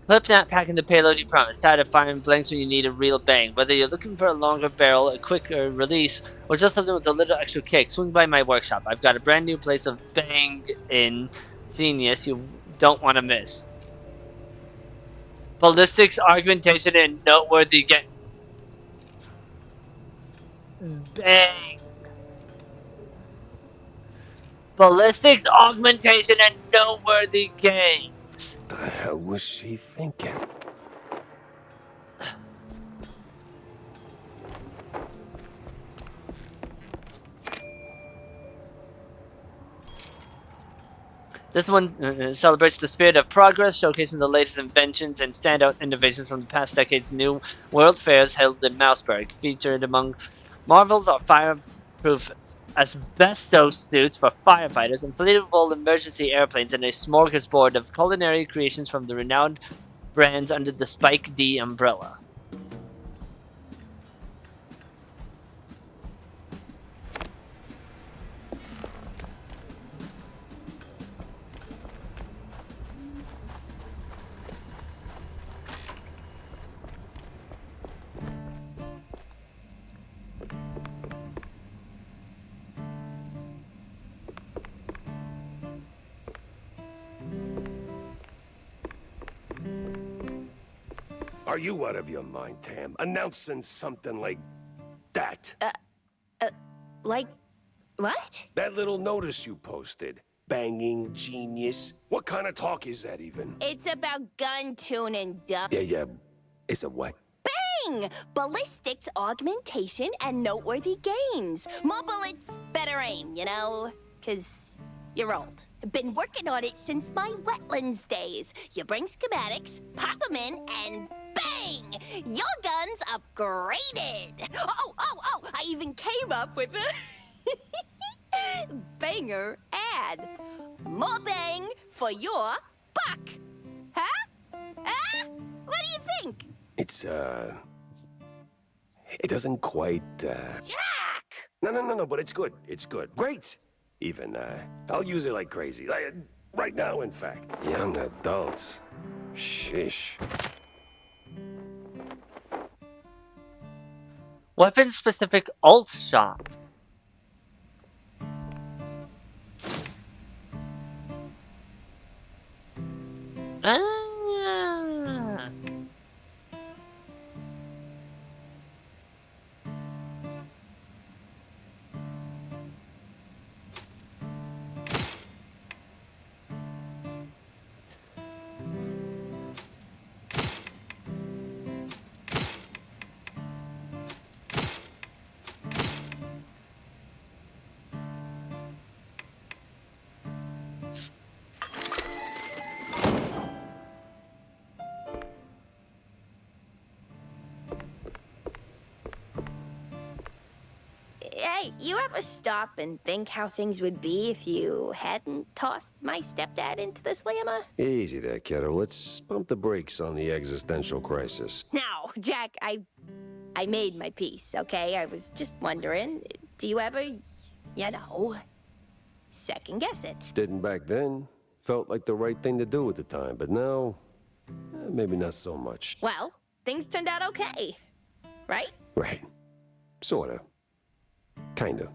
Clip not packing the payload you promised. Tired of firing blanks when you need a real bang. Whether you're looking for a longer barrel, a quicker release, or just something with a little extra kick, swing by my workshop. I've got a brand new place of bang in genius you don't want to miss. Ballistics, augmentation, and noteworthy bang. Ballistics, augmentation, and noteworthy gains. The hell was she thinking? This one celebrates the spirit of progress, showcasing the latest inventions and standout innovations from the past decade's new world fairs held in Mouseburg. Featured among marvels are fireproof asbestos suits for firefighters, inflatable emergency airplanes, and a smorgasbord of culinary creations from the renowned brands under the Spike D umbrella. Are you out of your mind, Tam? Announcing something like that? Like what? That little notice you posted. Banging genius. What kind of talk is that even? It's about gun tuning, duh. Yeah. Is it what? Bang! Ballistics, augmentation, and noteworthy gains. More bullets, better aim, you know? 'Cause you're old. Been working on it since my wetlands days. You bring schematics, pop them in, and bang! Your gun's upgraded. Oh! I even came up with a banger ad. More bang for your buck. Huh? What do you think? It doesn't quite, Jack! No, but it's good. It's good. Great! Even, I'll use it like crazy. Like, right now, in fact. Young adults. Sheesh. Weapon-specific ult shot. Hey, you ever stop and think how things would be if you hadn't tossed my stepdad into the slammer? Easy there, kiddo. Let's pump the brakes on the existential crisis. Now, Jack, I made my peace, okay? I was just wondering, do you ever, second guess it? Didn't back then. Felt like the right thing to do at the time, but now, maybe not so much. Well, things turned out okay, right? Right. Sorta. Kinda.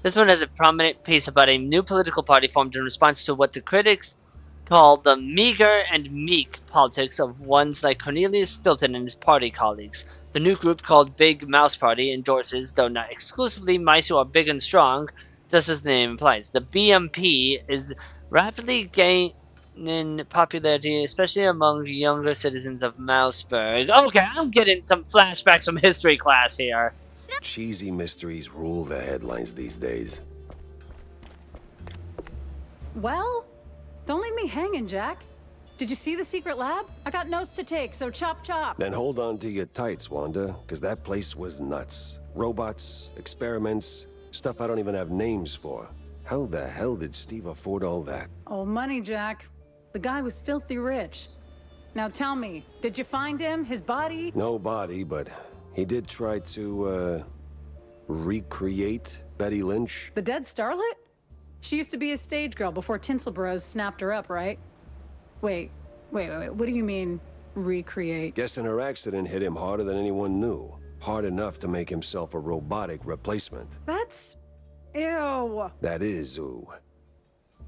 This one has a prominent piece about a new political party formed in response to what the critics call the meager and meek politics of ones like Cornelius Stilton and his party colleagues. The new group, called Big Mouse Party, endorses, though not exclusively, mice who are big and strong, just as the name implies. The BMP is rapidly gaining popularity, especially among younger citizens of Mouseburg. Okay, I'm getting some flashbacks from history class here. Cheesy mysteries rule the headlines these days. Well, don't leave me hanging, Jack. Did you see the secret lab? I got notes to take, so chop chop. Then hold on to your tights, Wanda, because that place was nuts. Robots, experiments, stuff I don't even have names for. How the hell did Steve afford all that? Oh, money, Jack. The guy was filthy rich. Now tell me, did you find him? His body? No body, but he did try to, recreate Betty Lynch. The dead starlet? She used to be a stage girl before Tinsel Bros snapped her up, right? Wait. What do you mean, recreate? Guessing her accident hit him harder than anyone knew. Hard enough to make himself a robotic replacement. That's... ew. That is ooh.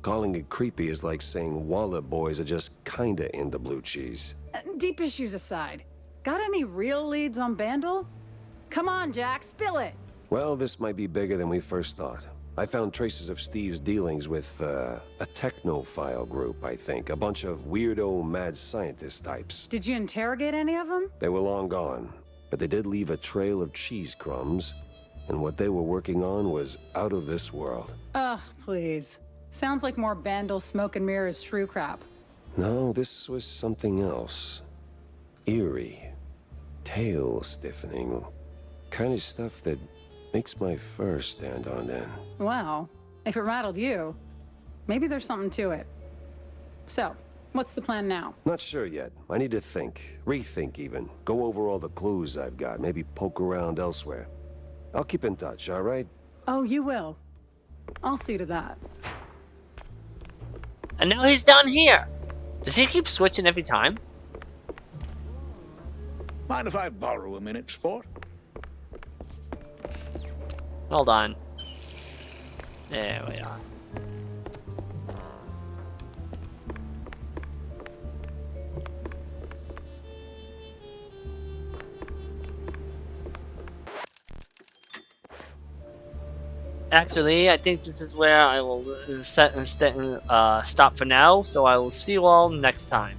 Calling it creepy is like saying Waller boys are just kinda into blue cheese. Deep issues aside, got any real leads on Bandle? Come on, Jack, spill it. Well, this might be bigger than we first thought. I found traces of Steve's dealings with, a technophile group, I think. A bunch of weirdo mad scientist types. Did you interrogate any of them? They were long gone, but they did leave a trail of cheese crumbs, and what they were working on was out of this world. Ugh, please. Sounds like more Bandle smoke and mirrors shrew crap. No, this was something else. Eerie. Tail stiffening. Kind of stuff that makes my fur stand on end. Well, if it rattled you, maybe there's something to it. So, what's the plan now? Not sure yet. I need to think. Rethink even. Go over all the clues I've got. Maybe poke around elsewhere. I'll keep in touch, all right? Oh, you will. I'll see to that. And now he's down here. Does he keep switching every time? Mind if I borrow a minute, sport? Hold on. There we are. Actually, I think this is where I will stop for now, so I will see you all next time.